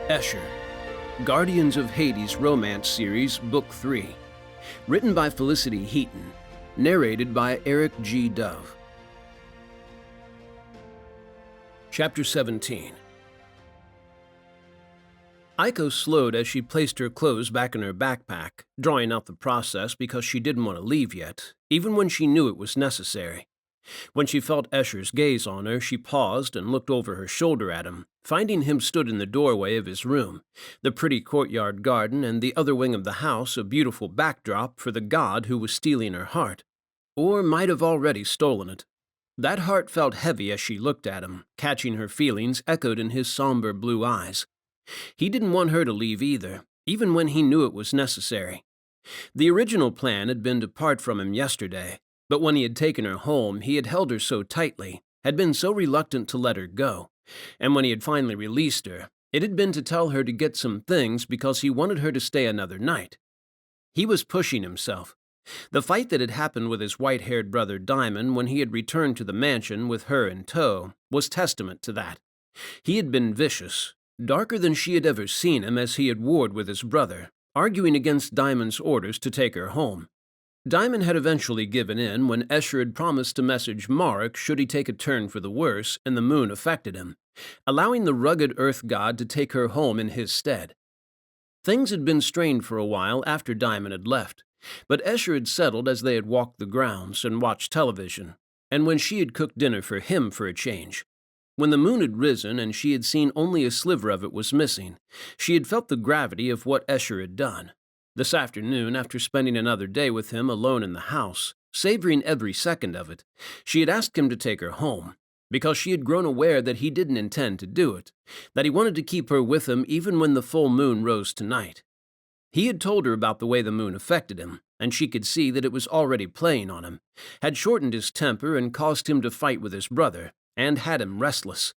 Esher, Guardians of Hades Romance Series, Book 3. Written by Felicity Heaton. Narrated by Eric G. Dove. Chapter 17. Aiko slowed as she placed her clothes back in her backpack, drawing out the process because she didn't want to leave yet, even when she knew it was necessary. When she felt Esher's gaze on her, she paused and looked over her shoulder at him, finding him stood in the doorway of his room, the pretty courtyard garden and the other wing of the house a beautiful backdrop for the god who was stealing her heart, or might have already stolen it. That heart felt heavy as she looked at him, catching her feelings echoed in his somber blue eyes. He didn't want her to leave either, even when he knew it was necessary. The original plan had been to part from him yesterday, but when he had taken her home, he had held her so tightly, had been so reluctant to let her go, and when he had finally released her, it had been to tell her to get some things because he wanted her to stay another night. He was pushing himself. The fight that had happened with his white-haired brother Diamond when he had returned to the mansion with her in tow was testament to that. He had been vicious, darker than she had ever seen him as he had warred with his brother, arguing against Diamond's orders to take her home. Diamond had eventually given in when Esher had promised to message Marek should he take a turn for the worse and the moon affected him, allowing the rugged earth god to take her home in his stead. Things had been strained for a while after Diamond had left, but Esher had settled as they had walked the grounds and watched television, and when she had cooked dinner for him for a change. When the moon had risen and she had seen only a sliver of it was missing, she had felt the gravity of what Esher had done. This afternoon, after spending another day with him alone in the house, savoring every second of it, she had asked him to take her home, because she had grown aware that he didn't intend to do it, that he wanted to keep her with him even when the full moon rose tonight. He had told her about the way the moon affected him, and she could see that it was already playing on him, had shortened his temper and caused him to fight with his brother, and had him restless.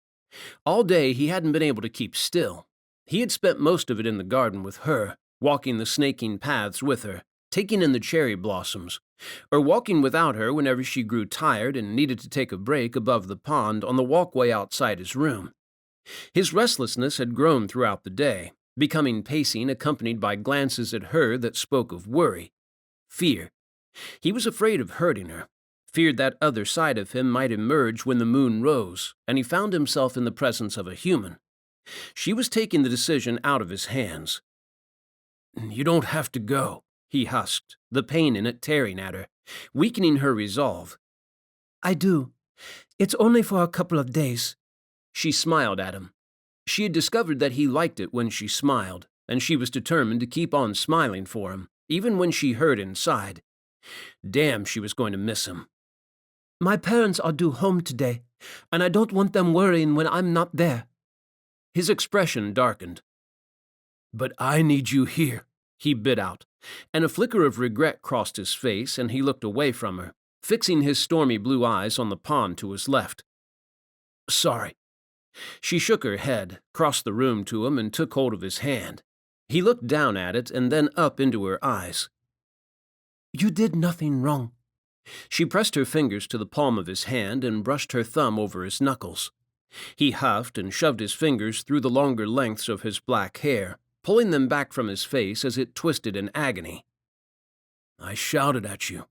All day he hadn't been able to keep still. He had spent most of it in the garden with her, walking the snaking paths with her, taking in the cherry blossoms, or walking without her whenever she grew tired and needed to take a break above the pond on the walkway outside his room. His restlessness had grown throughout the day, becoming pacing accompanied by glances at her that spoke of worry, fear. He was afraid of hurting her, feared that other side of him might emerge when the moon rose, and he found himself in the presence of a human. She was taking the decision out of his hands. "You don't have to go," he husked, the pain in it tearing at her, weakening her resolve. "I do. It's only for a couple of days." She smiled at him. She had discovered that he liked it when she smiled, and she was determined to keep on smiling for him, even when she hurt inside. Damn, she was going to miss him. "My parents are due home today, and I don't want them worrying when I'm not there." His expression darkened. "But I need you here," he bit out, and a flicker of regret crossed his face, and he looked away from her, fixing his stormy blue eyes on the pond to his left. "Sorry." She shook her head, crossed the room to him, and took hold of his hand. He looked down at it and then up into her eyes. "You did nothing wrong." She pressed her fingers to the palm of his hand and brushed her thumb over his knuckles. He huffed and shoved his fingers through the longer lengths of his black hair, pulling them back from his face as it twisted in agony. "I shouted at you."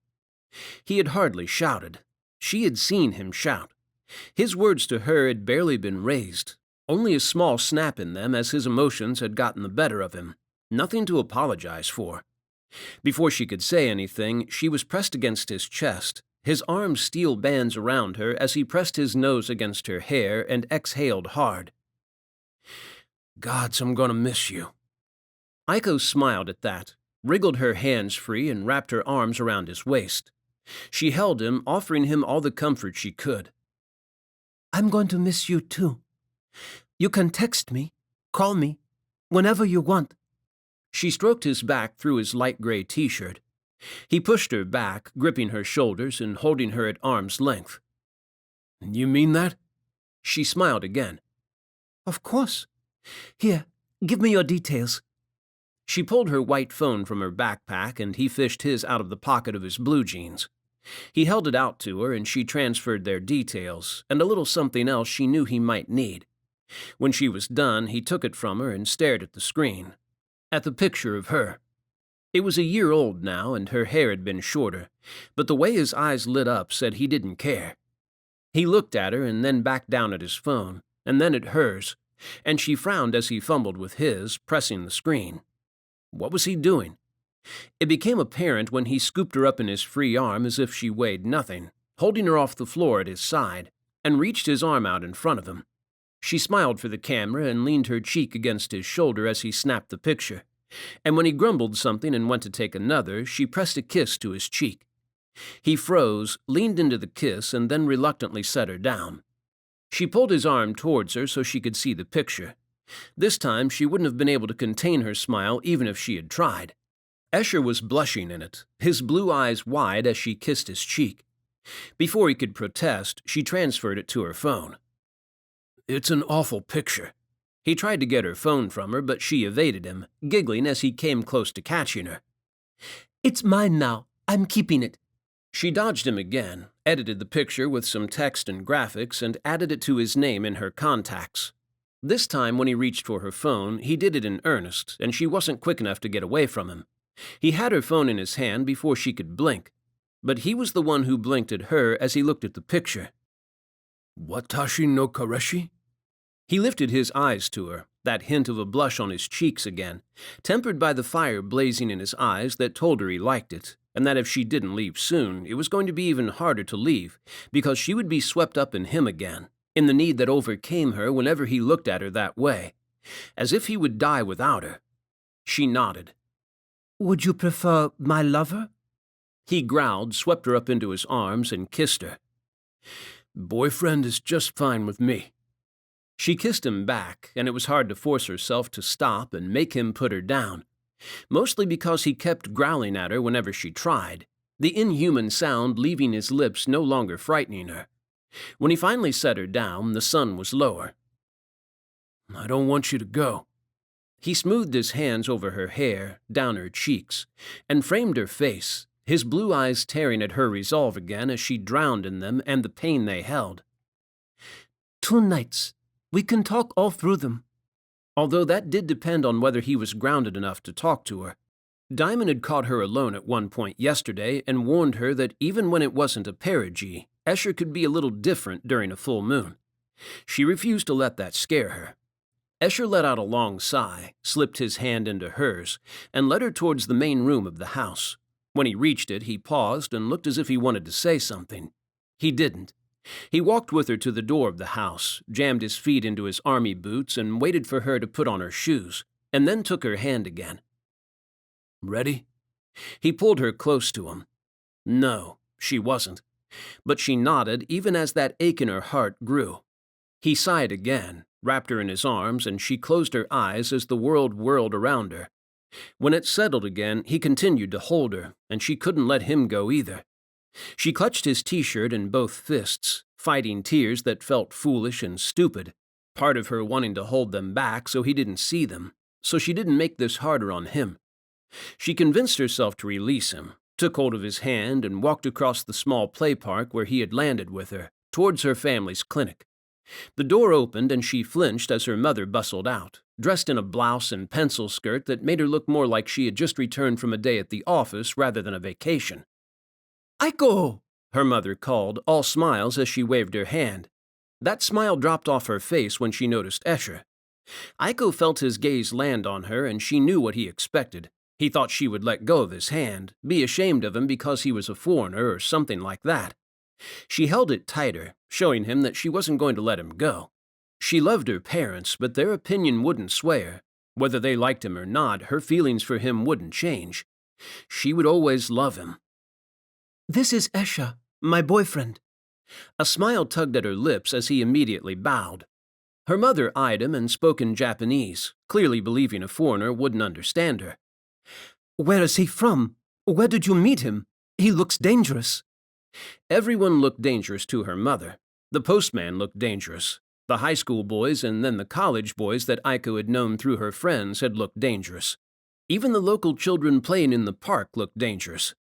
He had hardly shouted. She had seen him shout. His words to her had barely been raised, only a small snap in them as his emotions had gotten the better of him, nothing to apologize for. Before she could say anything, she was pressed against his chest, his arms steel bands around her as he pressed his nose against her hair and exhaled hard. "Gods, I'm gonna miss you." Aiko smiled at that, wriggled her hands free and wrapped her arms around his waist. She held him, offering him all the comfort she could. "I'm going to miss you too. You can text me, call me, whenever you want." She stroked his back through his light gray t-shirt. He pushed her back, gripping her shoulders and holding her at arm's length. "You mean that?" She smiled again. "Of course. Here, give me your details." She pulled her white phone from her backpack and he fished his out of the pocket of his blue jeans. He held it out to her and she transferred their details and a little something else she knew he might need. When she was done, he took it from her and stared at the screen, at the picture of her. It was a year old now, and her hair had been shorter, but the way his eyes lit up said he didn't care. He looked at her and then back down at his phone, and then at hers, and she frowned as he fumbled with his, pressing the screen. What was he doing? It became apparent when he scooped her up in his free arm as if she weighed nothing, holding her off the floor at his side, and reached his arm out in front of him. She smiled for the camera and leaned her cheek against his shoulder as he snapped the picture, and when he grumbled something and went to take another, she pressed a kiss to his cheek. He froze, leaned into the kiss, and then reluctantly set her down. She pulled his arm towards her so she could see the picture. This time she wouldn't have been able to contain her smile even if she had tried. Esher was blushing in it, his blue eyes wide as she kissed his cheek. Before he could protest, she transferred it to her phone. "It's an awful picture." He tried to get her phone from her, but she evaded him, giggling as he came close to catching her. "It's mine now. I'm keeping it." She dodged him again, edited the picture with some text and graphics, and added it to his name in her contacts. This time, when he reached for her phone, he did it in earnest, and she wasn't quick enough to get away from him. He had her phone in his hand before she could blink, but he was the one who blinked at her as he looked at the picture. "Watashi no kareshi?" He lifted his eyes to her, that hint of a blush on his cheeks again, tempered by the fire blazing in his eyes that told her he liked it, and that if she didn't leave soon, it was going to be even harder to leave, because she would be swept up in him again, in the need that overcame her whenever he looked at her that way, as if he would die without her. She nodded. "Would you prefer my lover?" He growled, swept her up into his arms, and kissed her. "Boyfriend is just fine with me." She kissed him back, and it was hard to force herself to stop and make him put her down, mostly because he kept growling at her whenever she tried, the inhuman sound leaving his lips no longer frightening her. When he finally set her down, the sun was lower. "I don't want you to go." He smoothed his hands over her hair, down her cheeks, and framed her face, his blue eyes tearing at her resolve again as she drowned in them and the pain they held. 2 nights. We can talk all through them." Although that did depend on whether he was grounded enough to talk to her. Diamond had caught her alone at one point yesterday and warned her that even when it wasn't a perigee, Esher could be a little different during a full moon. She refused to let that scare her. Esher let out a long sigh, slipped his hand into hers, and led her towards the main room of the house. When he reached it, he paused and looked as if he wanted to say something. He didn't. He walked with her to the door of the house, jammed his feet into his army boots, and waited for her to put on her shoes, and then took her hand again. "Ready?" He pulled her close to him. No, she wasn't. But she nodded even as that ache in her heart grew. He sighed again, wrapped her in his arms, and she closed her eyes as the world whirled around her. When it settled again, he continued to hold her, and she couldn't let him go either. She clutched his t-shirt in both fists, fighting tears that felt foolish and stupid, part of her wanting to hold them back so he didn't see them, so she didn't make this harder on him. She convinced herself to release him, took hold of his hand, and walked across the small play park where he had landed with her, towards her family's clinic. The door opened and she flinched as her mother bustled out, dressed in a blouse and pencil skirt that made her look more like she had just returned from a day at the office rather than a vacation. "Aiko!" her mother called, all smiles as she waved her hand. That smile dropped off her face when she noticed Esher. Aiko felt his gaze land on her, and she knew what he expected. He thought she would let go of his hand, be ashamed of him because he was a foreigner or something like that. She held it tighter, showing him that she wasn't going to let him go. She loved her parents, but their opinion wouldn't sway her. Whether they liked him or not, her feelings for him wouldn't change. She would always love him. "This is Esher, my boyfriend." A smile tugged at her lips as he immediately bowed. Her mother eyed him and spoke in Japanese, clearly believing a foreigner wouldn't understand her. "Where is he from? Where did you meet him? He looks dangerous." Everyone looked dangerous to her mother. The postman looked dangerous. The high school boys and then the college boys that Aiko had known through her friends had looked dangerous. Even the local children playing in the park looked dangerous.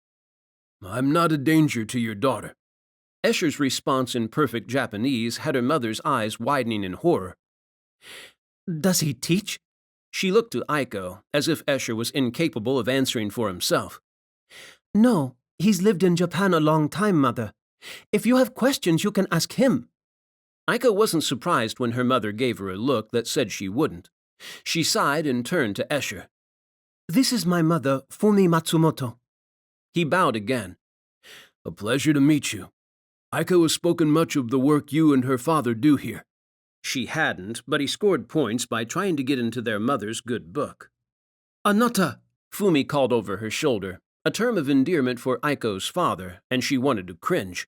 "I'm not a danger to your daughter." Esher's response in perfect Japanese had her mother's eyes widening in horror. Does he teach? She looked to Aiko, as if Esher was incapable of answering for himself. No, he's lived in Japan a long time, Mother. If you have questions, you can ask him. Aiko wasn't surprised when her mother gave her a look that said she wouldn't. She sighed and turned to Esher. This is my mother, Fumi Matsumoto. He bowed again. A pleasure to meet you. Aiko has spoken much of the work you and her father do here. She hadn't, but he scored points by trying to get into their mother's good book. Anata, Fumi called over her shoulder, a term of endearment for Aiko's father, and she wanted to cringe.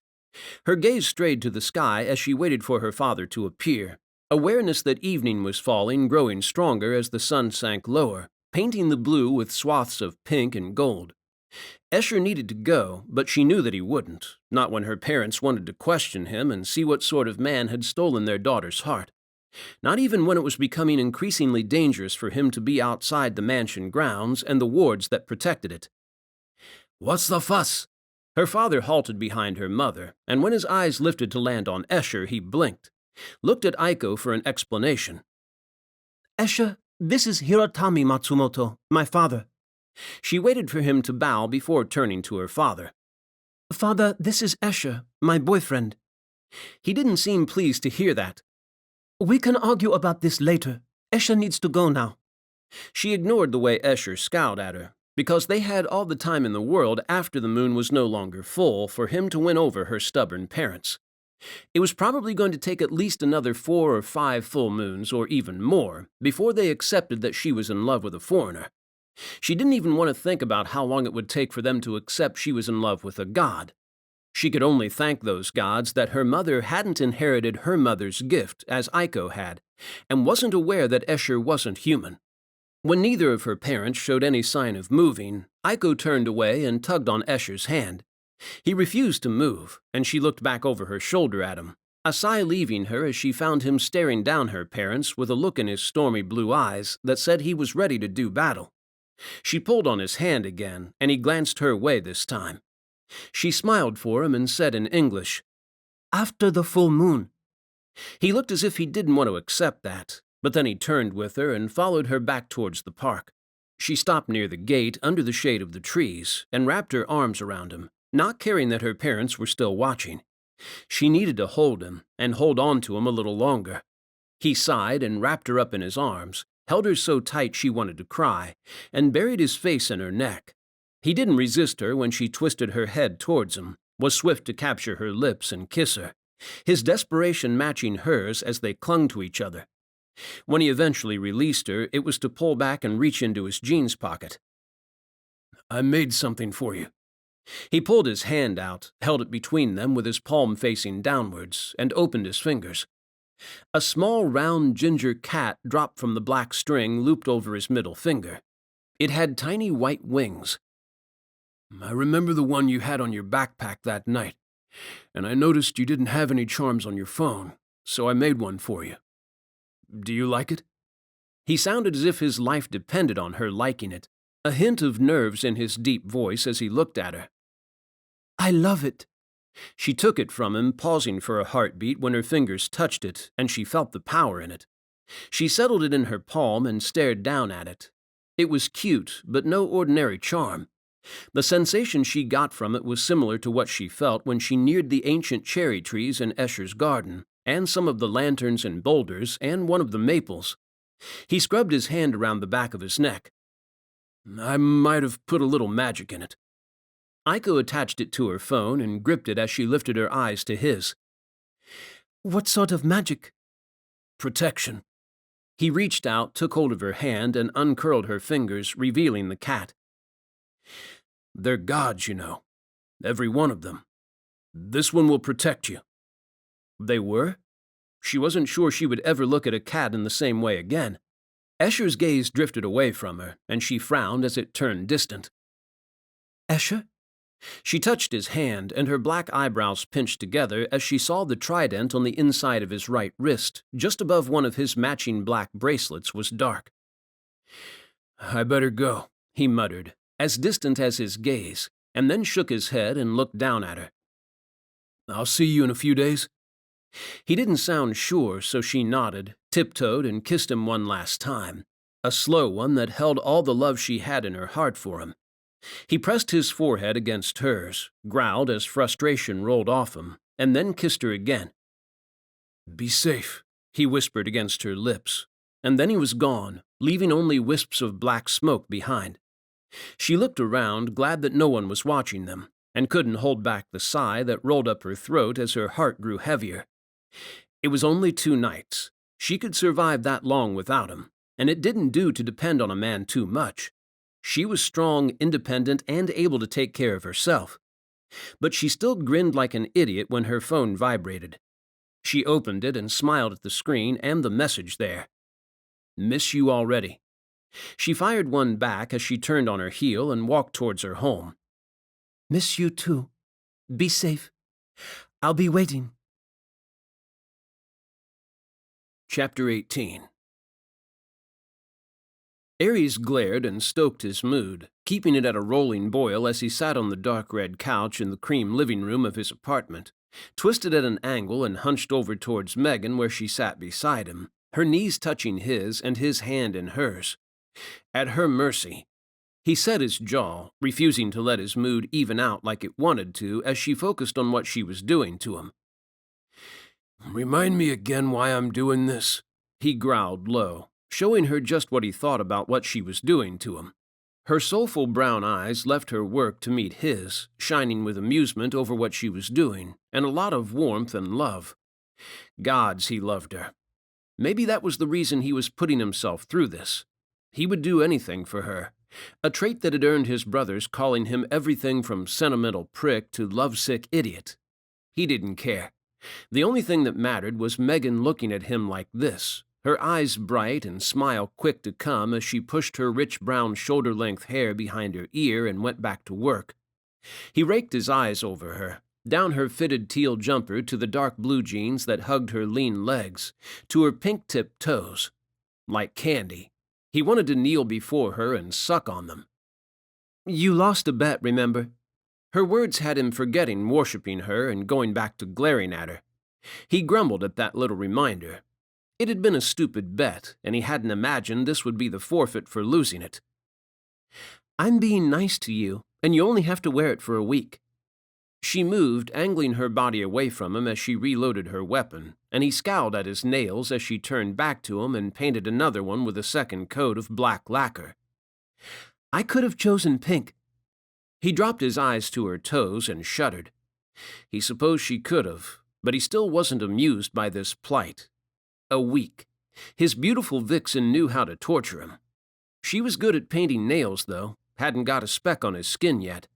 Her gaze strayed to the sky as she waited for her father to appear, awareness that evening was falling growing stronger as the sun sank lower, painting the blue with swaths of pink and gold. Esher needed to go, but she knew that he wouldn't, not when her parents wanted to question him and see what sort of man had stolen their daughter's heart. Not even when it was becoming increasingly dangerous for him to be outside the mansion grounds and the wards that protected it. What's the fuss? Her father halted behind her mother, and when his eyes lifted to land on Esher, he blinked, looked at Aiko for an explanation. Esher, this is Hirotami Matsumoto, my father. She waited for him to bow before turning to her father. Father, this is Esher, my boyfriend. He didn't seem pleased to hear that. We can argue about this later. Esher needs to go now. She ignored the way Esher scowled at her, because they had all the time in the world after the moon was no longer full for him to win over her stubborn parents. It was probably going to take at least another 4 or 5 full moons, or even more, before they accepted that she was in love with a foreigner. She didn't even want to think about how long it would take for them to accept she was in love with a god. She could only thank those gods that her mother hadn't inherited her mother's gift, as Aiko had, and wasn't aware that Esher wasn't human. When neither of her parents showed any sign of moving, Aiko turned away and tugged on Esher's hand. He refused to move, and she looked back over her shoulder at him, a sigh leaving her as she found him staring down her parents with a look in his stormy blue eyes that said he was ready to do battle. She pulled on his hand again, and he glanced her way this time. She smiled for him and said in English, After the full moon. He looked as if he didn't want to accept that, but then he turned with her and followed her back towards the park. She stopped near the gate under the shade of the trees and wrapped her arms around him, not caring that her parents were still watching. She needed to hold him and hold on to him a little longer. He sighed and wrapped her up in his arms, held her so tight she wanted to cry, and buried his face in her neck. He didn't resist her when she twisted her head towards him, was swift to capture her lips and kiss her, his desperation matching hers as they clung to each other. When he eventually released her, it was to pull back and reach into his jeans pocket. I made something for you. He pulled his hand out, held it between them with his palm facing downwards, and opened his fingers. A small round ginger cat dropped from the black string looped over his middle finger. It had tiny white wings. I remember the one you had on your backpack that night, and I noticed you didn't have any charms on your phone, so I made one for you. Do you like it? He sounded as if his life depended on her liking it, a hint of nerves in his deep voice as he looked at her. I love it. She took it from him, pausing for a heartbeat when her fingers touched it, and she felt the power in it. She settled it in her palm and stared down at it. It was cute, but no ordinary charm. The sensation she got from it was similar to what she felt when she neared the ancient cherry trees in Esher's garden, and some of the lanterns and boulders, and one of the maples. He scrubbed his hand around the back of his neck. I might have put a little magic in it. Aiko attached it to her phone and gripped it as she lifted her eyes to his. What sort of magic? Protection. He reached out, took hold of her hand, and uncurled her fingers, revealing the cat. They're gods, you know. Every one of them. This one will protect you. They were? She wasn't sure she would ever look at a cat in the same way again. Esher's gaze drifted away from her, and she frowned as it turned distant. Esher? She touched his hand, and her black eyebrows pinched together as she saw the trident on the inside of his right wrist, just above one of his matching black bracelets, was dark. I better go, he muttered, as distant as his gaze, and then shook his head and looked down at her. I'll see you in a few days. He didn't sound sure, so she nodded, tiptoed and kissed him one last time, a slow one that held all the love she had in her heart for him. He pressed his forehead against hers, growled as frustration rolled off him, and then kissed her again. "Be safe," he whispered against her lips, and then he was gone, leaving only wisps of black smoke behind. She looked around, glad that no one was watching them, and couldn't hold back the sigh that rolled up her throat as her heart grew heavier. It was only 2 nights. She could survive that long without him, and it didn't do to depend on a man too much. She was strong, independent, and able to take care of herself. But she still grinned like an idiot when her phone vibrated. She opened it and smiled at the screen and the message there. "Miss you already." She fired one back as she turned on her heel and walked towards her home. Miss you too. Be safe. I'll be waiting. Chapter 18. Aries glared and stoked his mood, keeping it at a rolling boil as he sat on the dark red couch in the cream living room of his apartment, twisted at an angle and hunched over towards Megan where she sat beside him, her knees touching his and his hand in hers. At her mercy. He set his jaw, refusing to let his mood even out like it wanted to as she focused on what she was doing to him. "Remind me again why I'm doing this," he growled low, showing her just what he thought about what she was doing to him. Her soulful brown eyes left her work to meet his, shining with amusement over what she was doing, and a lot of warmth and love. Gods, he loved her. Maybe that was the reason he was putting himself through this. He would do anything for her, a trait that had earned his brothers calling him everything from sentimental prick to lovesick idiot. He didn't care. The only thing that mattered was Megan looking at him like this, her eyes bright and smile quick to come as she pushed her rich brown shoulder-length hair behind her ear and went back to work. He raked his eyes over her, down her fitted teal jumper to the dark blue jeans that hugged her lean legs, to her pink-tipped toes. Like candy. He wanted to kneel before her and suck on them. "You lost a bet, remember?" Her words had him forgetting worshipping her and going back to glaring at her. He grumbled at that little reminder. It had been a stupid bet, and he hadn't imagined this would be the forfeit for losing it. "I'm being nice to you, and you only have to wear it for a week." She moved, angling her body away from him as she reloaded her weapon, and he scowled at his nails as she turned back to him and painted another one with a second coat of black lacquer. "I could have chosen pink." He dropped his eyes to her toes and shuddered. He supposed she could have, but he still wasn't amused by this plight. A week. His beautiful vixen knew how to torture him. She was good at painting nails, though, hadn't got a speck on his skin yet.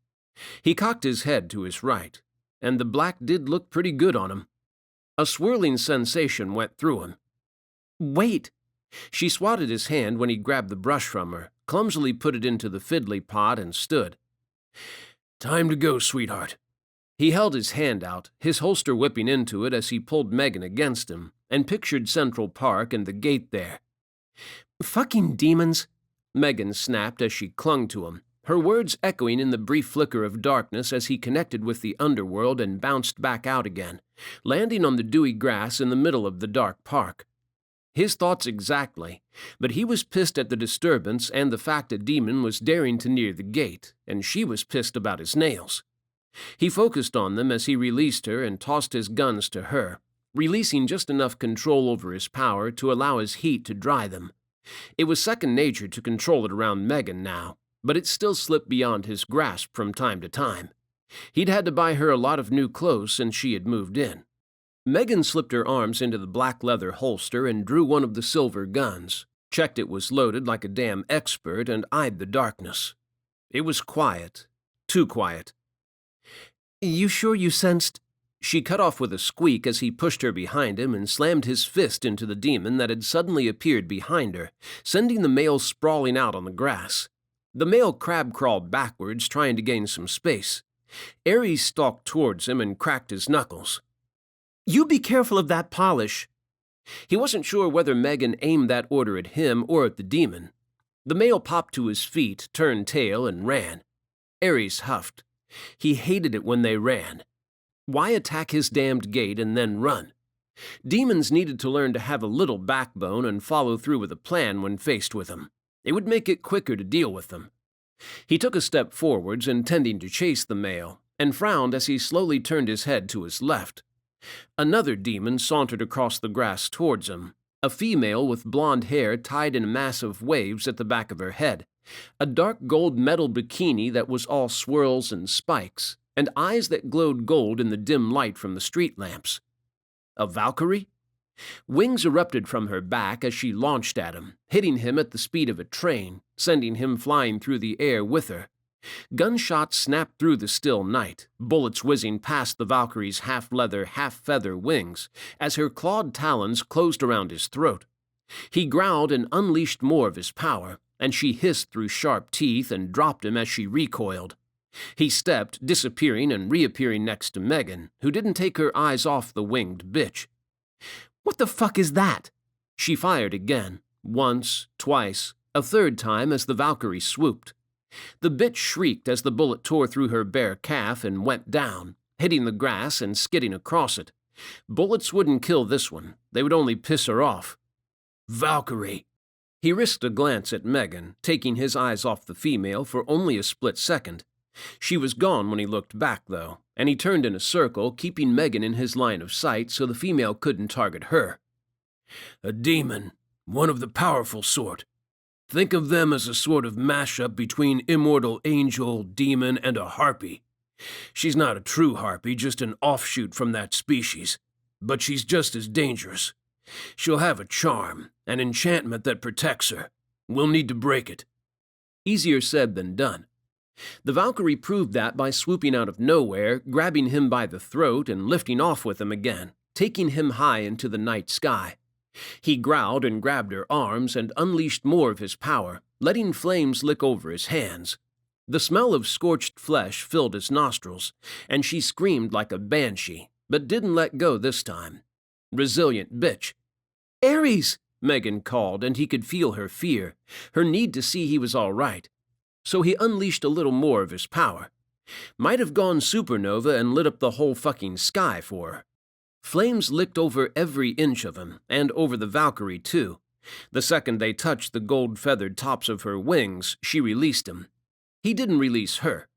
He cocked his head to his right, and the black did look pretty good on him. A swirling sensation went through him. "Wait!" She swatted his hand when he grabbed the brush from her, clumsily put it into the fiddly pot, and stood. "Time to go, sweetheart." He held his hand out, his holster whipping into it as he pulled Megan against him, and pictured Central Park and the gate there. "Fucking demons!" Megan snapped as she clung to him, her words echoing in the brief flicker of darkness as he connected with the underworld and bounced back out again, landing on the dewy grass in the middle of the dark park. His thoughts exactly, but he was pissed at the disturbance and the fact a demon was daring to near the gate, and she was pissed about his nails. He focused on them as he released her and tossed his guns to her, releasing just enough control over his power to allow his heat to dry them. It was second nature to control it around Megan now, but it still slipped beyond his grasp from time to time. He'd had to buy her a lot of new clothes since she had moved in. Megan slipped her arms into the black leather holster and drew one of the silver guns, checked it was loaded like a damn expert, and eyed the darkness. It was quiet. Too quiet. "You sure you sensed—" She cut off with a squeak as he pushed her behind him and slammed his fist into the demon that had suddenly appeared behind her, sending the male sprawling out on the grass. The male crab-crawled backwards, trying to gain some space. Aries stalked towards him and cracked his knuckles. "You be careful of that polish." He wasn't sure whether Megan aimed that order at him or at the demon. The male popped to his feet, turned tail, and ran. Aries huffed. He hated it when they ran. Why attack his damned gate and then run? Demons needed to learn to have a little backbone and follow through with a plan when faced with them. It would make it quicker to deal with them. He took a step forwards, intending to chase the male, and frowned as he slowly turned his head to his left. Another demon sauntered across the grass towards him, a female with blonde hair tied in massive waves at the back of her head, a dark gold metal bikini that was all swirls and spikes, and eyes that glowed gold in the dim light from the street lamps. A Valkyrie? Wings erupted from her back as she launched at him, hitting him at the speed of a train, sending him flying through the air with her. Gunshots snapped through the still night, bullets whizzing past the Valkyrie's half-leather, half-feather wings as her clawed talons closed around his throat. He growled and unleashed more of his power, and she hissed through sharp teeth and dropped him as she recoiled. He stepped, disappearing and reappearing next to Megan, who didn't take her eyes off the winged bitch. What the fuck is that? She fired again, once, twice, a third time as the Valkyrie swooped. The bitch shrieked as the bullet tore through her bare calf and went down, hitting the grass and skidding across it. Bullets wouldn't kill this one. They would only piss her off. Valkyrie! He risked a glance at Megan, taking his eyes off the female for only a split second. She was gone when he looked back, though, and he turned in a circle, keeping Megan in his line of sight so the female couldn't target her. A demon, one of the powerful sort. Think of them as a sort of mashup between immortal angel, demon, and a harpy. She's not a true harpy, just an offshoot from that species. But she's just as dangerous. She'll have a charm, an enchantment that protects her. We'll need to break it. Easier said than done. The Valkyrie proved that by swooping out of nowhere, grabbing him by the throat and lifting off with him again, taking him high into the night sky. He growled and grabbed her arms and unleashed more of his power, letting flames lick over his hands. The smell of scorched flesh filled his nostrils, and she screamed like a banshee, but didn't let go this time. Resilient bitch. Ares! Megan called, and he could feel her fear, her need to see he was all right. So he unleashed a little more of his power. Might have gone supernova and lit up the whole fucking sky for her. Flames licked over every inch of him, and over the Valkyrie, too. The second they touched the gold-feathered tops of her wings, she released him. He didn't release her.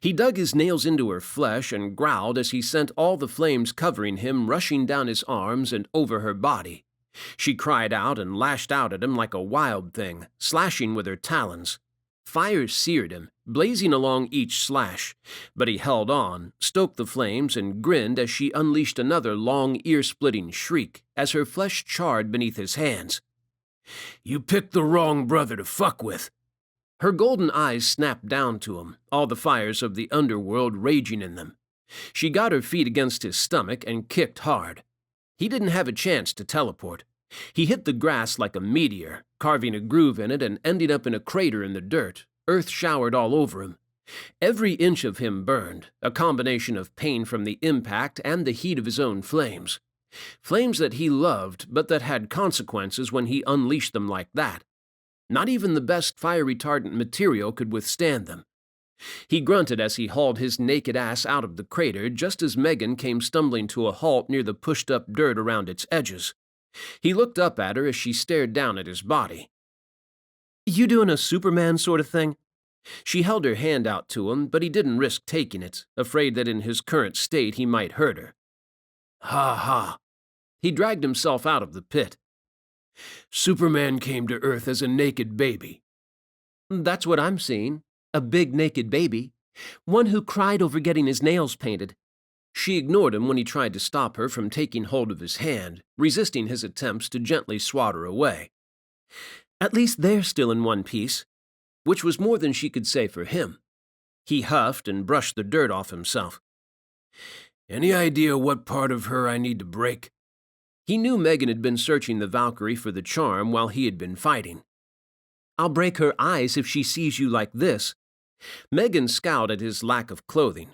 He dug his nails into her flesh and growled as he sent all the flames covering him rushing down his arms and over her body. She cried out and lashed out at him like a wild thing, slashing with her talons. Fire seared him, blazing along each slash, but he held on, stoked the flames, and grinned as she unleashed another long, ear-splitting shriek as her flesh charred beneath his hands. You picked the wrong brother to fuck with. Her golden eyes snapped down to him, all the fires of the underworld raging in them. She got her feet against his stomach and kicked hard. He didn't have a chance to teleport. He hit the grass like a meteor, carving a groove in it and ending up in a crater in the dirt, earth showered all over him. Every inch of him burned, a combination of pain from the impact and the heat of his own flames. Flames that he loved, but that had consequences when he unleashed them like that. Not even the best fire-retardant material could withstand them. He grunted as he hauled his naked ass out of the crater just as Megan came stumbling to a halt near the pushed-up dirt around its edges. He looked up at her as she stared down at his body. You doing a Superman sort of thing? She held her hand out to him, but he didn't risk taking it, afraid that in his current state he might hurt her. Ha ha. He dragged himself out of the pit. Superman came to Earth as a naked baby. That's what I'm seeing. A big naked baby. One who cried over getting his nails painted. She ignored him when he tried to stop her from taking hold of his hand, resisting his attempts to gently swat her away. At least they're still in one piece, which was more than she could say for him. He huffed and brushed the dirt off himself. Any idea what part of her I need to break? He knew Megan had been searching the Valkyrie for the charm while he had been fighting. I'll break her eyes if she sees you like this. Megan scowled at his lack of clothing.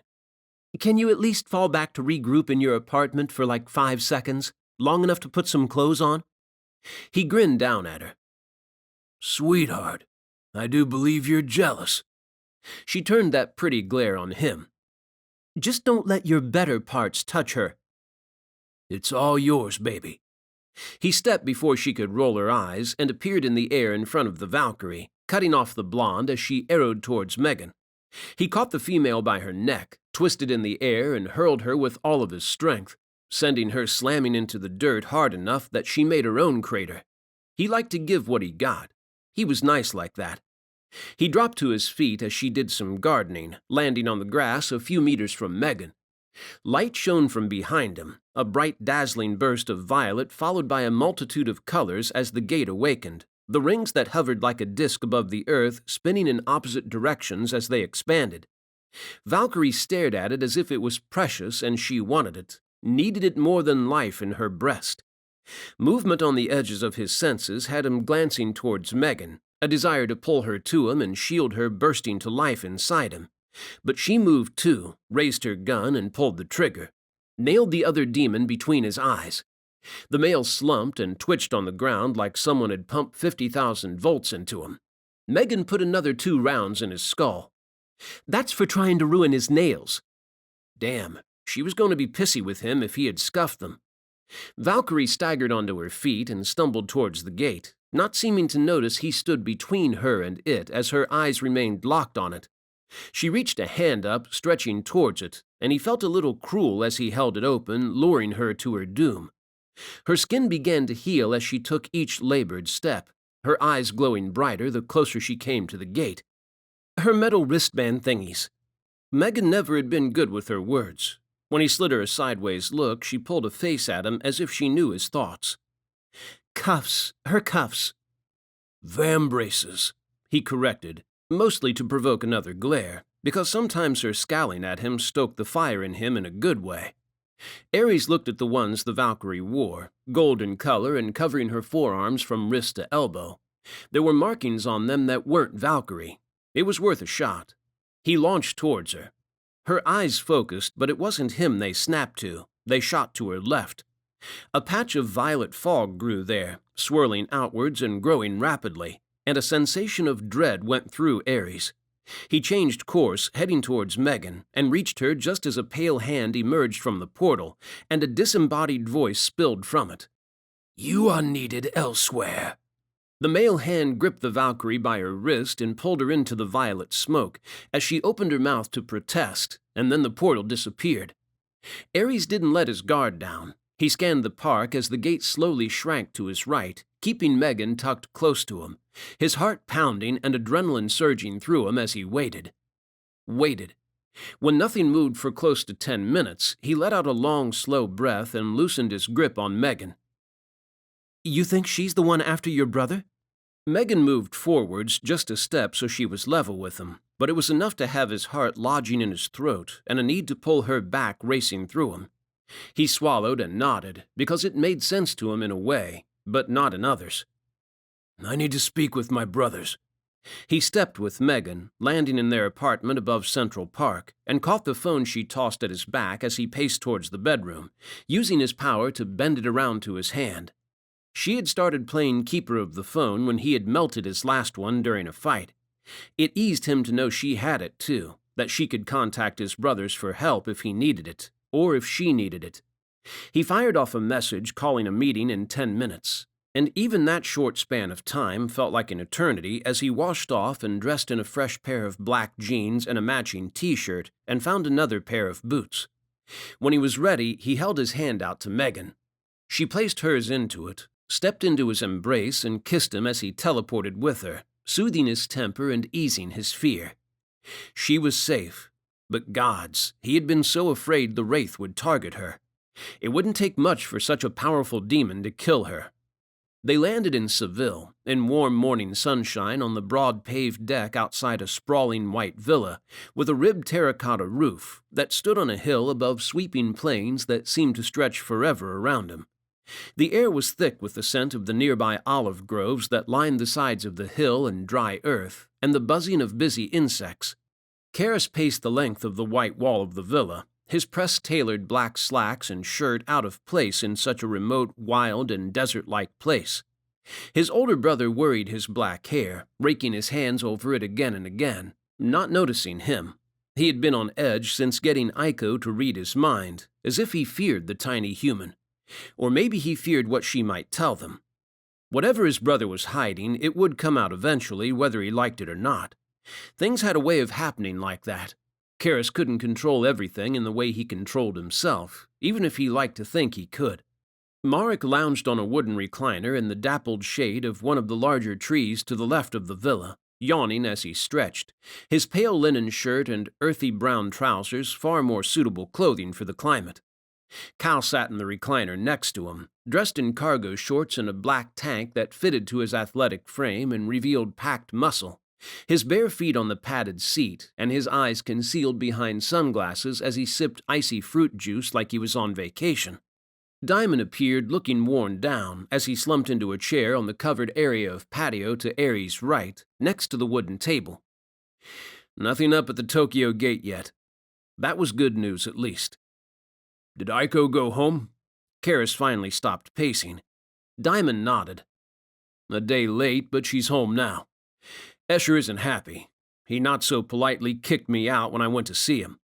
Can you at least fall back to regroup in your apartment for like 5 seconds, long enough to put some clothes on? He grinned down at her. Sweetheart, I do believe you're jealous. She turned that pretty glare on him. Just don't let your better parts touch her. It's all yours, baby. He stepped before she could roll her eyes and appeared in the air in front of the Valkyrie, cutting off the blonde as she arrowed towards Megan. He caught the female by her neck, twisted in the air, and hurled her with all of his strength, sending her slamming into the dirt hard enough that she made her own crater. He liked to give what he got. He was nice like that. He dropped to his feet as she did some gardening, landing on the grass a few meters from Megan. Light shone from behind him, a bright, dazzling burst of violet followed by a multitude of colors as the gate awakened, the rings that hovered like a disk above the earth spinning in opposite directions as they expanded. Valkyrie stared at it as if it was precious and she wanted it, needed it more than life in her breast. Movement on the edges of his senses had him glancing towards Megan, a desire to pull her to him and shield her bursting to life inside him. But she moved too, raised her gun and pulled the trigger, nailed the other demon between his eyes. The male slumped and twitched on the ground like someone had pumped 50,000 volts into him. Megan put another 2 rounds in his skull. That's for trying to ruin his nails. Damn, she was going to be pissy with him if he had scuffed them. Valkyrie staggered onto her feet and stumbled towards the gate, not seeming to notice he stood between her and it as her eyes remained locked on it. She reached a hand up, stretching towards it, and he felt a little cruel as he held it open, luring her to her doom. Her skin began to heal as she took each labored step, her eyes glowing brighter the closer she came to the gate. Her metal wristband thingies. Megan never had been good with her words. When he slid her a sideways look, she pulled a face at him as if she knew his thoughts. Cuffs, her cuffs. Vambraces, he corrected, mostly to provoke another glare, because sometimes her scowling at him stoked the fire in him in a good way. Ares looked at the ones the Valkyrie wore, gold in color and covering her forearms from wrist to elbow. There were markings on them that weren't Valkyrie. It was worth a shot. He launched towards her. Her eyes focused, but it wasn't him they snapped to. They shot to her left. A patch of violet fog grew there, swirling outwards and growing rapidly, and a sensation of dread went through Ares. He changed course, heading towards Megan, and reached her just as a pale hand emerged from the portal, and a disembodied voice spilled from it. "You are needed elsewhere." The male hand gripped the Valkyrie by her wrist and pulled her into the violet smoke as she opened her mouth to protest, and then the portal disappeared. Ares didn't let his guard down. He scanned the park as the gate slowly shrank to his right, keeping Megan tucked close to him, his heart pounding and adrenaline surging through him as he waited. Waited. When nothing moved for close to 10 minutes, he let out a long, slow breath and loosened his grip on Megan. "You think she's the one after your brother?" Megan moved forwards just a step so she was level with him, but it was enough to have his heart lodging in his throat and a need to pull her back racing through him. He swallowed and nodded, because it made sense to him in a way, but not in others. "I need to speak with my brothers." He stepped with Megan, landing in their apartment above Central Park, and caught the phone she tossed at his back as he paced towards the bedroom, using his power to bend it around to his hand. She had started playing keeper of the phone when he had melted his last one during a fight. It eased him to know she had it, too, that she could contact his brothers for help if he needed it, or if she needed it. He fired off a message calling a meeting in 10 minutes, and even that short span of time felt like an eternity as he washed off and dressed in a fresh pair of black jeans and a matching t-shirt and found another pair of boots. When he was ready, he held his hand out to Megan. She placed hers into it, stepped into his embrace and kissed him as he teleported with her, soothing his temper and easing his fear. She was safe, but gods, he had been so afraid the Wraith would target her. It wouldn't take much for such a powerful demon to kill her. They landed in Seville, in warm morning sunshine on the broad paved deck outside a sprawling white villa, with a ribbed terracotta roof that stood on a hill above sweeping plains that seemed to stretch forever around him. The air was thick with the scent of the nearby olive groves that lined the sides of the hill and dry earth, and the buzzing of busy insects. Karras paced the length of the white wall of the villa, his press-tailored black slacks and shirt out of place in such a remote, wild, and desert-like place. His older brother worried his black hair, raking his hands over it again and again, not noticing him. He had been on edge since getting Aiko to read his mind, as if he feared the tiny human. Or maybe he feared what she might tell them. Whatever his brother was hiding, it would come out eventually, whether he liked it or not. Things had a way of happening like that. Karras couldn't control everything in the way he controlled himself, even if he liked to think he could. Marek lounged on a wooden recliner in the dappled shade of one of the larger trees to the left of the villa, yawning as he stretched, his pale linen shirt and earthy brown trousers far more suitable clothing for the climate. Cal sat in the recliner next to him, dressed in cargo shorts and a black tank that fitted to his athletic frame and revealed packed muscle, his bare feet on the padded seat and his eyes concealed behind sunglasses as he sipped icy fruit juice like he was on vacation. Diamond appeared looking worn down as he slumped into a chair on the covered area of patio to Aries' right, next to the wooden table. Nothing up at the Tokyo gate yet. That was good news, at least. Did Aiko go home? Karras finally stopped pacing. Diamond nodded. A day late, but she's home now. Esher isn't happy. He not so politely kicked me out when I went to see him.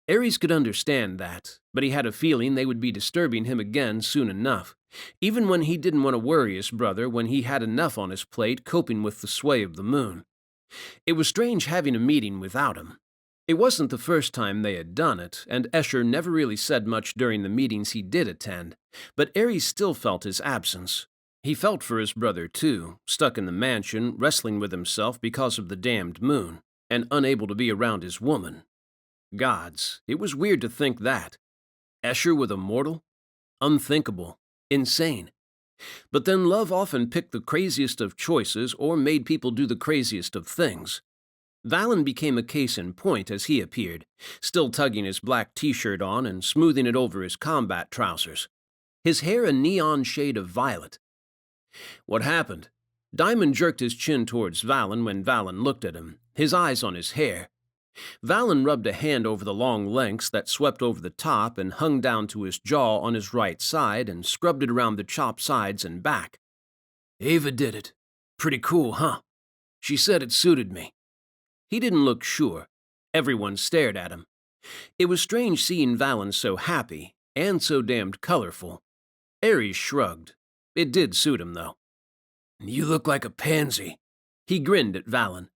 Aries could understand that, but he had a feeling they would be disturbing him again soon enough, even when he didn't want to worry his brother when he had enough on his plate coping with the sway of the moon. It was strange having a meeting without him. It wasn't the first time they had done it, and Esher never really said much during the meetings he did attend, but Aries still felt his absence. He felt for his brother, too, stuck in the mansion, wrestling with himself because of the damned moon, and unable to be around his woman. Gods, it was weird to think that. Esher with a mortal? Unthinkable. Insane. But then love often picked the craziest of choices or made people do the craziest of things. Valen became a case in point as he appeared, still tugging his black t-shirt on and smoothing it over his combat trousers. His hair a neon shade of violet. What happened? Diamond jerked his chin towards Valen when Valen looked at him, his eyes on his hair. Valen rubbed a hand over the long lengths that swept over the top and hung down to his jaw on his right side and scrubbed it around the chopped sides and back. Ava did it. Pretty cool, huh? She said it suited me. He didn't look sure. Everyone stared at him. It was strange seeing Valen so happy and so damned colorful. Aries shrugged. It did suit him, though. You look like a pansy. He grinned at Valen.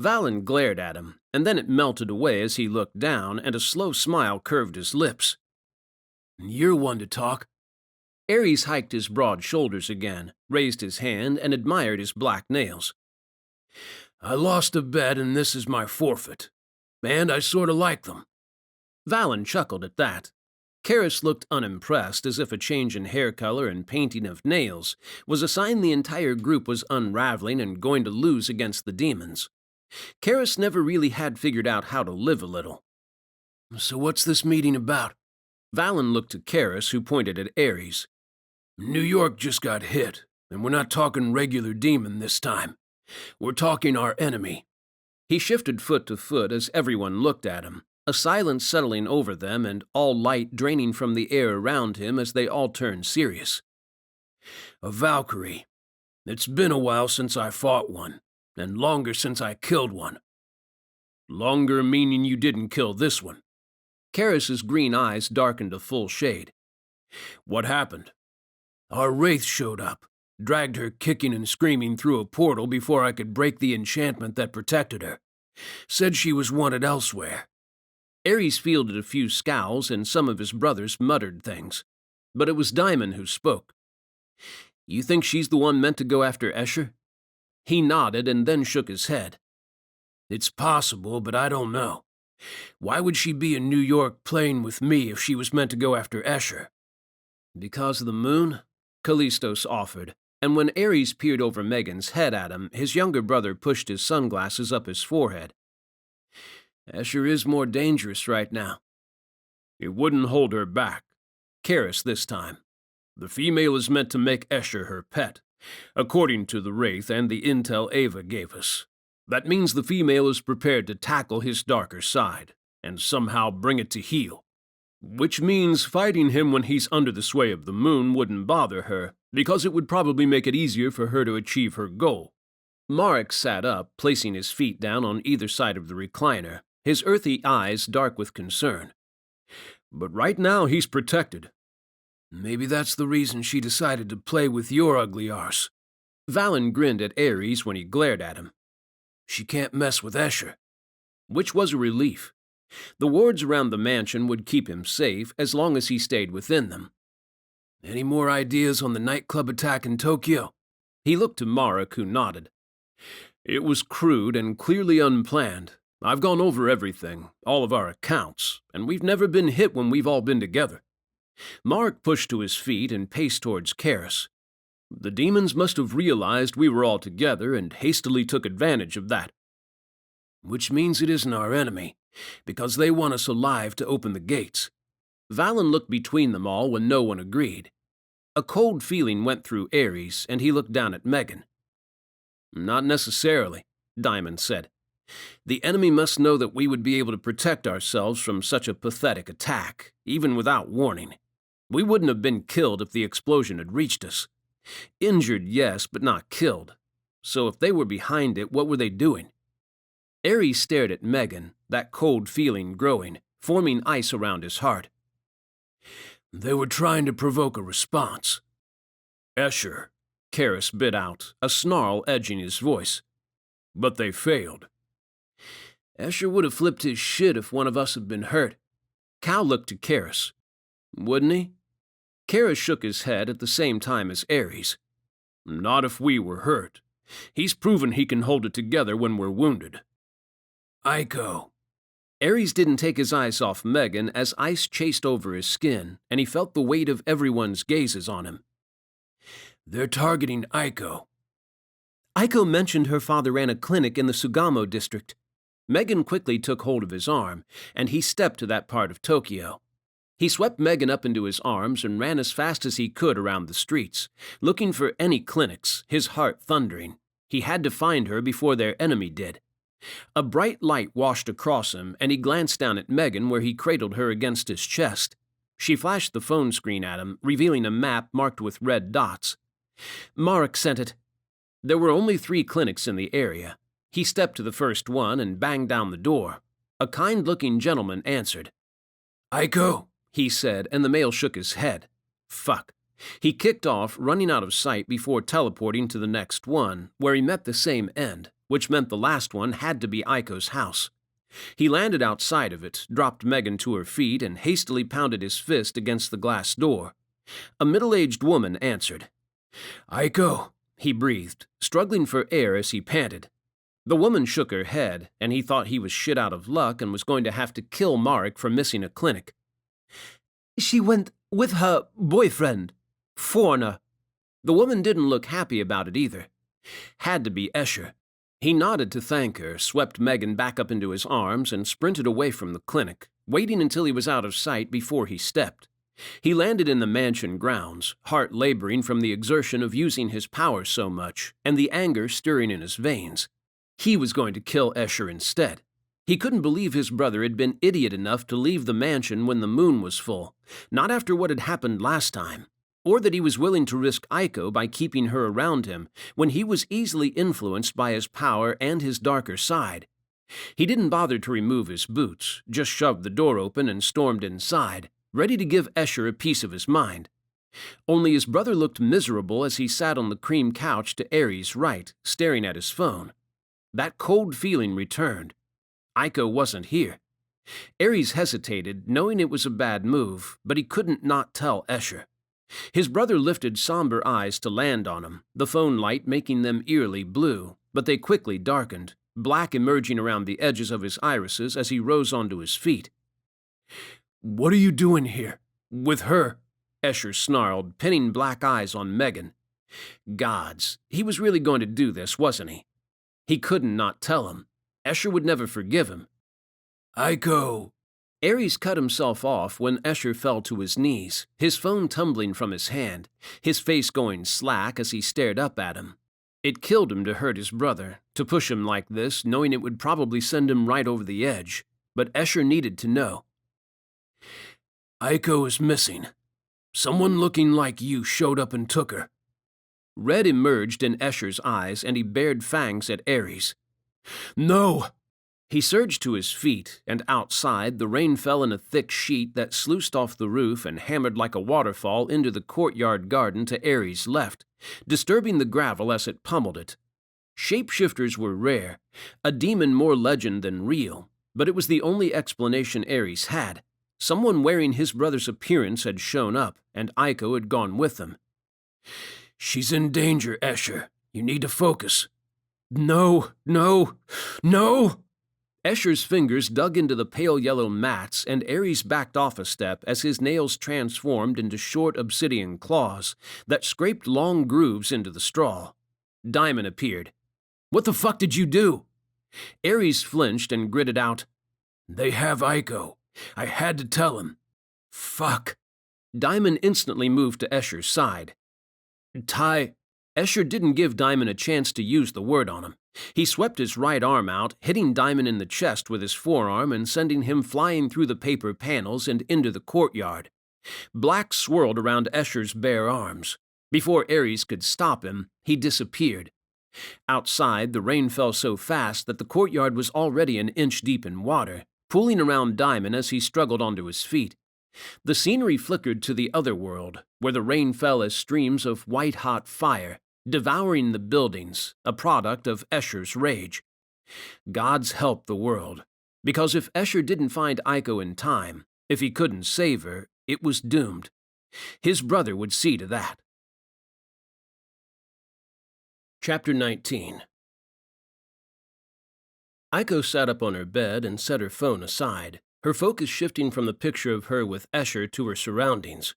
Valen glared at him, and then it melted away as he looked down, and a slow smile curved his lips. You're one to talk. Aries hiked his broad shoulders again, raised his hand, and admired his black nails. I lost a bet, and this is my forfeit. And I sort of like them. Valen chuckled at that. Karras looked unimpressed, as if a change in hair color and painting of nails was a sign the entire group was unraveling and going to lose against the demons. Karras never really had figured out how to live a little. So what's this meeting about? Valen looked to Karras, who pointed at Aries. New York just got hit, and we're not talking regular demon this time. We're talking our enemy. He shifted foot to foot as everyone looked at him, a silence settling over them and all light draining from the air around him as they all turned serious. A Valkyrie. It's been a while since I fought one, and longer since I killed one. Longer meaning you didn't kill this one. Karras's green eyes darkened a full shade. What happened? Our wraith showed up. Dragged her kicking and screaming through a portal before I could break the enchantment that protected her. Said she was wanted elsewhere. Aries fielded a few scowls and some of his brothers muttered things. But it was Diamond who spoke. You think she's the one meant to go after Esher? He nodded and then shook his head. It's possible, but I don't know. Why would she be in New York playing with me if she was meant to go after Esher? Because of the moon? Callistos offered. And when Aries peered over Megan's head at him, his younger brother pushed his sunglasses up his forehead. Esher is more dangerous right now. It wouldn't hold her back. Karras this time. The female is meant to make Esher her pet, according to the Wraith and the intel Ava gave us. That means the female is prepared to tackle his darker side, and somehow bring it to heel. Which means fighting him when he's under the sway of the moon wouldn't bother her, because it would probably make it easier for her to achieve her goal. Marek sat up, placing his feet down on either side of the recliner, his earthy eyes dark with concern. But right now he's protected. Maybe that's the reason she decided to play with your ugly arse. Valen grinned at Ares when he glared at him. She can't mess with Esher. Which was a relief. The wards around the mansion would keep him safe as long as he stayed within them. Any more ideas on the nightclub attack in Tokyo? He looked to Marek, who nodded. It was crude and clearly unplanned. I've gone over everything, all of our accounts, and we've never been hit when we've all been together. Marek pushed to his feet and paced towards Karis. The demons must have realized we were all together and hastily took advantage of that. Which means it isn't our enemy, because they want us alive to open the gates. Valen looked between them all when no one agreed. A cold feeling went through Ares, and he looked down at Megan. Not necessarily, Diamond said. The enemy must know that we would be able to protect ourselves from such a pathetic attack, even without warning. We wouldn't have been killed if the explosion had reached us. Injured, yes, but not killed. So if they were behind it, what were they doing? Ares stared at Megan, that cold feeling growing, forming ice around his heart. They were trying to provoke a response. Esher, Karis bit out, a snarl edging his voice. But they failed. Esher would have flipped his shit if one of us had been hurt. Cal looked to Karis. Wouldn't he? Karis shook his head at the same time as Ares. Not if we were hurt. He's proven he can hold it together when we're wounded. Aiko. Ares didn't take his eyes off Megan as ice chased over his skin, and he felt the weight of everyone's gazes on him. They're targeting Aiko. Aiko mentioned her father ran a clinic in the Sugamo district. Megan quickly took hold of his arm, and he stepped to that part of Tokyo. He swept Megan up into his arms and ran as fast as he could around the streets, looking for any clinics, his heart thundering. He had to find her before their enemy did. A bright light washed across him, and he glanced down at Megan where he cradled her against his chest. She flashed the phone screen at him, revealing a map marked with red dots. Marek sent it. There were only 3 clinics in the area. He stepped to the first one and banged down the door. A kind-looking gentleman answered. Aiko, he said, and the male shook his head. Fuck. He kicked off, running out of sight before teleporting to the next one, where he met the same end, which meant the last one had to be Aiko's house. He landed outside of it, dropped Megan to her feet, and hastily pounded his fist against the glass door. A middle-aged woman answered. Aiko, he breathed, struggling for air as he panted. The woman shook her head, and he thought he was shit out of luck and was going to have to kill Marek for missing a clinic. She went with her boyfriend, foreigner. The woman didn't look happy about it either. Had to be Esher. He nodded to thank her, swept Megan back up into his arms, and sprinted away from the clinic, waiting until he was out of sight before he stepped. He landed in the mansion grounds, heart laboring from the exertion of using his power so much, and the anger stirring in his veins. He was going to kill Esher instead. He couldn't believe his brother had been idiot enough to leave the mansion when the moon was full, not after what had happened last time, or that he was willing to risk Aiko by keeping her around him when he was easily influenced by his power and his darker side. He didn't bother to remove his boots, just shoved the door open and stormed inside, ready to give Esher a piece of his mind. Only his brother looked miserable as he sat on the cream couch to Ares' right, staring at his phone. That cold feeling returned. Aiko wasn't here. Ares hesitated, knowing it was a bad move, but he couldn't not tell Esher. His brother lifted somber eyes to land on him, the phone light making them eerily blue, but they quickly darkened, black emerging around the edges of his irises as he rose onto his feet. What are you doing here? With her? Esher snarled, pinning black eyes on Megan. Gods, he was really going to do this, wasn't he? He couldn't not tell him. Esher would never forgive him. Aiko. Ares cut himself off when Esher fell to his knees, his phone tumbling from his hand, his face going slack as he stared up at him. It killed him to hurt his brother, to push him like this, knowing it would probably send him right over the edge. But Esher needed to know. Aiko is missing. Someone looking like you showed up and took her. Red emerged in Esher's eyes, and he bared fangs at Ares. No! He surged to his feet, and outside, the rain fell in a thick sheet that sluiced off the roof and hammered like a waterfall into the courtyard garden to Aries' left, disturbing the gravel as it pummeled it. Shapeshifters were rare, a demon more legend than real, but it was the only explanation Aries had. Someone wearing his brother's appearance had shown up, and Aiko had gone with them. "She's in danger, Esher. You need to focus." "No, no, no!" Escher's fingers dug into the pale yellow mats, and Aries backed off a step as his nails transformed into short obsidian claws that scraped long grooves into the straw. Diamond appeared. "What the fuck did you do?" Aries flinched and gritted out, "They have Aiko. I had to tell him. Fuck." Diamond instantly moved to Escher's side. Escher didn't give Diamond a chance to use the word on him. He swept his right arm out, hitting Diamond in the chest with his forearm and sending him flying through the paper panels and into the courtyard. Black swirled around Escher's bare arms. Before Aries could stop him, he disappeared. Outside, the rain fell so fast that the courtyard was already an inch deep in water, pooling around Diamond as he struggled onto his feet. The scenery flickered to the other world, where the rain fell as streams of white-hot fire, devouring the buildings, a product of Escher's rage. Gods help the world, because if Escher didn't find Aiko in time, if he couldn't save her, it was doomed. His brother would see to that. Chapter 19. Aiko sat up on her bed and set her phone aside, her focus shifting from the picture of her with Escher to her surroundings.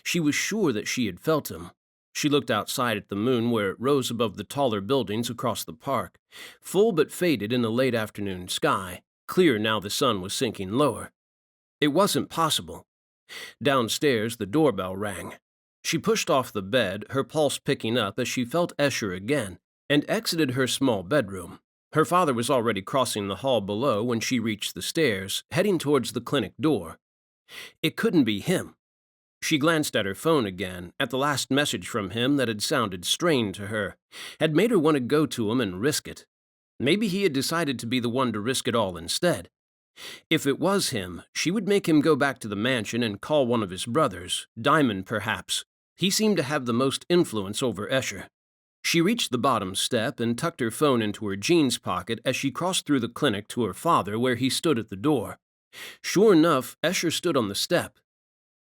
She was sure that she had felt him. She looked outside at the moon where it rose above the taller buildings across the park, full but faded in the late afternoon sky, clear now the sun was sinking lower. It wasn't possible. Downstairs, the doorbell rang. She pushed off the bed, her pulse picking up as she felt Escher again, and exited her small bedroom. Her father was already crossing the hall below when she reached the stairs, heading towards the clinic door. It couldn't be him. She glanced at her phone again, at the last message from him that had sounded strained to her, had made her want to go to him and risk it. Maybe he had decided to be the one to risk it all instead. If it was him, she would make him go back to the mansion and call one of his brothers, Diamond perhaps. He seemed to have the most influence over Escher. She reached the bottom step and tucked her phone into her jeans pocket as she crossed through the clinic to her father where he stood at the door. Sure enough, Escher stood on the step.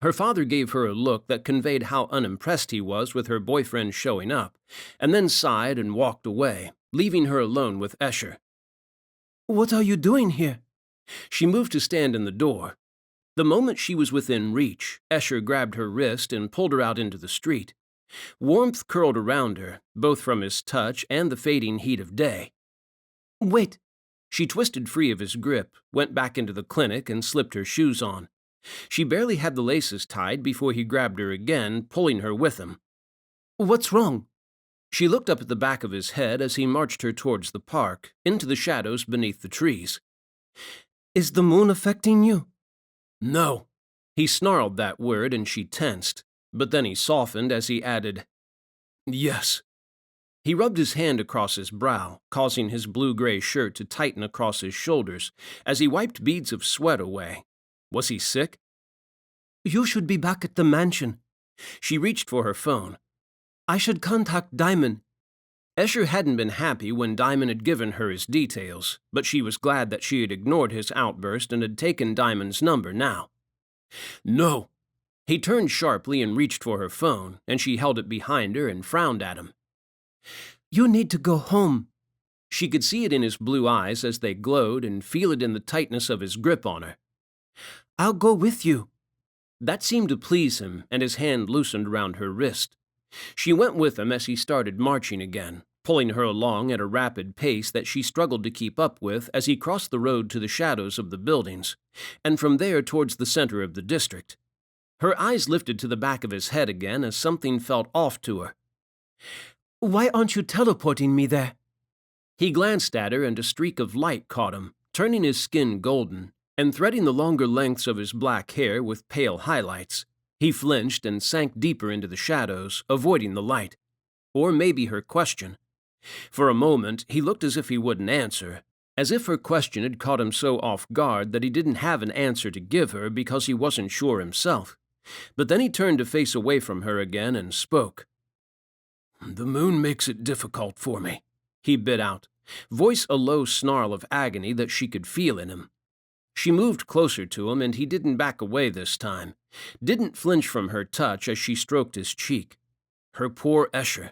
Her father gave her a look that conveyed how unimpressed he was with her boyfriend showing up, and then sighed and walked away, leaving her alone with Escher. "What are you doing here?" She moved to stand in the door. The moment she was within reach, Escher grabbed her wrist and pulled her out into the street. Warmth curled around her, both from his touch and the fading heat of day. "Wait." She twisted free of his grip, went back into the clinic, and slipped her shoes on. She barely had the laces tied before he grabbed her again, pulling her with him. "What's wrong?" She looked up at the back of his head as he marched her towards the park, into the shadows beneath the trees. "Is the moon affecting you?" "No." He snarled that word and she tensed, but then he softened as he added, "Yes." He rubbed his hand across his brow, causing his blue-gray shirt to tighten across his shoulders as he wiped beads of sweat away. Was he sick? "You should be back at the mansion." She reached for her phone. "I should contact Diamond." Escher hadn't been happy when Diamond had given her his details, but she was glad that she had ignored his outburst and had taken Diamond's number now. "No." He turned sharply and reached for her phone, and she held it behind her and frowned at him. "You need to go home." She could see it in his blue eyes as they glowed and feel it in the tightness of his grip on her. "I'll go with you." That seemed to please him, and his hand loosened around her wrist. She went with him as he started marching again, pulling her along at a rapid pace that she struggled to keep up with as he crossed the road to the shadows of the buildings, and from there towards the center of the district. Her eyes lifted to the back of his head again as something felt off to her. "Why aren't you teleporting me there?" He glanced at her and a streak of light caught him, turning his skin golden, and threading the longer lengths of his black hair with pale highlights. He flinched and sank deeper into the shadows, avoiding the light. Or maybe her question. For a moment, he looked as if he wouldn't answer, as if her question had caught him so off guard that he didn't have an answer to give her because he wasn't sure himself. But then he turned to face away from her again and spoke. "The moon makes it difficult for me," he bit out, voice a low snarl of agony that she could feel in him. She moved closer to him, and he didn't back away this time, didn't flinch from her touch as she stroked his cheek. Her poor Esher.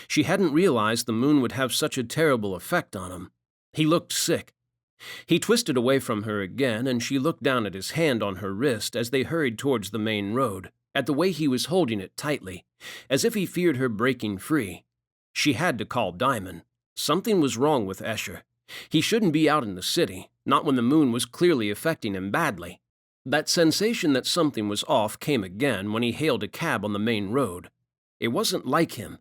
She hadn't realized the moon would have such a terrible effect on him. He looked sick. He twisted away from her again, and she looked down at his hand on her wrist as they hurried towards the main road, at the way he was holding it tightly, as if he feared her breaking free. She had to call Diamond. Something was wrong with Esher. He shouldn't be out in the city, not when the moon was clearly affecting him badly. That sensation that something was off came again when he hailed a cab on the main road. It wasn't like him.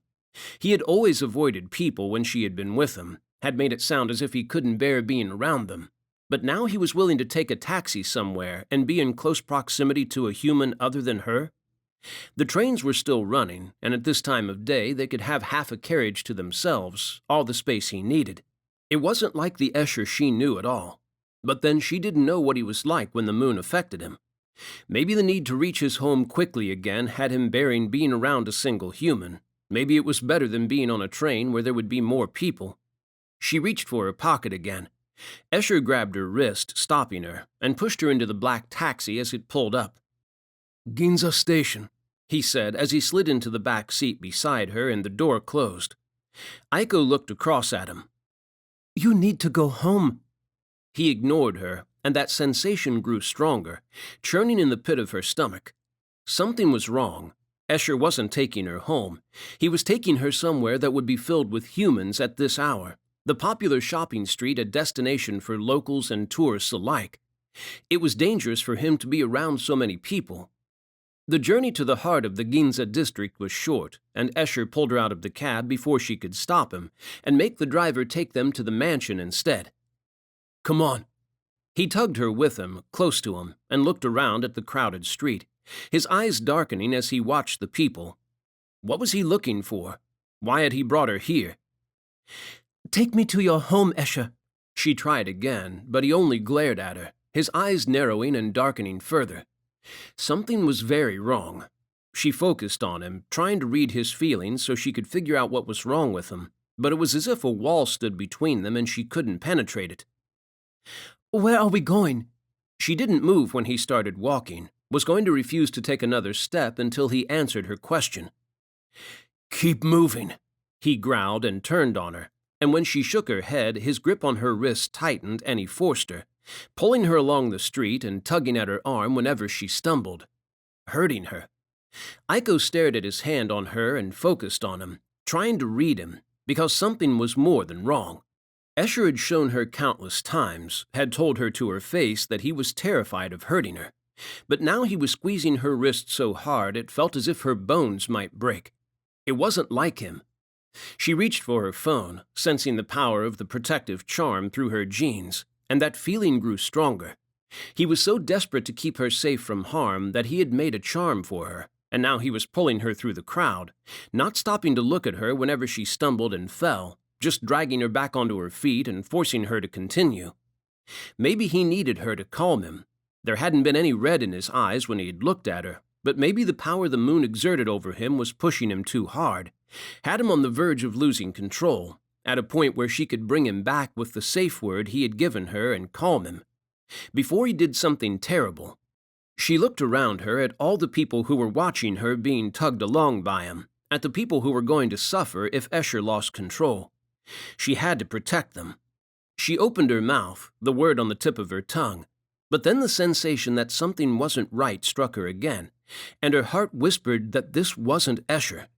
He had always avoided people when she had been with him, had made it sound as if he couldn't bear being around them. But now he was willing to take a taxi somewhere and be in close proximity to a human other than her. The trains were still running, and at this time of day they could have half a carriage to themselves, all the space he needed. It wasn't like the Esher she knew at all. But then she didn't know what he was like when the moon affected him. Maybe the need to reach his home quickly again had him bearing being around a single human. Maybe it was better than being on a train where there would be more people. She reached for her pocket again. Esher grabbed her wrist, stopping her, and pushed her into the black taxi as it pulled up. "Ginza Station," he said as he slid into the back seat beside her and the door closed. Aiko looked across at him. "You need to go home." He ignored her, and that sensation grew stronger, churning in the pit of her stomach. Something was wrong. Esher wasn't taking her home. He was taking her somewhere that would be filled with humans at this hour, the popular shopping street a destination for locals and tourists alike. It was dangerous for him to be around so many people. The journey to the heart of the Ginza district was short, and Esher pulled her out of the cab before she could stop him and make the driver take them to the mansion instead. "Come on." He tugged her with him, close to him, and looked around at the crowded street, his eyes darkening as he watched the people. What was he looking for? Why had he brought her here? "Take me to your home, Esher." She tried again, but he only glared at her, his eyes narrowing and darkening further. Something was very wrong. She focused on him, trying to read his feelings so she could figure out what was wrong with him, but it was as if a wall stood between them and she couldn't penetrate it. "Where are we going?" She didn't move when he started walking, was going to refuse to take another step until he answered her question. "Keep moving," he growled and turned on her, and when she shook her head, his grip on her wrist tightened and he forced her, pulling her along the street and tugging at her arm whenever she stumbled, hurting her. Aiko stared at his hand on her and focused on him, trying to read him, because something was more than wrong. Esher had shown her countless times, had told her to her face that he was terrified of hurting her, but now he was squeezing her wrist so hard it felt as if her bones might break. It wasn't like him. She reached for her phone, sensing the power of the protective charm through her jeans, and that feeling grew stronger. He was so desperate to keep her safe from harm that he had made a charm for her, and now he was pulling her through the crowd, not stopping to look at her whenever she stumbled and fell, just dragging her back onto her feet and forcing her to continue. Maybe he needed her to calm him. There hadn't been any red in his eyes when he had looked at her, but maybe the power the moon exerted over him was pushing him too hard, had him on the verge of losing control, at a point where she could bring him back with the safe word he had given her and calm him. Before he did something terrible. She looked around her at all the people who were watching her being tugged along by him, at the people who were going to suffer if Esher lost control. She had to protect them. She opened her mouth, the word on the tip of her tongue, but then the sensation that something wasn't right struck her again, and her heart whispered that this wasn't Esher.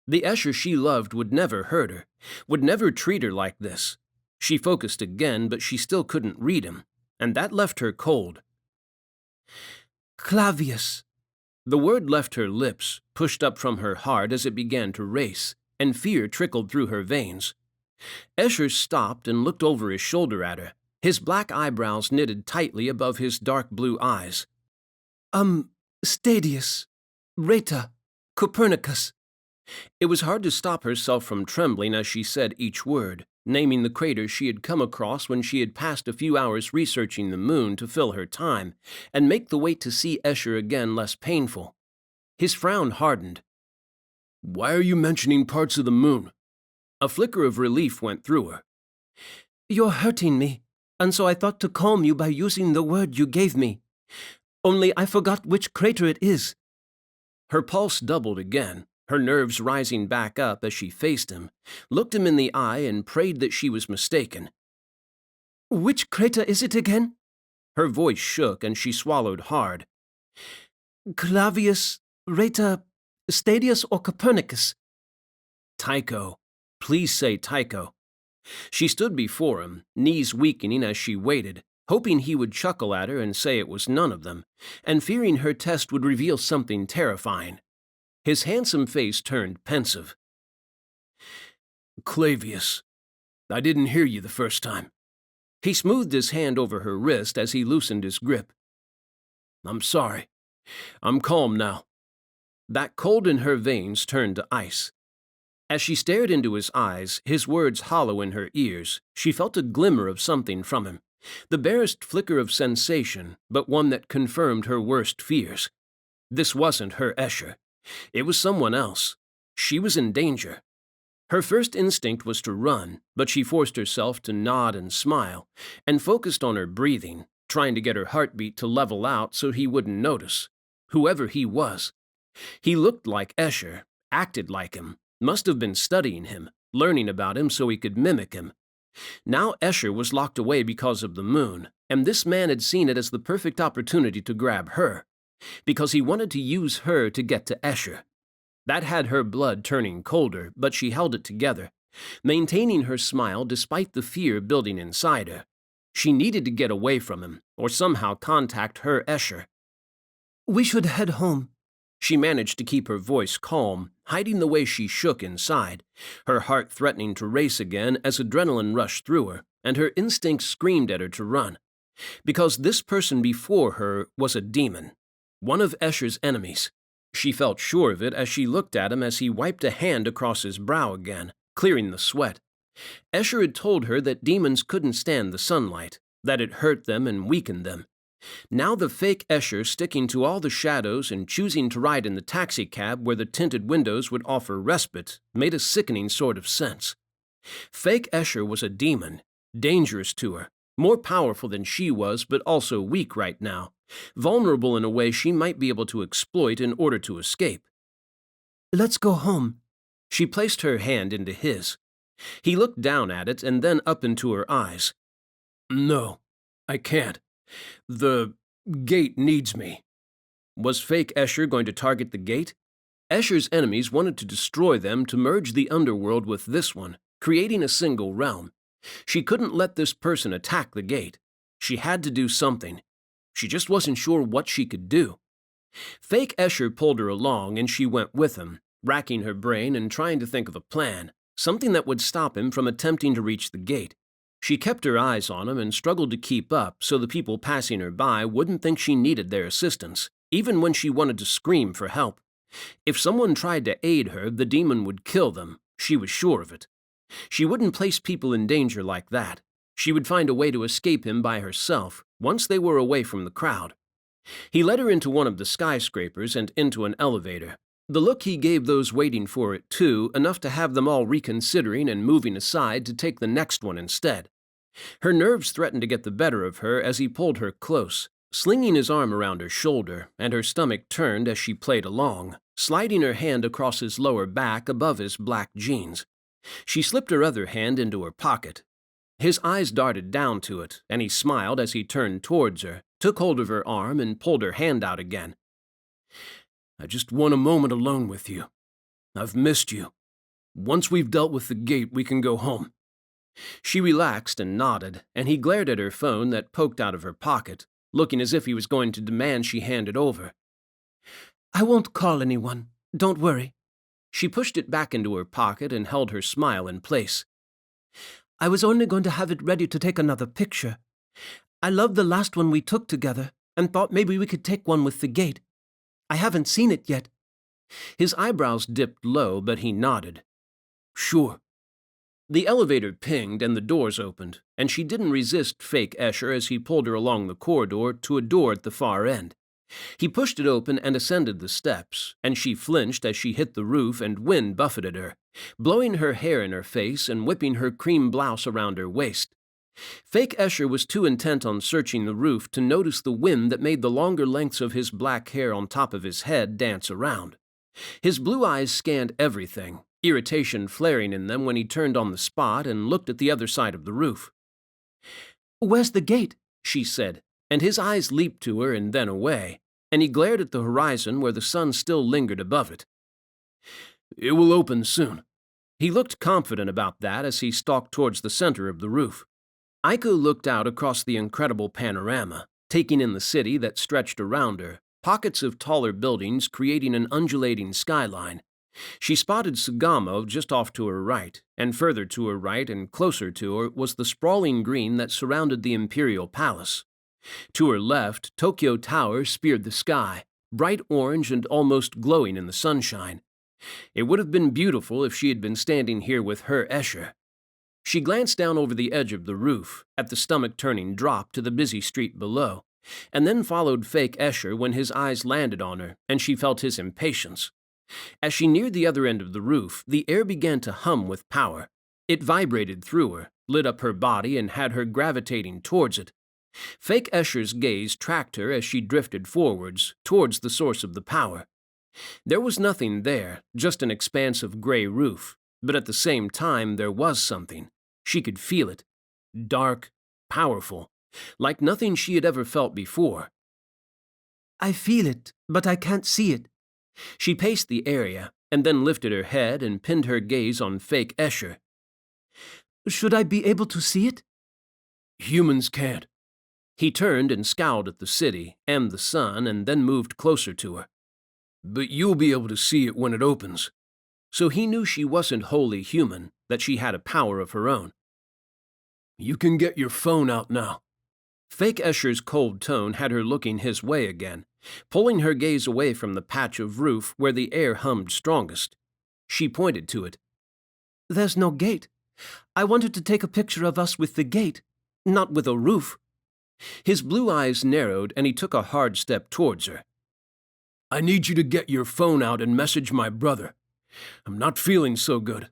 The Esher she loved would never hurt her, would never treat her like this. She focused again, but she still couldn't read him, and that left her cold. "Clavius." The word left her lips, pushed up from her heart as it began to race, and fear trickled through her veins. Esher stopped and looked over his shoulder at her, his black eyebrows knitted tightly above his dark blue eyes. Stadius, Reta, Copernicus." It was hard to stop herself from trembling as she said each word, naming the crater she had come across when she had passed a few hours researching the moon to fill her time and make the wait to see Esher again less painful. His frown hardened. "Why are you mentioning parts of the moon?" A flicker of relief went through her. "You're hurting me, and so I thought to calm you by using the word you gave me. Only I forgot which crater it is." Her pulse doubled again, her nerves rising back up as she faced him, looked him in the eye, and prayed that she was mistaken. "Which crater is it again?" Her voice shook, and she swallowed hard. "Clavius, Rata, Stadius, or Copernicus?" "Tycho. Please say Tycho." She stood before him, knees weakening as she waited, hoping he would chuckle at her and say it was none of them, and fearing her test would reveal something terrifying. His handsome face turned pensive. "Clavius. I didn't hear you the first time." He smoothed his hand over her wrist as he loosened his grip. "I'm sorry. I'm calm now." That cold in her veins turned to ice. As she stared into his eyes, his words hollow in her ears, she felt a glimmer of something from him, the barest flicker of sensation, but one that confirmed her worst fears. This wasn't her Esher. It was someone else. She was in danger. Her first instinct was to run, but she forced herself to nod and smile, and focused on her breathing, trying to get her heartbeat to level out so he wouldn't notice. Whoever he was. He looked like Esher, acted like him, must have been studying him, learning about him so he could mimic him. Now Esher was locked away because of the moon, and this man had seen it as the perfect opportunity to grab her, because he wanted to use her to get to Esher. That had her blood turning colder, but she held it together, maintaining her smile despite the fear building inside her. She needed to get away from him, or somehow contact her Esher. "We should head home." She managed to keep her voice calm, hiding the way she shook inside, her heart threatening to race again as adrenaline rushed through her, and her instincts screamed at her to run. Because this person before her was a demon, one of Esher's enemies. She felt sure of it as she looked at him as he wiped a hand across his brow again, clearing the sweat. Esher had told her that demons couldn't stand the sunlight, that it hurt them and weakened them. Now the fake Esher sticking to all the shadows and choosing to ride in the taxicab where the tinted windows would offer respite made a sickening sort of sense. Fake Esher was a demon, dangerous to her, more powerful than she was but also weak right now, vulnerable in a way she might be able to exploit in order to escape. "Let's go home." She placed her hand into his. He looked down at it and then up into her eyes. "No, I can't. The gate needs me." Was fake Esher going to target the gate? Esher's enemies wanted to destroy them to merge the underworld with this one, creating a single realm. She couldn't let this person attack the gate. She had to do something. She just wasn't sure what she could do. Fake Esher pulled her along and she went with him, racking her brain and trying to think of a plan, something that would stop him from attempting to reach the gate. She kept her eyes on him and struggled to keep up so the people passing her by wouldn't think she needed their assistance, even when she wanted to scream for help. If someone tried to aid her, the demon would kill them. She was sure of it. She wouldn't place people in danger like that. She would find a way to escape him by herself once they were away from the crowd. He led her into one of the skyscrapers and into an elevator. The look he gave those waiting for it, too, enough to have them all reconsidering and moving aside to take the next one instead. Her nerves threatened to get the better of her as he pulled her close, slinging his arm around her shoulder, and her stomach turned as she played along, sliding her hand across his lower back above his black jeans. She slipped her other hand into her pocket. His eyes darted down to it, and he smiled as he turned towards her, took hold of her arm, and pulled her hand out again. "I just want a moment alone with you. I've missed you. Once we've dealt with the gate, we can go home." She relaxed and nodded, and he glared at her phone that poked out of her pocket, looking as if he was going to demand she hand it over. "I won't call anyone. Don't worry." She pushed it back into her pocket and held her smile in place. "I was only going to have it ready to take another picture. I loved the last one we took together and thought maybe we could take one with the gate. I haven't seen it yet." His eyebrows dipped low, but he nodded. "Sure. The elevator pinged and the doors opened, and she didn't resist fake Esher as he pulled her along the corridor to a door at the far end. He pushed it open and ascended the steps, and she flinched as she hit the roof and wind buffeted her, blowing her hair in her face and whipping her cream blouse around her waist. Fake Esher was too intent on searching the roof to notice the wind that made the longer lengths of his black hair on top of his head dance around. His blue eyes scanned everything, irritation flaring in them when he turned on the spot and looked at the other side of the roof. "Where's the gate?" she said, and his eyes leaped to her and then away, and he glared at the horizon where the sun still lingered above it. "It will open soon." He looked confident about that as he stalked towards the center of the roof. Aiko looked out across the incredible panorama, taking in the city that stretched around her, pockets of taller buildings creating an undulating skyline. She spotted Sugamo just off to her right, and further to her right and closer to her was the sprawling green that surrounded the Imperial Palace. To her left, Tokyo Tower speared the sky, bright orange and almost glowing in the sunshine. It would have been beautiful if she had been standing here with her Esher. She glanced down over the edge of the roof, at the stomach-turning drop to the busy street below, and then followed fake Esher when his eyes landed on her, and she felt his impatience. As she neared the other end of the roof, the air began to hum with power. It vibrated through her, lit up her body, and had her gravitating towards it. Fake Esher's gaze tracked her as she drifted forwards, towards the source of the power. There was nothing there, just an expanse of gray roof, but at the same time there was something. She could feel it. Dark, powerful, like nothing she had ever felt before. "I feel it, but I can't see it." She paced the area, and then lifted her head and pinned her gaze on fake Esher. "Should I be able to see it?" "Humans can't." He turned and scowled at the city and the sun and then moved closer to her. "But you'll be able to see it when it opens." So he knew she wasn't wholly human, that she had a power of her own. "You can get your phone out now." Fake Esher's cold tone had her looking his way again, pulling her gaze away from the patch of roof where the air hummed strongest. She pointed to it. "There's no gate. I wanted to take a picture of us with the gate, not with a roof." His blue eyes narrowed and he took a hard step towards her. "I need you to get your phone out and message my brother. I'm not feeling so good."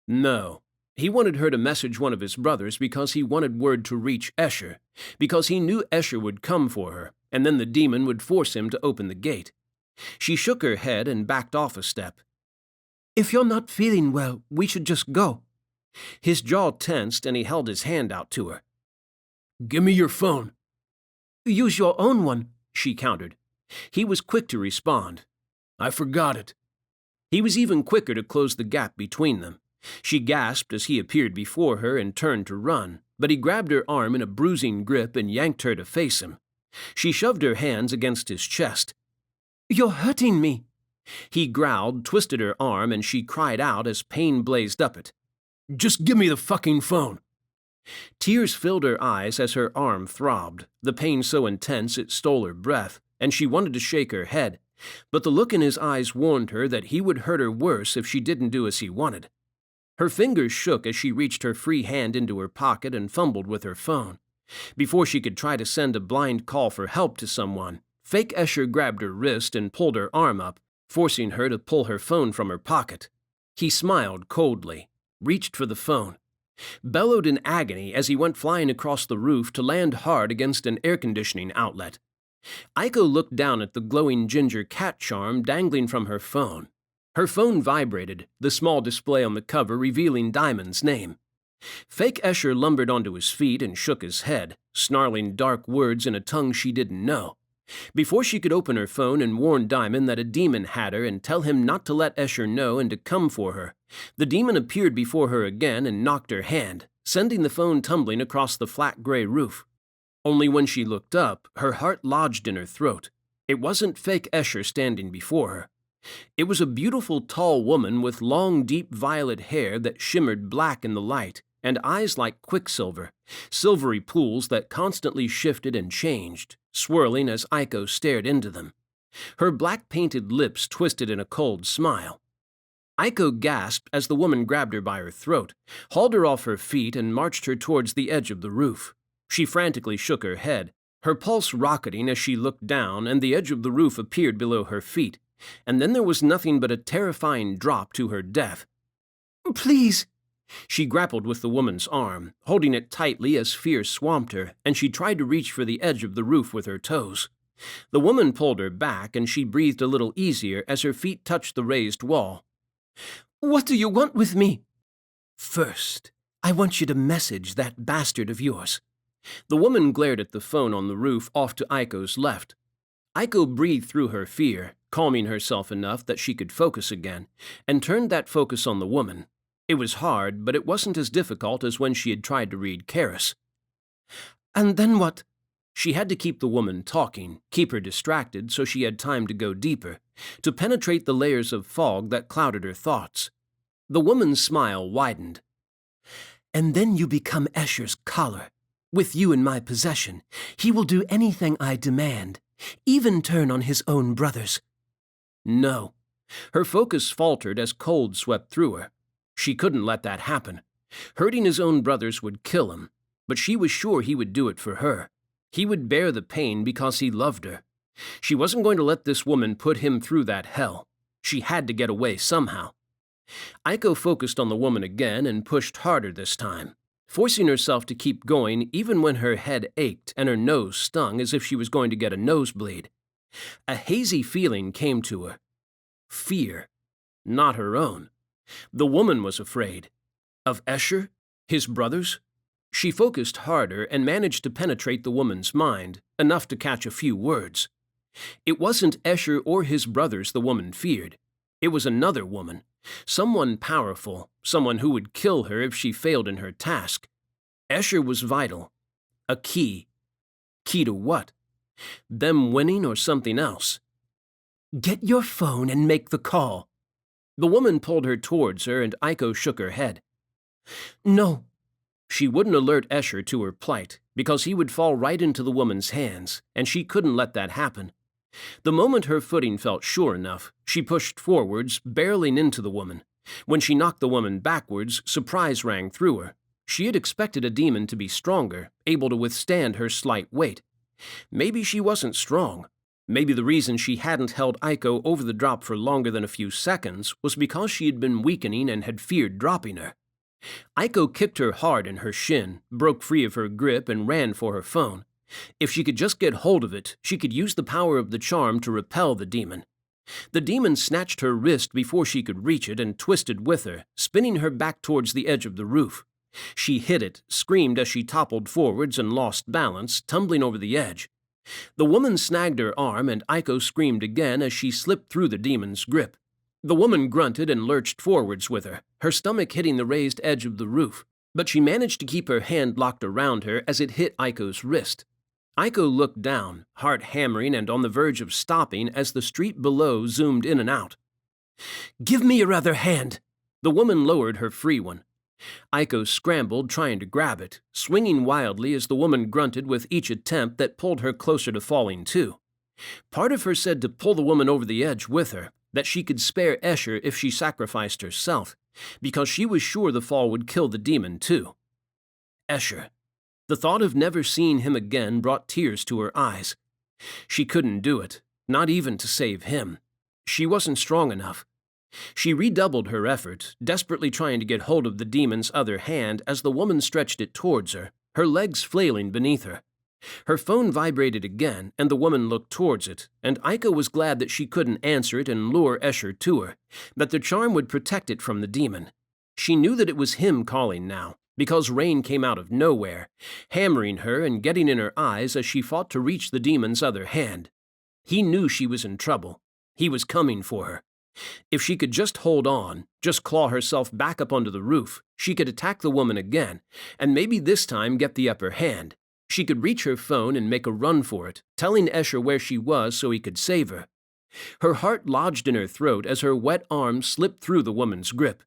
No. He wanted her to message one of his brothers because he wanted word to reach Esher, because he knew Esher would come for her, and then the demon would force him to open the gate. She shook her head and backed off a step. "If you're not feeling well, we should just go." His jaw tensed and he held his hand out to her. "Give me your phone." "Use your own one," she countered. He was quick to respond. "I forgot it." He was even quicker to close the gap between them. She gasped as he appeared before her and turned to run, but he grabbed her arm in a bruising grip and yanked her to face him. She shoved her hands against his chest. "You're hurting me." He growled, twisted her arm, and she cried out as pain blazed up it. "Just give me the fucking phone." Tears filled her eyes as her arm throbbed, the pain so intense it stole her breath, and she wanted to shake her head, but the look in his eyes warned her that he would hurt her worse if she didn't do as he wanted. Her fingers shook as she reached her free hand into her pocket and fumbled with her phone. Before she could try to send a blind call for help to someone, fake Esher grabbed her wrist and pulled her arm up, forcing her to pull her phone from her pocket. He smiled coldly, reached for the phone, bellowed in agony as he went flying across the roof to land hard against an air conditioning outlet. Aiko looked down at the glowing ginger cat charm dangling from her phone. Her phone vibrated, the small display on the cover revealing Diamond's name. Fake Esher lumbered onto his feet and shook his head, snarling dark words in a tongue she didn't know. Before she could open her phone and warn Diamond that a demon had her and tell him not to let Esher know and to come for her, the demon appeared before her again and knocked her hand, sending the phone tumbling across the flat gray roof. Only when she looked up, her heart lodged in her throat. It wasn't fake Esher standing before her. It was a beautiful tall woman with long deep violet hair that shimmered black in the light, and eyes like quicksilver, silvery pools that constantly shifted and changed, swirling as Aiko stared into them. Her black painted lips twisted in a cold smile. Aiko gasped as the woman grabbed her by her throat, hauled her off her feet, and marched her towards the edge of the roof. She frantically shook her head, her pulse rocketing as she looked down, and the edge of the roof appeared below her feet, and then there was nothing but a terrifying drop to her death. "Please!" She grappled with the woman's arm, holding it tightly as fear swamped her, and she tried to reach for the edge of the roof with her toes. The woman pulled her back, and she breathed a little easier as her feet touched the raised wall. "What do you want with me?" "First, I want you to message that bastard of yours." The woman glared at the phone on the roof off to Aiko's left. Aiko breathed through her fear, calming herself enough that she could focus again, and turned that focus on the woman. It was hard, but it wasn't as difficult as when she had tried to read Karis. "And then what?" She had to keep the woman talking, keep her distracted so she had time to go deeper, to penetrate the layers of fog that clouded her thoughts. The woman's smile widened. "And then you become Esher's collar. With you in my possession, he will do anything I demand, even turn on his own brothers." No. Her focus faltered as cold swept through her. She couldn't let that happen. Hurting his own brothers would kill him, but she was sure he would do it for her. He would bear the pain because he loved her. She wasn't going to let this woman put him through that hell. She had to get away somehow. Aiko focused on the woman again and pushed harder this time, forcing herself to keep going even when her head ached and her nose stung as if she was going to get a nosebleed. A hazy feeling came to her. Fear. Not her own. The woman was afraid. Of Esher? His brothers? She focused harder and managed to penetrate the woman's mind, enough to catch a few words. It wasn't Esher or his brothers the woman feared. It was another woman. Someone powerful, someone who would kill her if she failed in her task. Esher was vital. A key. Key to what? Them winning or something else? "Get your phone and make the call." The woman pulled her towards her, and Aiko shook her head. "No." She wouldn't alert Esher to her plight, because he would fall right into the woman's hands, and she couldn't let that happen. The moment her footing felt sure enough, she pushed forwards, barreling into the woman. When she knocked the woman backwards, surprise rang through her. She had expected a demon to be stronger, able to withstand her slight weight. Maybe she wasn't strong. Maybe the reason she hadn't held Aiko over the drop for longer than a few seconds was because she had been weakening and had feared dropping her. Aiko kicked her hard in her shin, broke free of her grip, and ran for her phone. If she could just get hold of it, she could use the power of the charm to repel the demon. The demon snatched her wrist before she could reach it and twisted with her, spinning her back towards the edge of the roof. She hit it, screamed as she toppled forwards and lost balance, tumbling over the edge. The woman snagged her arm, and Aiko screamed again as she slipped through the demon's grip. The woman grunted and lurched forwards with her stomach hitting the raised edge of the roof, but she managed to keep her hand locked around her as it hit Aiko's wrist. Aiko looked down, heart hammering and on the verge of stopping as the street below zoomed in and out. "Give me your other hand." The woman lowered her free one. Aiko scrambled, trying to grab it, swinging wildly as the woman grunted with each attempt that pulled her closer to falling too. Part of her said to pull the woman over the edge with her, that she could spare Esher if she sacrificed herself, because she was sure the fall would kill the demon too. Esher. The thought of never seeing him again brought tears to her eyes. She couldn't do it, not even to save him. She wasn't strong enough. She redoubled her effort, desperately trying to get hold of the demon's other hand as the woman stretched it towards her legs flailing beneath her. Her phone vibrated again, and the woman looked towards it, and Aiko was glad that she couldn't answer it and lure Esher to her, that the charm would protect it from the demon. She knew that it was him calling now, because rain came out of nowhere, hammering her and getting in her eyes as she fought to reach the demon's other hand. He knew she was in trouble. He was coming for her. If she could just hold on, just claw herself back up onto the roof, she could attack the woman again, and maybe this time get the upper hand. She could reach her phone and make a run for it, telling Esher where she was so he could save her. Her heart lodged in her throat as her wet arm slipped through the woman's grip.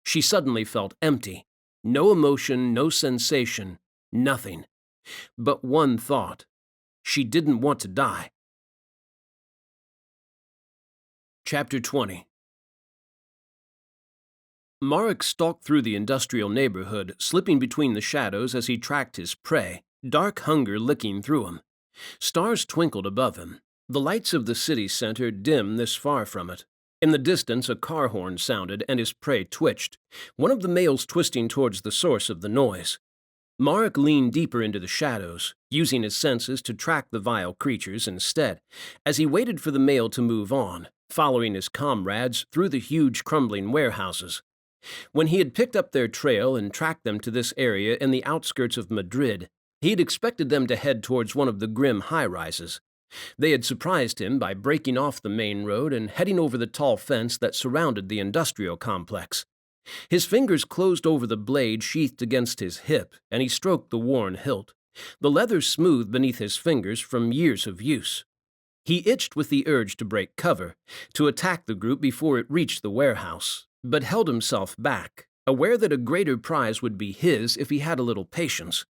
She suddenly felt empty. No emotion, no sensation, nothing. But one thought. She didn't want to die. Chapter 20. Marek stalked through the industrial neighborhood, slipping between the shadows as he tracked his prey, dark hunger licking through him. Stars twinkled above him. The lights of the city center dim this far from it. In the distance, a car horn sounded and his prey twitched, one of the males twisting towards the source of the noise. Marek leaned deeper into the shadows, using his senses to track the vile creatures instead, as he waited for the male to move on, following his comrades through the huge crumbling warehouses. When he had picked up their trail and tracked them to this area in the outskirts of Madrid, he had expected them to head towards one of the grim high-rises. They had surprised him by breaking off the main road and heading over the tall fence that surrounded the industrial complex. His fingers closed over the blade sheathed against his hip, and he stroked the worn hilt, the leather smooth beneath his fingers from years of use. He itched with the urge to break cover, to attack the group before it reached the warehouse, but held himself back, aware that a greater prize would be his if he had a little patience.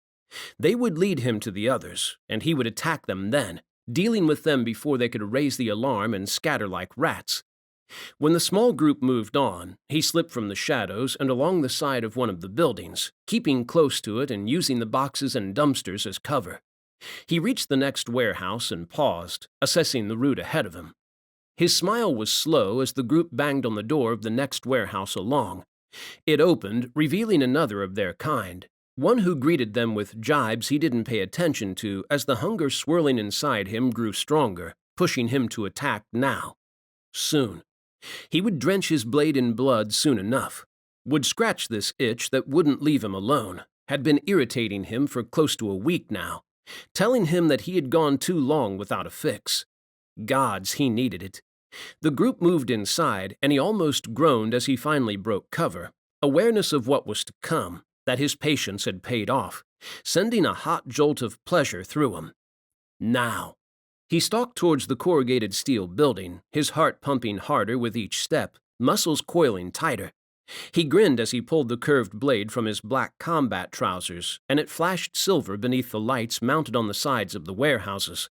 They would lead him to the others, and he would attack them then, dealing with them before they could raise the alarm and scatter like rats. When the small group moved on, he slipped from the shadows and along the side of one of the buildings, keeping close to it and using the boxes and dumpsters as cover. He reached the next warehouse and paused, assessing the route ahead of him. His smile was slow as the group banged on the door of the next warehouse along. It opened, revealing another of their kind, one who greeted them with jibes he didn't pay attention to as the hunger swirling inside him grew stronger, pushing him to attack now. Soon. He would drench his blade in blood soon enough, would scratch this itch that wouldn't leave him alone, had been irritating him for close to a week now, telling him that he had gone too long without a fix. Gods, he needed it. The group moved inside, and he almost groaned as he finally broke cover, awareness of what was to come, that his patience had paid off, sending a hot jolt of pleasure through him. Now. He stalked towards the corrugated steel building, his heart pumping harder with each step, muscles coiling tighter. He grinned as he pulled the curved blade from his black combat trousers, and it flashed silver beneath the lights mounted on the sides of the warehouses.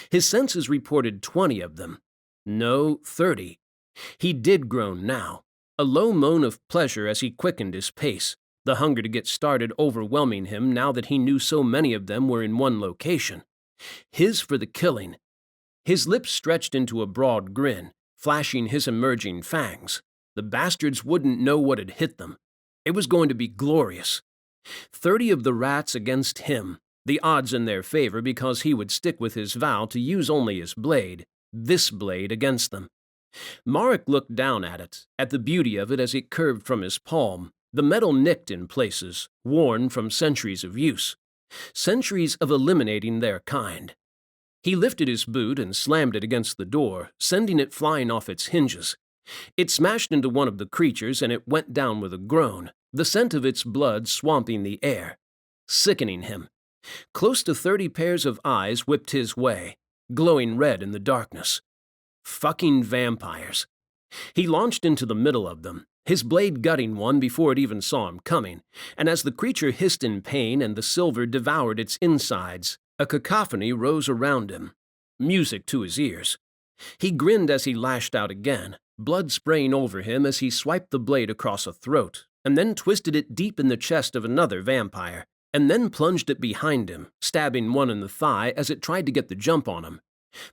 His senses reported 20 of them. No, 30. He did groan now, a low moan of pleasure as he quickened his pace, the hunger to get started overwhelming him now that he knew so many of them were in one location. His for the killing. His lips stretched into a broad grin, flashing his emerging fangs. The bastards wouldn't know what had hit them. It was going to be glorious. 30 of the rats against him, the odds in their favor because he would stick with his vow to use only his blade, this blade against them. Marek looked down at it, at the beauty of it as it curved from his palm, the metal nicked in places, worn from centuries of use. Centuries of eliminating their kind. He lifted his boot and slammed it against the door, sending it flying off its hinges. It smashed into one of the creatures and it went down with a groan, the scent of its blood swamping the air, sickening him. Close to 30 pairs of eyes whipped his way, glowing red in the darkness. Fucking vampires. He launched into the middle of them, his blade gutting one before it even saw him coming, and as the creature hissed in pain and the silver devoured its insides, a cacophony rose around him, music to his ears. He grinned as he lashed out again, blood spraying over him as he swiped the blade across a throat, and then twisted it deep in the chest of another vampire, and then plunged it behind him, stabbing one in the thigh as it tried to get the jump on him.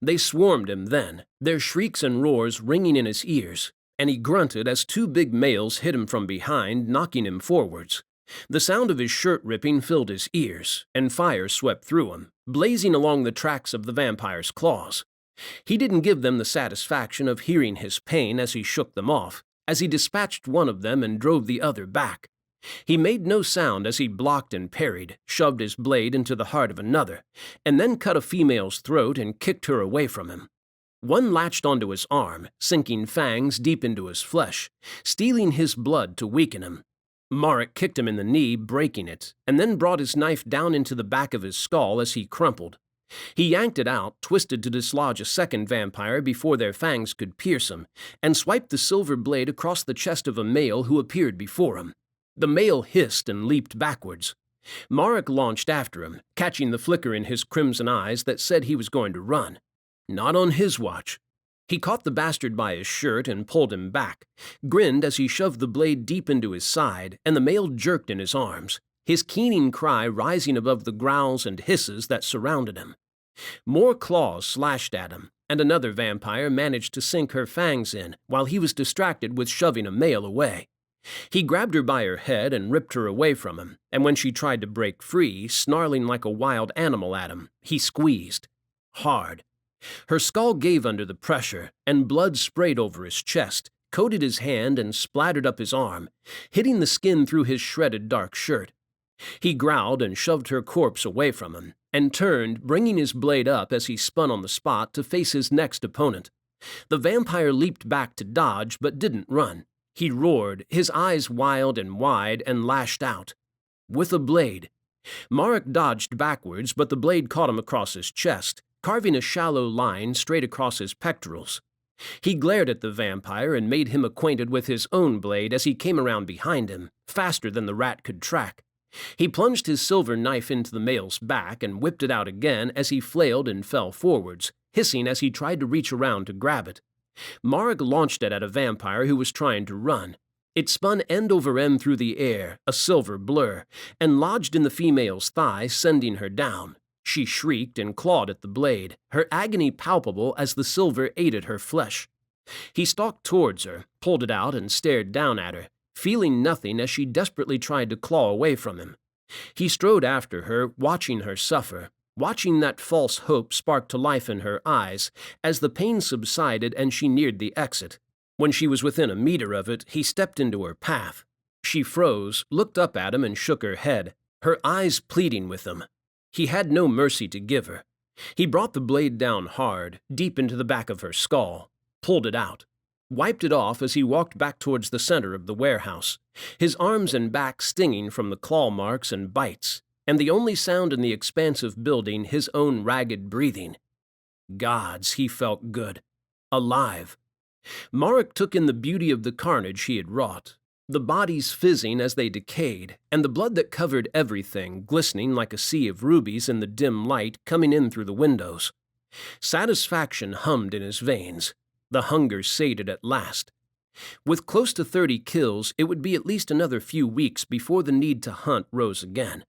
They swarmed him then, their shrieks and roars ringing in his ears, and he grunted as 2 big males hit him from behind, knocking him forwards. The sound of his shirt ripping filled his ears, and fire swept through him, blazing along the tracks of the vampire's claws. He didn't give them the satisfaction of hearing his pain as he shook them off, as he dispatched one of them and drove the other back. He made no sound as he blocked and parried, shoved his blade into the heart of another, and then cut a female's throat and kicked her away from him. One latched onto his arm, sinking fangs deep into his flesh, stealing his blood to weaken him. Marek kicked him in the knee, breaking it, and then brought his knife down into the back of his skull as he crumpled. He yanked it out, twisted to dislodge a second vampire before their fangs could pierce him, and swiped the silver blade across the chest of a male who appeared before him. The male hissed and leaped backwards. Marek launched after him, catching the flicker in his crimson eyes that said he was going to run. Not on his watch. He caught the bastard by his shirt and pulled him back, grinned as he shoved the blade deep into his side, and the male jerked in his arms, his keening cry rising above the growls and hisses that surrounded him. More claws slashed at him, and another vampire managed to sink her fangs in while he was distracted with shoving a male away. He grabbed her by her head and ripped her away from him, and when she tried to break free, snarling like a wild animal at him, he squeezed. Hard. Her skull gave under the pressure, and blood sprayed over his chest, coated his hand, and splattered up his arm, hitting the skin through his shredded dark shirt. He growled and shoved her corpse away from him, and turned, bringing his blade up as he spun on the spot to face his next opponent. The vampire leaped back to dodge, but didn't run. He roared, his eyes wild and wide, and lashed out. With a blade. Marek dodged backwards, but the blade caught him across his chest, carving a shallow line straight across his pectorals. He glared at the vampire and made him acquainted with his own blade as he came around behind him, faster than the rat could track. He plunged his silver knife into the male's back and whipped it out again as he flailed and fell forwards, hissing as he tried to reach around to grab it. Marek launched it at a vampire who was trying to run. It spun end over end through the air, a silver blur, and lodged in the female's thigh, sending her down. She shrieked and clawed at the blade, her agony palpable as the silver ate at her flesh. He stalked towards her, pulled it out, and stared down at her, feeling nothing as she desperately tried to claw away from him. He strode after her, watching her suffer, watching that false hope spark to life in her eyes as the pain subsided and she neared the exit. When she was within a meter of it, he stepped into her path. She froze, looked up at him, and shook her head, her eyes pleading with him. He had no mercy to give her. He brought the blade down hard, deep into the back of her skull, pulled it out, wiped it off as he walked back towards the center of the warehouse, his arms and back stinging from the claw marks and bites, and the only sound in the expansive building his own ragged breathing. Gods, he felt good. Alive. Marek took in the beauty of the carnage he had wrought, the bodies fizzing as they decayed, and the blood that covered everything glistening like a sea of rubies in the dim light coming in through the windows. Satisfaction hummed in his veins. The hunger sated at last. With close to 30 kills, it would be at least another few weeks before the need to hunt rose again.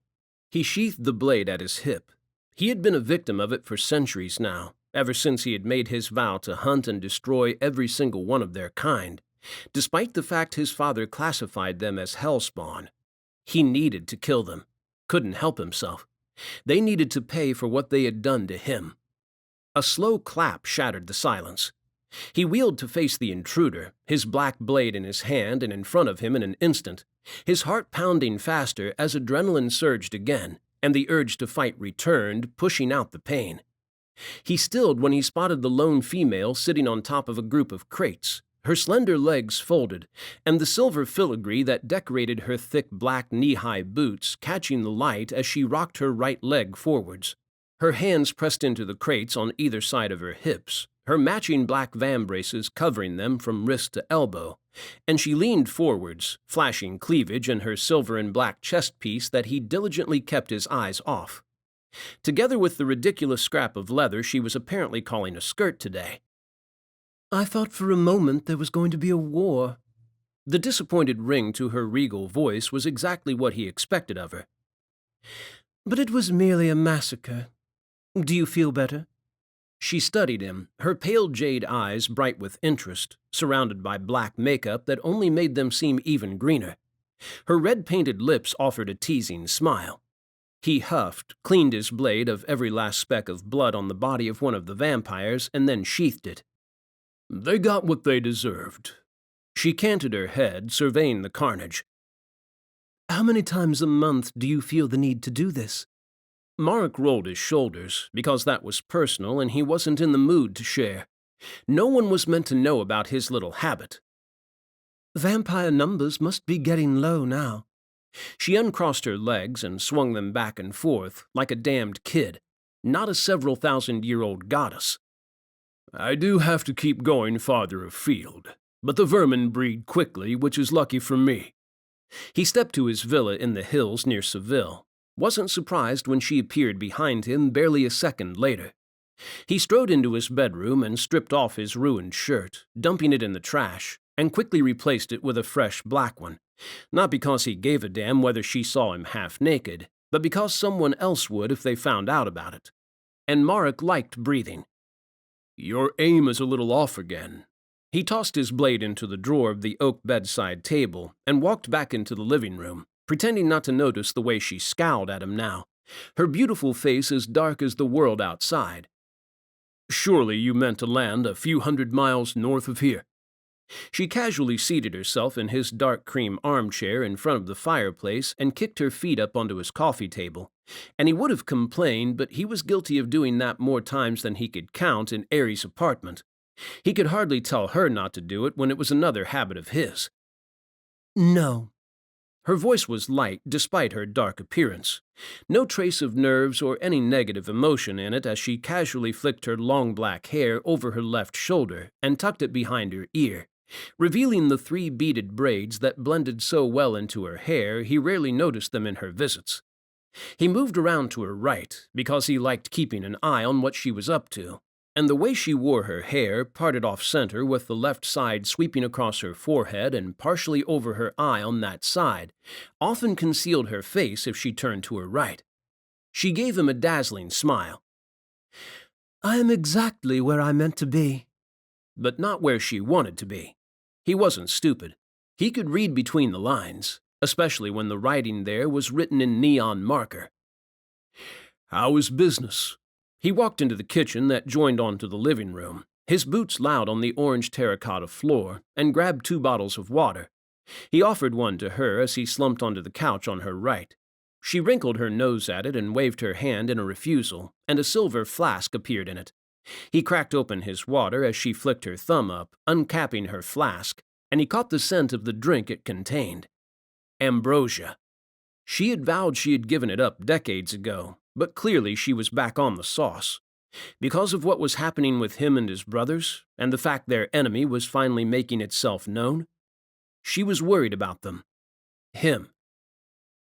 He sheathed the blade at his hip. He had been a victim of it for centuries now, ever since he had made his vow to hunt and destroy every single one of their kind, despite the fact his father classified them as hellspawn. He needed to kill them. Couldn't help himself. They needed to pay for what they had done to him. A slow clap shattered the silence. He wheeled to face the intruder, his black blade in his hand and in front of him in an instant, his heart pounding faster as adrenaline surged again, and the urge to fight returned, pushing out the pain. He stilled when he spotted the lone female sitting on top of a group of crates, her slender legs folded, and the silver filigree that decorated her thick black knee-high boots catching the light as she rocked her right leg forwards. Her hands pressed into the crates on either side of her hips, her matching black vambraces covering them from wrist to elbow, and she leaned forwards, flashing cleavage in her silver and black chest piece that he diligently kept his eyes off. Together with the ridiculous scrap of leather she was apparently calling a skirt today. "I thought for a moment there was going to be a war." The disappointed ring to her regal voice was exactly what he expected of her. "But it was merely a massacre. Do you feel better?" She studied him, her pale jade eyes bright with interest, surrounded by black makeup that only made them seem even greener. Her red-painted lips offered a teasing smile. He huffed, cleaned his blade of every last speck of blood on the body of one of the vampires, and then sheathed it. "They got what they deserved." She canted her head, surveying the carnage. "How many times a month do you feel the need to do this?" Marek rolled his shoulders, because that was personal and he wasn't in the mood to share. No one was meant to know about his little habit. "Vampire numbers must be getting low now." She uncrossed her legs and swung them back and forth, like a damned kid, not a several-thousand-year-old goddess. "I do have to keep going farther afield, but the vermin breed quickly, which is lucky for me." He stepped to his villa in the hills near Seville. Wasn't surprised when she appeared behind him barely a second later. He strode into his bedroom and stripped off his ruined shirt, dumping it in the trash, and quickly replaced it with a fresh black one, not because he gave a damn whether she saw him half naked, but because someone else would if they found out about it. And Marek liked breathing. "Your aim is a little off again." He tossed his blade into the drawer of the oak bedside table and walked back into the living room, pretending not to notice the way she scowled at him now, her beautiful face as dark as the world outside. "Surely you meant to land a few 100 miles north of here." She casually seated herself in his dark cream armchair in front of the fireplace and kicked her feet up onto his coffee table, and he would have complained, but he was guilty of doing that more times than he could count in Aries' apartment. He could hardly tell her not to do it when it was another habit of his. "No." Her voice was light despite her dark appearance, no trace of nerves or any negative emotion in it as she casually flicked her long black hair over her left shoulder and tucked it behind her ear, revealing the 3 beaded braids that blended so well into her hair he rarely noticed them in her visits. He moved around to her right because he liked keeping an eye on what she was up to, and the way she wore her hair, parted off center with the left side sweeping across her forehead and partially over her eye on that side, often concealed her face if she turned to her right. She gave him a dazzling smile. "I am exactly where I meant to be." But not where she wanted to be. He wasn't stupid. He could read between the lines, especially when the writing there was written in neon marker. "How is business?" He walked into the kitchen that joined onto the living room, his boots loud on the orange terracotta floor, and grabbed 2 bottles of water. He offered one to her as he slumped onto the couch on her right. She wrinkled her nose at it and waved her hand in a refusal, and a silver flask appeared in it. He cracked open his water as she flicked her thumb up, uncapping her flask, and he caught the scent of the drink it contained. Ambrosia. She had vowed she had given it up decades ago, but clearly she was back on the sauce. Because of what was happening with him and his brothers, and the fact their enemy was finally making itself known, she was worried about them. Him.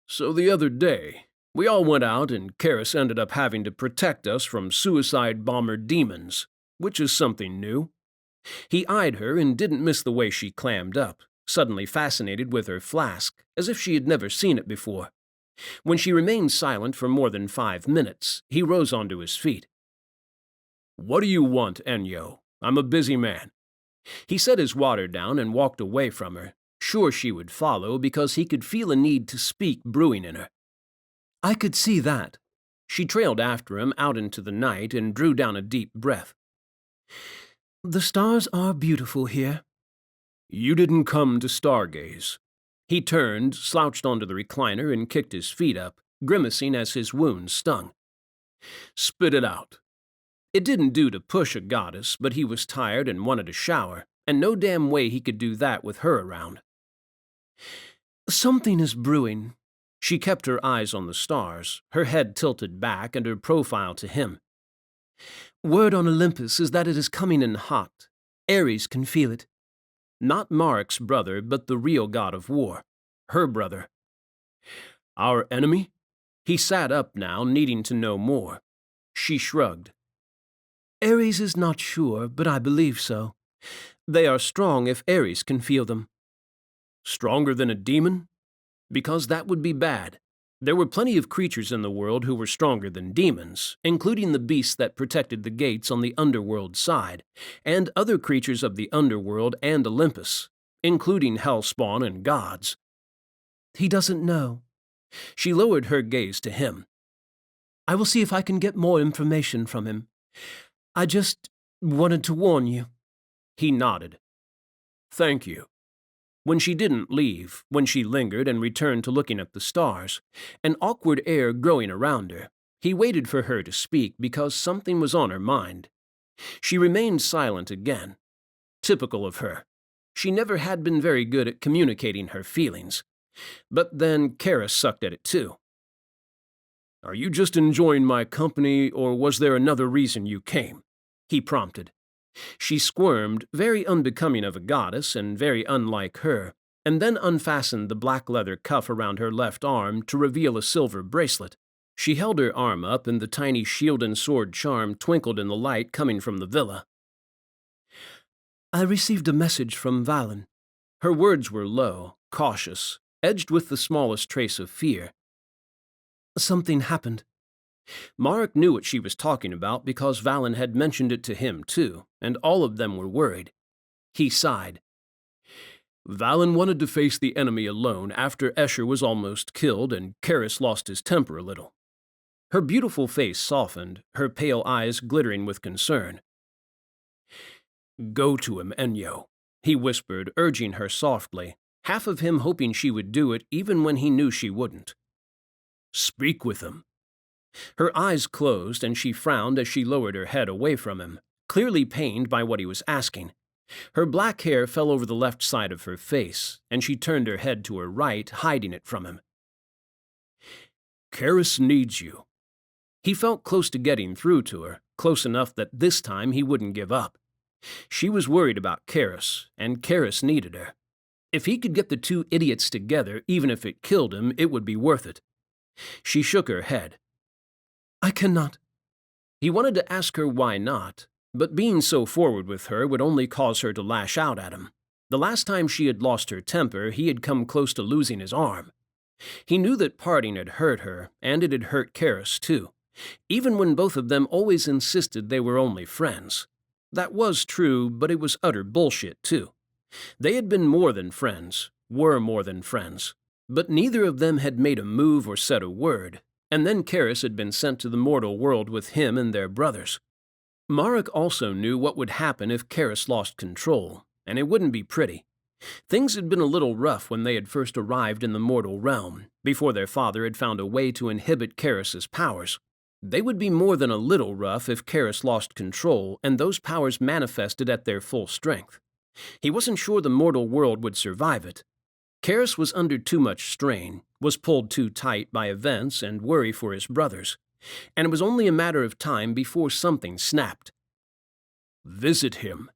"So the other day, we all went out and Karis ended up having to protect us from suicide bomber demons, which is something new." He eyed her and didn't miss the way she clammed up, suddenly fascinated with her flask, as if she had never seen it before. When she remained silent for more than 5 minutes, he rose onto his feet. "What do you want, Enyo? I'm a busy man." He set his water down and walked away from her, sure she would follow because he could feel a need to speak brewing in her. "I could see that." She trailed after him out into the night and drew down a deep breath. "The stars are beautiful here." "You didn't come to stargaze." He turned, slouched onto the recliner, and kicked his feet up, grimacing as his wounds stung. "Spit it out." It didn't do to push a goddess, but he was tired and wanted a shower, and no damn way he could do that with her around. "Something is brewing." She kept her eyes on the stars, her head tilted back and her profile to him. "Word on Olympus is that it is coming in hot. Ares can feel it." Not Marek's brother, but the real god of war. Her brother. "Our enemy?" He sat up now, needing to know more. She shrugged. "Ares is not sure, but I believe so. They are strong if Ares can feel them." "Stronger than a demon?" Because that would be bad. There were plenty of creatures in the world who were stronger than demons, including the beasts that protected the gates on the underworld side, and other creatures of the underworld and Olympus, including hellspawn and gods. "He doesn't know." She lowered her gaze to him. "I will see if I can get more information from him. I just wanted to warn you." He nodded. "Thank you." When she didn't leave, when she lingered and returned to looking at the stars, an awkward air growing around her, he waited for her to speak because something was on her mind. She remained silent again. Typical of her. She never had been very good at communicating her feelings. But then Karis sucked at it too. "Are you just enjoying my company, or was there another reason you came?" he prompted. She squirmed, very unbecoming of a goddess and very unlike her, and then unfastened the black leather cuff around her left arm to reveal a silver bracelet. She held her arm up, and the tiny shield and sword charm twinkled in the light coming from the villa. "I received a message from Valen." Her words were low, cautious, edged with the smallest trace of fear. "Something happened." Marek knew what she was talking about because Valen had mentioned it to him too, and all of them were worried. He sighed. "Valen wanted to face the enemy alone after Esher was almost killed and Karis lost his temper a little." Her beautiful face softened, her pale eyes glittering with concern. "Go to him, Enyo," he whispered, urging her softly, half of him hoping she would do it even when he knew she wouldn't. "Speak with him." Her eyes closed, and she frowned as she lowered her head away from him, clearly pained by what he was asking. Her black hair fell over the left side of her face, and she turned her head to her right, hiding it from him. "Karis needs you." He felt close to getting through to her, close enough that this time he wouldn't give up. She was worried about Karis, and Karis needed her. If he could get the two idiots together, even if it killed him, it would be worth it. She shook her head. "I cannot." He wanted to ask her why not, but being so forward with her would only cause her to lash out at him. The last time she had lost her temper, he had come close to losing his arm. He knew that parting had hurt her, and it had hurt Karis too, even when both of them always insisted they were only friends. That was true, but it was utter bullshit too. They had been more than friends, were more than friends, but neither of them had made a move or said a word, and then Karis had been sent to the mortal world with him and their brothers. Marek also knew what would happen if Karis lost control, and it wouldn't be pretty. Things had been a little rough when they had first arrived in the mortal realm, before their father had found a way to inhibit Karis's powers. They would be more than a little rough if Karis lost control and those powers manifested at their full strength. He wasn't sure the mortal world would survive it. Karis was under too much strain, was pulled too tight by events and worry for his brothers, and it was only a matter of time before something snapped. "Visit him."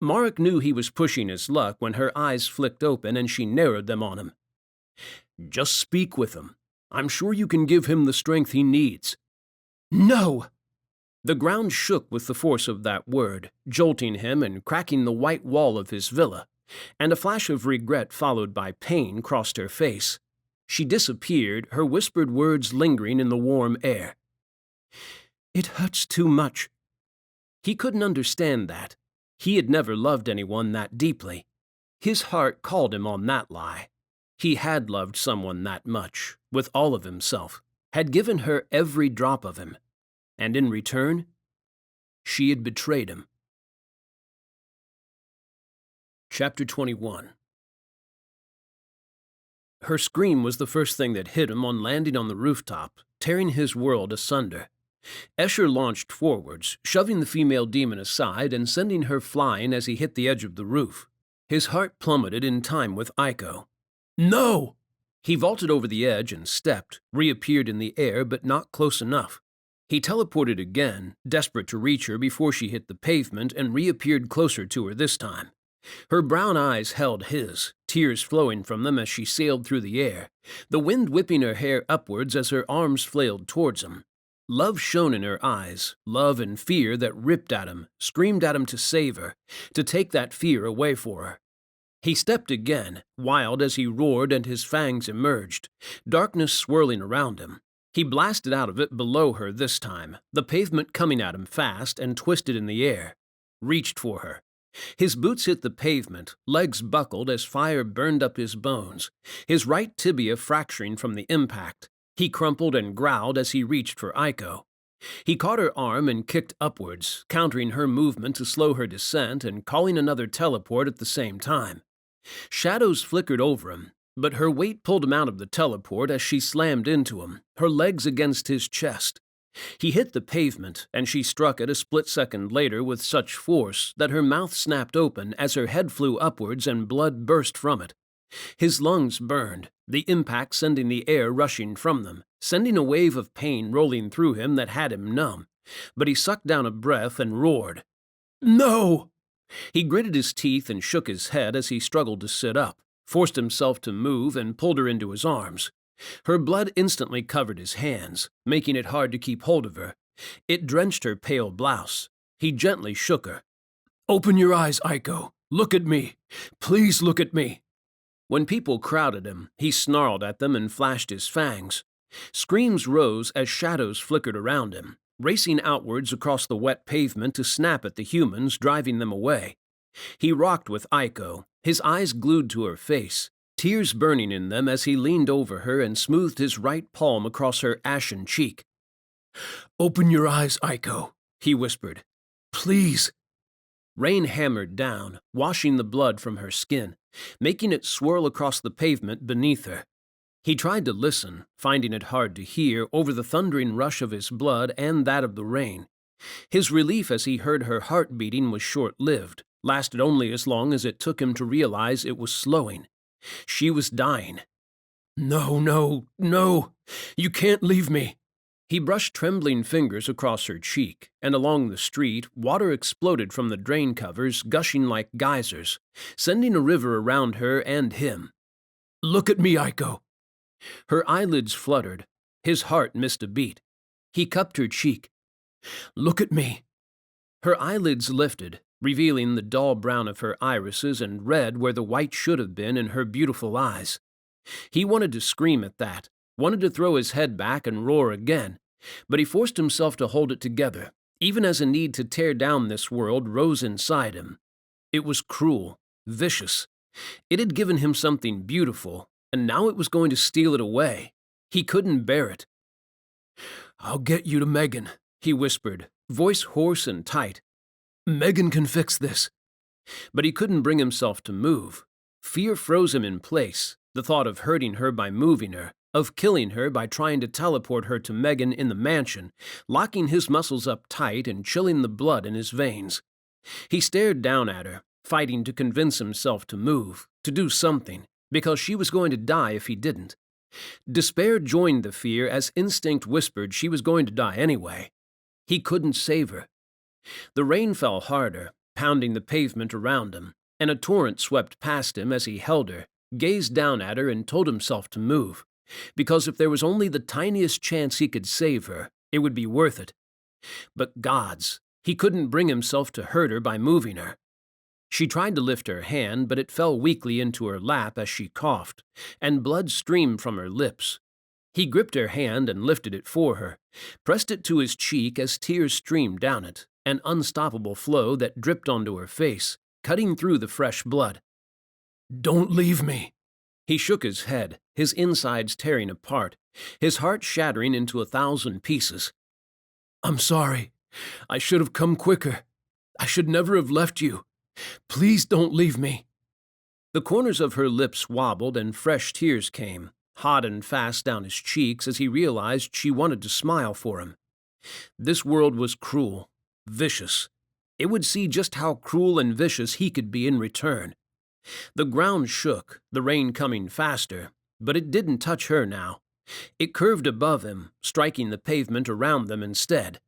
Marek knew he was pushing his luck when her eyes flicked open and she narrowed them on him. "Just speak with him. I'm sure you can give him the strength he needs." "No!" The ground shook with the force of that word, jolting him and cracking the white wall of his villa, and a flash of regret followed by pain crossed her face. She disappeared, her whispered words lingering in the warm air. "It hurts too much." He couldn't understand that. He had never loved anyone that deeply. His heart called him on that lie. He had loved someone that much, with all of himself, had given her every drop of him, and in return, she had betrayed him. Chapter 21. Her scream was the first thing that hit him on landing on the rooftop, tearing his world asunder. Esher launched forwards, shoving the female demon aside and sending her flying as he hit the edge of the roof. His heart plummeted in time with Aiko. "No!" He vaulted over the edge and stepped, reappeared in the air but not close enough. He teleported again, desperate to reach her before she hit the pavement, and reappeared closer to her this time. Her brown eyes held his, tears flowing from them as she sailed through the air, the wind whipping her hair upwards as her arms flailed towards him. Love shone in her eyes, love and fear that ripped at him, screamed at him to save her, to take that fear away for her. He stepped again, wild as he roared and his fangs emerged, darkness swirling around him. He blasted out of it below her this time, the pavement coming at him fast and twisted in the air. Reached for her. His boots hit the pavement, legs buckled as fire burned up his bones, his right tibia fracturing from the impact. He crumpled and growled as he reached for Aiko. He caught her arm and kicked upwards, countering her movement to slow her descent and calling another teleport at the same time. Shadows flickered over him, but her weight pulled him out of the teleport as she slammed into him, her legs against his chest. He hit the pavement, and she struck it a split second later with such force that her mouth snapped open as her head flew upwards and blood burst from it. His lungs burned, the impact sending the air rushing from them, sending a wave of pain rolling through him that had him numb. But he sucked down a breath and roared, "No!" He gritted his teeth and shook his head as he struggled to sit up, forced himself to move and pulled her into his arms. Her blood instantly covered his hands, making it hard to keep hold of her. It drenched her pale blouse. He gently shook her. "Open your eyes, Aiko. Look at me. Please look at me." When people crowded him, he snarled at them and flashed his fangs. Screams rose as shadows flickered around him, racing outwards across the wet pavement to snap at the humans, driving them away. He rocked with Aiko, his eyes glued to her face, tears burning in them as he leaned over her and smoothed his right palm across her ashen cheek. "Open your eyes, Aiko," he whispered. "Please." Rain hammered down, washing the blood from her skin, making it swirl across the pavement beneath her. He tried to listen, finding it hard to hear over the thundering rush of his blood and that of the rain. His relief as he heard her heart beating was short-lived, lasted only as long as it took him to realize it was slowing. She was dying. "No, no, no! You can't leave me!" He brushed trembling fingers across her cheek, and along the street, water exploded from the drain covers, gushing like geysers, sending a river around her and him. "Look at me, Aiko." Her eyelids fluttered. His heart missed a beat. He cupped her cheek. "Look at me." Her eyelids lifted, revealing the dull brown of her irises and red where the white should have been in her beautiful eyes. He wanted to scream at that, wanted to throw his head back and roar again, but he forced himself to hold it together, even as a need to tear down this world rose inside him. It was cruel, vicious. It had given him something beautiful, and now it was going to steal it away. He couldn't bear it. "I'll get you to Megan," he whispered, voice hoarse and tight. "Megan can fix this." But he couldn't bring himself to move. Fear froze him in place, the thought of hurting her by moving her, of killing her by trying to teleport her to Megan in the mansion, locking his muscles up tight and chilling the blood in his veins. He stared down at her, fighting to convince himself to move, to do something, because she was going to die if he didn't. Despair joined the fear as instinct whispered she was going to die anyway. He couldn't save her. The rain fell harder, pounding the pavement around him, and a torrent swept past him as he held her, gazed down at her and told himself to move, because if there was only the tiniest chance he could save her, it would be worth it. But gods, he couldn't bring himself to hurt her by moving her. She tried to lift her hand, but it fell weakly into her lap as she coughed, and blood streamed from her lips. He gripped her hand and lifted it for her, pressed it to his cheek as tears streamed down it, an unstoppable flow that dripped onto her face, cutting through the fresh blood. "Don't leave me." He shook his head, his insides tearing apart, his heart shattering into 1,000 pieces. "I'm sorry. I should have come quicker. I should never have left you. Please don't leave me." The corners of her lips wobbled and fresh tears came, hot and fast down his cheeks as he realized she wanted to smile for him. This world was cruel, vicious. It would see just how cruel and vicious he could be in return. The ground shook, the rain coming faster, but it didn't touch her now. It curved above him, striking the pavement around them instead.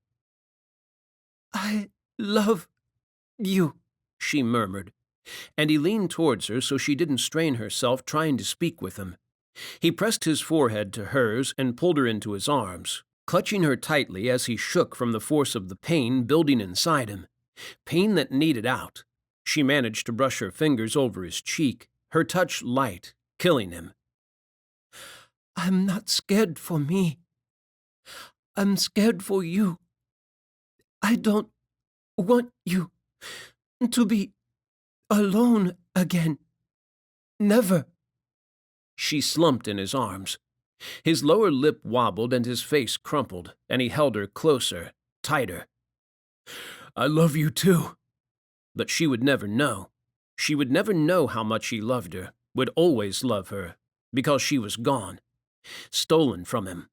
"I love you," she murmured, and he leaned towards her so she didn't strain herself trying to speak with him. He pressed his forehead to hers and pulled her into his arms, clutching her tightly as he shook from the force of the pain building inside him, pain that needed out. She managed to brush her fingers over his cheek, her touch light, killing him. "I'm not scared for me. I'm scared for you. I don't want you to be alone again. Never." She slumped in his arms. His lower lip wobbled and his face crumpled, and he held her closer, tighter. "I love you too." But she would never know. She would never know how much he loved her, would always love her, because she was gone, stolen from him.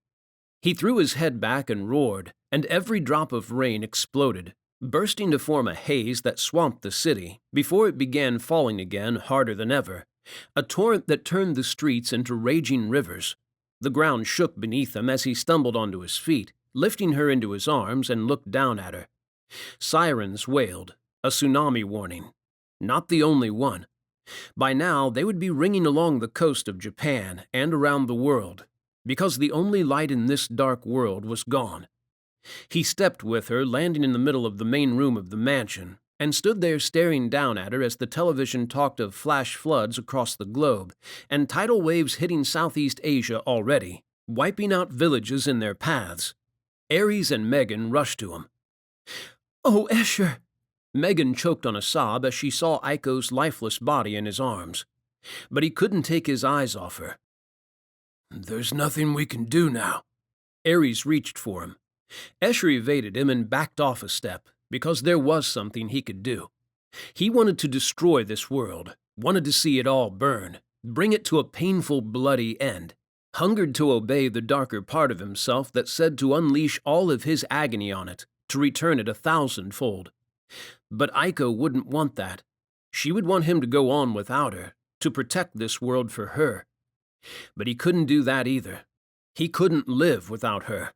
He threw his head back and roared, and every drop of rain exploded, bursting to form a haze that swamped the city before it began falling again harder than ever, a torrent that turned the streets into raging rivers. The ground shook beneath him as he stumbled onto his feet, lifting her into his arms and looked down at her. Sirens wailed, a tsunami warning. Not the only one. By now, they would be ringing along the coast of Japan and around the world. because the only light in this dark world was gone. He stepped with her, landing in the middle of the main room of the mansion, and stood there staring down at her as the television talked of flash floods across the globe and tidal waves hitting Southeast Asia already, wiping out villages in their paths. Aries and Megan rushed to him. "Oh, Esher!" Megan choked on a sob as she saw Aiko's lifeless body in his arms. But he couldn't take his eyes off her. "There's nothing we can do now." Aries reached for him. Esher evaded him and backed off a step, because there was something he could do. He wanted to destroy this world, wanted to see it all burn, bring it to a painful, bloody end, hungered to obey the darker part of himself that said to unleash all of his agony on it, to return it 1,000-fold. But Aiko wouldn't want that. She would want him to go on without her, to protect this world for her. But he couldn't do that either. He couldn't live without her.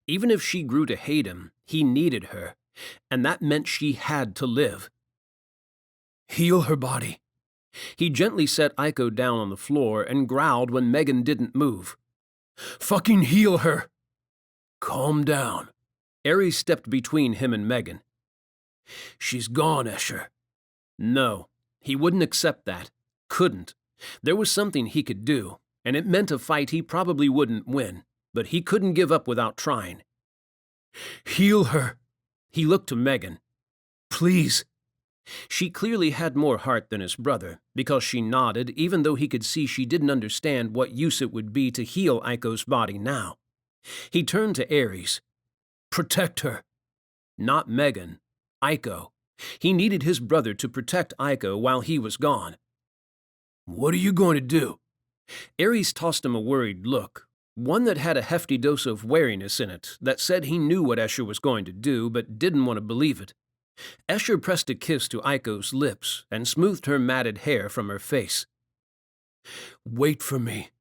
Even if she grew to hate him, he needed her, and that meant she had to live. "Heal her body." He gently set Aiko down on the floor and growled when Megan didn't move. "Fucking heal her!" "Calm down." Aries stepped between him and Megan. "She's gone, Esher." No, he wouldn't accept that. Couldn't. There was something he could do, and it meant a fight he probably wouldn't win, but he couldn't give up without trying. "Heal her." He looked to Megan. "Please." She clearly had more heart than his brother, because she nodded even though he could see she didn't understand what use it would be to heal Aiko's body now. He turned to Aries. "Protect her." Not Megan. Aiko. He needed his brother to protect Aiko while he was gone. "What are you going to do?" Aries tossed him a worried look, one that had a hefty dose of wariness in it that said he knew what Esher was going to do but didn't want to believe it. Esher pressed a kiss to Aiko's lips and smoothed her matted hair from her face. "Wait for me,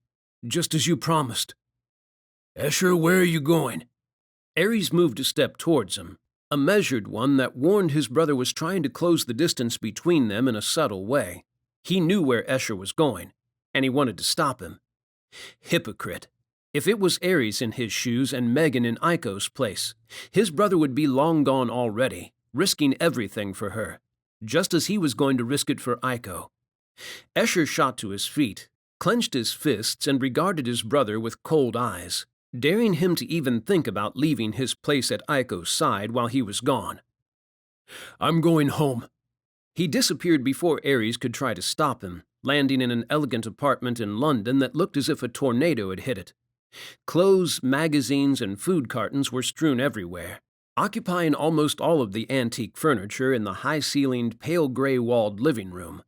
just as you promised." "Esher, where are you going?" Aries moved a step towards him, a measured one that warned his brother was trying to close the distance between them in a subtle way. He knew where Esher was going, and he wanted to stop him. Hypocrite. If it was Aries in his shoes and Megan in Aiko's place, his brother would be long gone already, risking everything for her, just as he was going to risk it for Aiko. Esher shot to his feet, clenched his fists, and regarded his brother with cold eyes, daring him to even think about leaving his place at Aiko's side while he was gone. "I'm going home." He disappeared before Aries could try to stop him, landing in an elegant apartment in London that looked as if a tornado had hit it. Clothes, magazines, and food cartons were strewn everywhere, occupying almost all of the antique furniture in the high-ceilinged, pale gray-walled living room.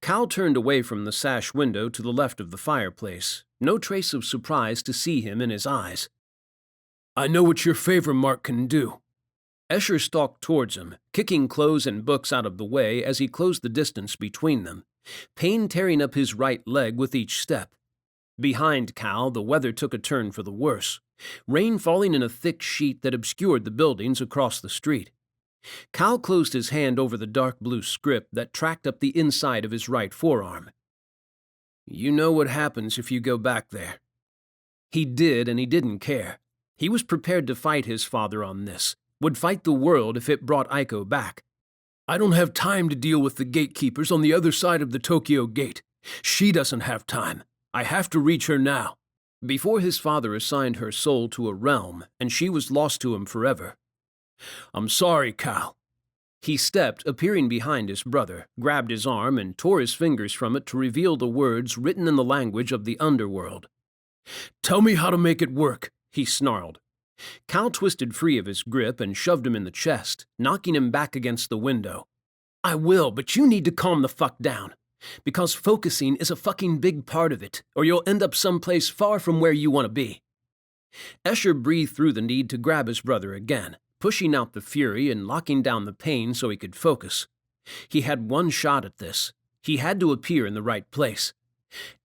Cal turned away from the sash window to the left of the fireplace, no trace of surprise to see him in his eyes. "I know what your favor mark can do." Esher stalked towards him, kicking clothes and books out of the way as he closed the distance between them, pain tearing up his right leg with each step. Behind Cal, the weather took a turn for the worse, rain falling in a thick sheet that obscured the buildings across the street. Cal closed his hand over the dark blue script that tracked up the inside of his right forearm. "You know what happens if you go back there." He did, and he didn't care. He was prepared to fight his father on this, would fight the world if it brought Aiko back. "I don't have time to deal with the gatekeepers on the other side of the Tokyo gate. She doesn't have time. I have to reach her now." Before his father assigned her soul to a realm, and she was lost to him forever. "I'm sorry, Cal." He stepped, appearing behind his brother, grabbed his arm, and tore his fingers from it to reveal the words written in the language of the underworld. "Tell me how to make it work," he snarled. Cal twisted free of his grip and shoved him in the chest, knocking him back against the window. "I will, but you need to calm the fuck down. Because focusing is a fucking big part of it, or you'll end up someplace far from where you want to be." Esher breathed through the need to grab his brother again, pushing out the fury and locking down the pain so he could focus. He had one shot at this. He had to appear in the right place.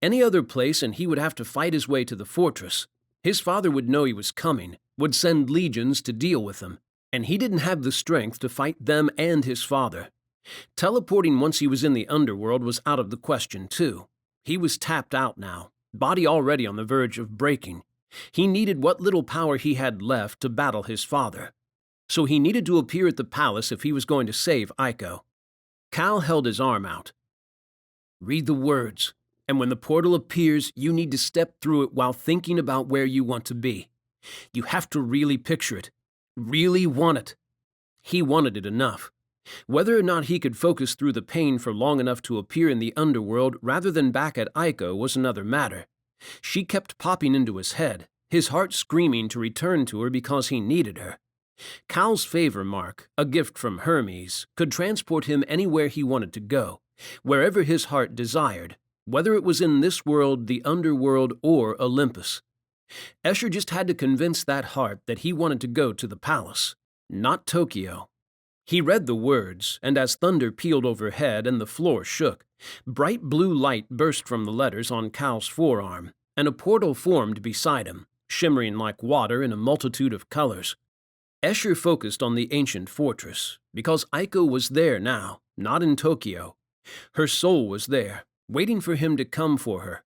Any other place and he would have to fight his way to the fortress. His father would know he was coming, would send legions to deal with him, and he didn't have the strength to fight them and his father. Teleporting once he was in the underworld was out of the question, too. He was tapped out now, body already on the verge of breaking. He needed what little power he had left to battle his father. So he needed to appear at the palace if he was going to save Aiko. Cal held his arm out. "Read the words, and when the portal appears, you need to step through it while thinking about where you want to be. You have to really picture it, really want it." He wanted it enough. Whether or not he could focus through the pain for long enough to appear in the underworld rather than back at Aiko was another matter. She kept popping into his head, his heart screaming to return to her because he needed her. Cal's favor mark, a gift from Hermes, could transport him anywhere he wanted to go, wherever his heart desired, whether it was in this world, the underworld, or Olympus. Esher just had to convince that heart that he wanted to go to the palace, not Tokyo. He read the words, and as thunder pealed overhead and the floor shook, bright blue light burst from the letters on Cal's forearm, and a portal formed beside him, shimmering like water in a multitude of colors. Esher focused on the ancient fortress, because Aiko was there now, not in Tokyo. Her soul was there, waiting for him to come for her.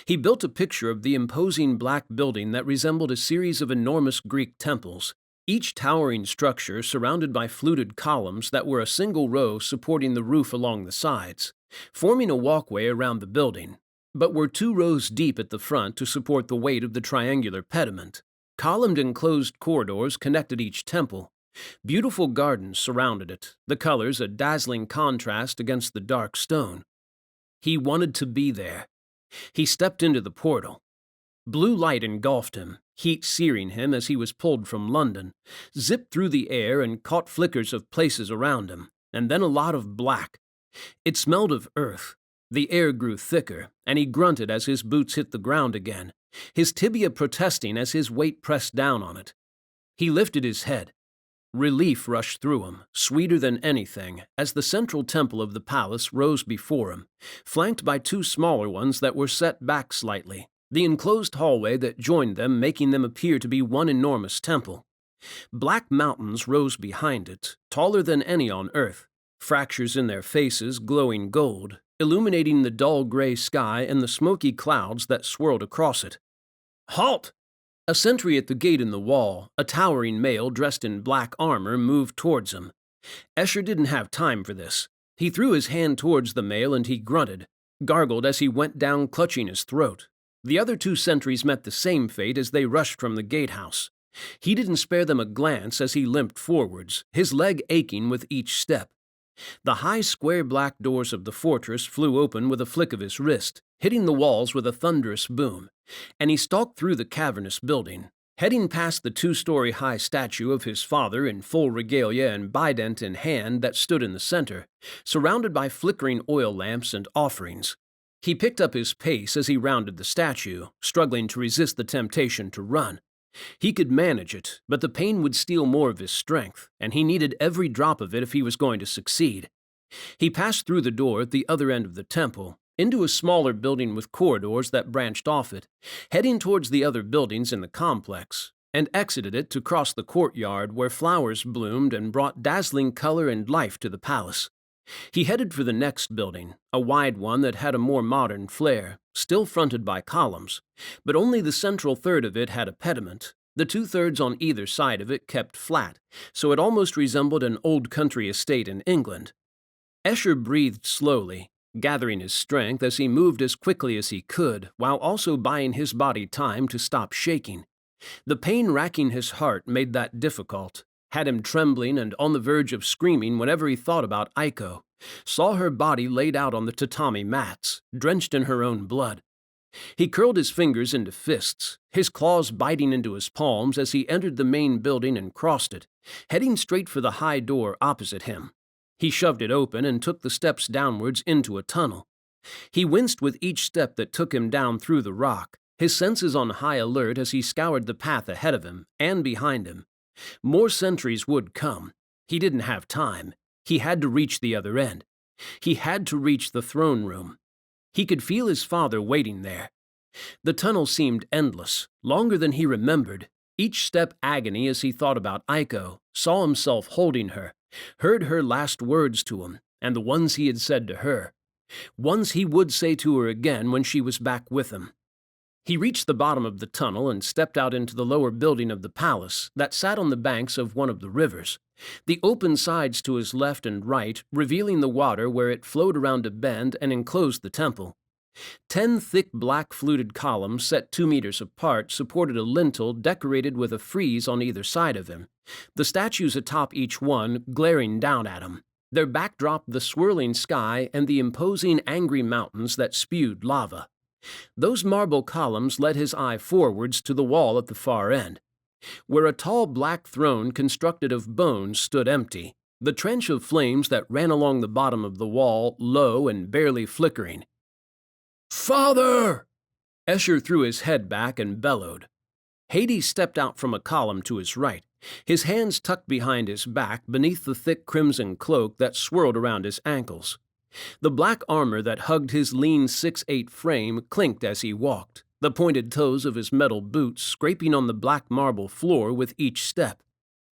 He built a picture of the imposing black building that resembled a series of enormous Greek temples, each towering structure surrounded by fluted columns that were a single row supporting the roof along the sides, forming a walkway around the building, but were 2 rows deep at the front to support the weight of the triangular pediment. Columned enclosed corridors connected each temple. Beautiful gardens surrounded it, the colors a dazzling contrast against the dark stone. He wanted to be there. He stepped into the portal. Blue light engulfed him, heat searing him as he was pulled from London, zipped through the air and caught flickers of places around him, and then a lot of black. It smelled of earth. The air grew thicker, and he grunted as his boots hit the ground again, his tibia protesting as his weight pressed down on it. He lifted his head. Relief rushed through him, sweeter than anything, as the central temple of the palace rose before him, flanked by 2 smaller ones that were set back slightly, the enclosed hallway that joined them making them appear to be one enormous temple. Black mountains rose behind it, taller than any on earth, fractures in their faces glowing gold, illuminating the dull gray sky and the smoky clouds that swirled across it. "Halt!" A sentry at the gate in the wall, a towering male dressed in black armor, moved towards him. Esher didn't have time for this. He threw his hand towards the male and he grunted, gargled as he went down clutching his throat. The other 2 sentries met the same fate as they rushed from the gatehouse. He didn't spare them a glance as he limped forwards, his leg aching with each step. The high square black doors of the fortress flew open with a flick of his wrist, hitting the walls with a thunderous boom, and he stalked through the cavernous building, heading past the 2-story high statue of his father in full regalia and bident in hand that stood in the center, surrounded by flickering oil lamps and offerings. He picked up his pace as he rounded the statue, struggling to resist the temptation to run. He could manage it, but the pain would steal more of his strength, and he needed every drop of it if he was going to succeed. He passed through the door at the other end of the temple, into a smaller building with corridors that branched off it, heading towards the other buildings in the complex, and exited it to cross the courtyard where flowers bloomed and brought dazzling color and life to the palace. He headed for the next building, a wide one that had a more modern flair, still fronted by columns, but only the central third of it had a pediment. The 2/3 on either side of it kept flat, so it almost resembled an old country estate in England. Esher breathed slowly, gathering his strength as he moved as quickly as he could, while also buying his body time to stop shaking. The pain racking his heart made that difficult, had him trembling and on the verge of screaming whenever he thought about Aiko, saw her body laid out on the tatami mats, drenched in her own blood. He curled his fingers into fists, his claws biting into his palms as he entered the main building and crossed it, heading straight for the high door opposite him. He shoved it open and took the steps downwards into a tunnel. He winced with each step that took him down through the rock, his senses on high alert as he scoured the path ahead of him and behind him. More sentries would come. He didn't have time. He had to reach the other end. He had to reach the throne room. He could feel his father waiting there. The tunnel seemed endless, longer than he remembered, each step agony as he thought about Aiko, saw himself holding her, heard her last words to him, and the ones he had said to her. Ones he would say to her again when she was back with him. He reached the bottom of the tunnel and stepped out into the lower building of the palace that sat on the banks of one of the rivers, the open sides to his left and right revealing the water where it flowed around a bend and enclosed the temple. 10 thick black fluted columns set 2 meters apart supported a lintel decorated with a frieze on either side of him, the statues atop each one glaring down at him, their backdrop the swirling sky and the imposing angry mountains that spewed lava. Those marble columns led his eye forwards to the wall at the far end, where a tall black throne constructed of bones stood empty, the trench of flames that ran along the bottom of the wall low and barely flickering. "Father!" Esher threw his head back and bellowed. Hades stepped out from a column to his right, his hands tucked behind his back beneath the thick crimson cloak that swirled around his ankles. The black armor that hugged his lean 6'8" frame clinked as he walked, the pointed toes of his metal boots scraping on the black marble floor with each step.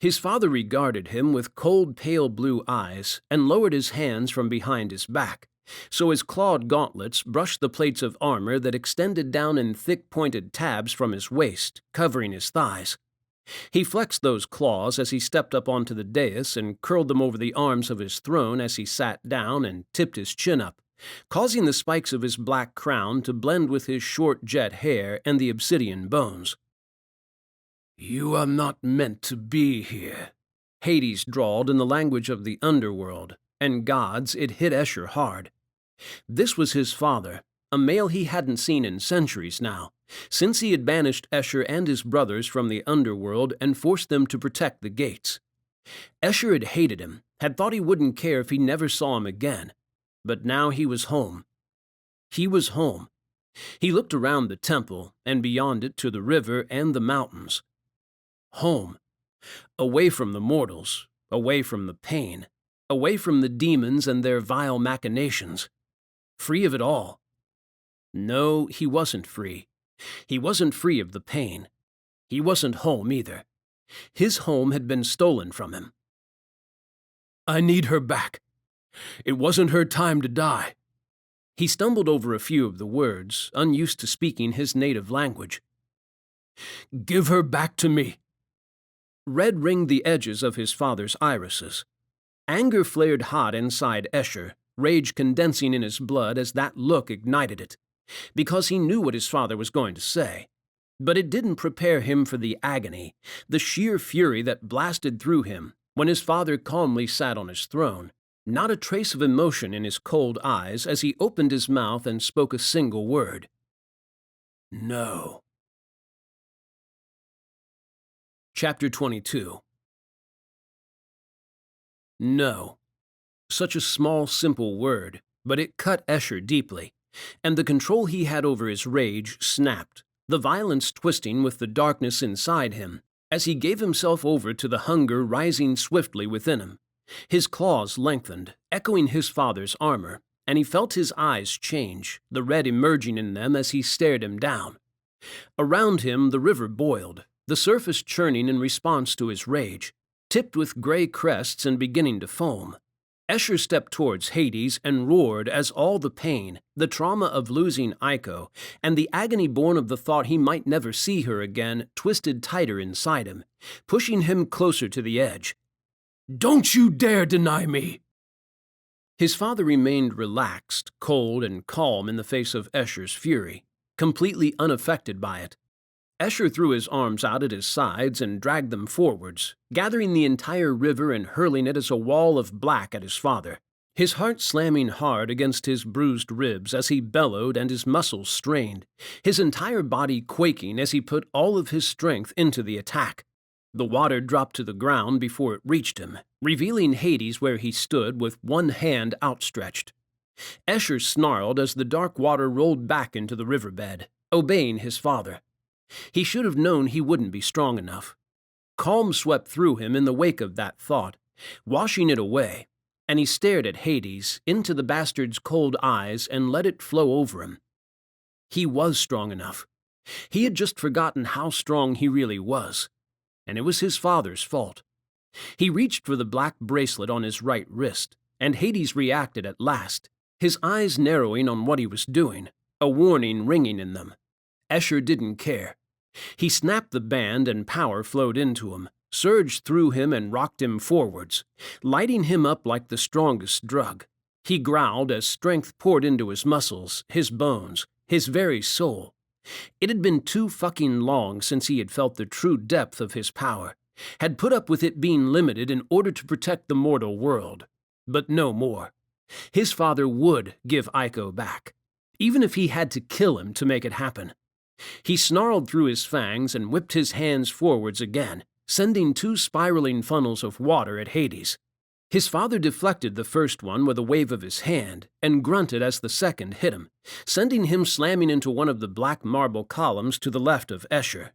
His father regarded him with cold, pale blue eyes and lowered his hands from behind his back, so his clawed gauntlets brushed the plates of armor that extended down in thick pointed tabs from his waist, covering his thighs. He flexed those claws as he stepped up onto the dais and curled them over the arms of his throne as he sat down and tipped his chin up, causing the spikes of his black crown to blend with his short jet hair and the obsidian bones. "You are not meant to be here," Hades drawled in the language of the underworld, and gods, it hit Esher hard. This was his father, a male he hadn't seen in centuries now, since he had banished Esher and his brothers from the underworld and forced them to protect the gates. Esher had hated him, had thought he wouldn't care if he never saw him again, but now he was home. He was home. He looked around the temple and beyond it to the river and the mountains. Home. Away from the mortals, away from the pain, away from the demons and their vile machinations. Free of it all. No, he wasn't free. He wasn't free of the pain. He wasn't home either. His home had been stolen from him. "I need her back. It wasn't her time to die." He stumbled over a few of the words, unused to speaking his native language. "Give her back to me." Red ringed the edges of his father's irises. Anger flared hot inside Esher, rage condensing in his blood as that look ignited it, because he knew what his father was going to say. But it didn't prepare him for the agony, the sheer fury that blasted through him when his father calmly sat on his throne, not a trace of emotion in his cold eyes as he opened his mouth and spoke a single word. "No." Chapter 22. No. Such a small, simple word, but it cut Esher deeply, and the control he had over his rage snapped, the violence twisting with the darkness inside him, as he gave himself over to the hunger rising swiftly within him. His claws lengthened, echoing his father's armor, and he felt his eyes change, the red emerging in them as he stared him down. Around him the river boiled, the surface churning in response to his rage, tipped with gray crests and beginning to foam. Esher stepped towards Hades and roared as all the pain, the trauma of losing Aiko, and the agony born of the thought he might never see her again twisted tighter inside him, pushing him closer to the edge. "Don't you dare deny me!" His father remained relaxed, cold, and calm in the face of Esher's fury, completely unaffected by it. Esher threw his arms out at his sides and dragged them forwards, gathering the entire river and hurling it as a wall of black at his father, his heart slamming hard against his bruised ribs as he bellowed and his muscles strained, his entire body quaking as he put all of his strength into the attack. The water dropped to the ground before it reached him, revealing Hades where he stood with one hand outstretched. Esher snarled as the dark water rolled back into the riverbed, obeying his father. He should have known he wouldn't be strong enough. Calm swept through him in the wake of that thought, washing it away, and he stared at Hades, into the bastard's cold eyes, and let it flow over him. He was strong enough. He had just forgotten how strong he really was, and it was his father's fault. He reached for the black bracelet on his right wrist, and Hades reacted at last, his eyes narrowing on what he was doing, a warning ringing in them. Esher didn't care. He snapped the band and power flowed into him, surged through him and rocked him forwards, lighting him up like the strongest drug. He growled as strength poured into his muscles, his bones, his very soul. It had been too fucking long since he had felt the true depth of his power, had put up with it being limited in order to protect the mortal world. But no more. His father would give Aiko back, even if he had to kill him to make it happen. He snarled through his fangs and whipped his hands forwards again, sending 2 spiraling funnels of water at Hades. His father deflected the first one with a wave of his hand and grunted as the second hit him, sending him slamming into one of the black marble columns to the left of Esher.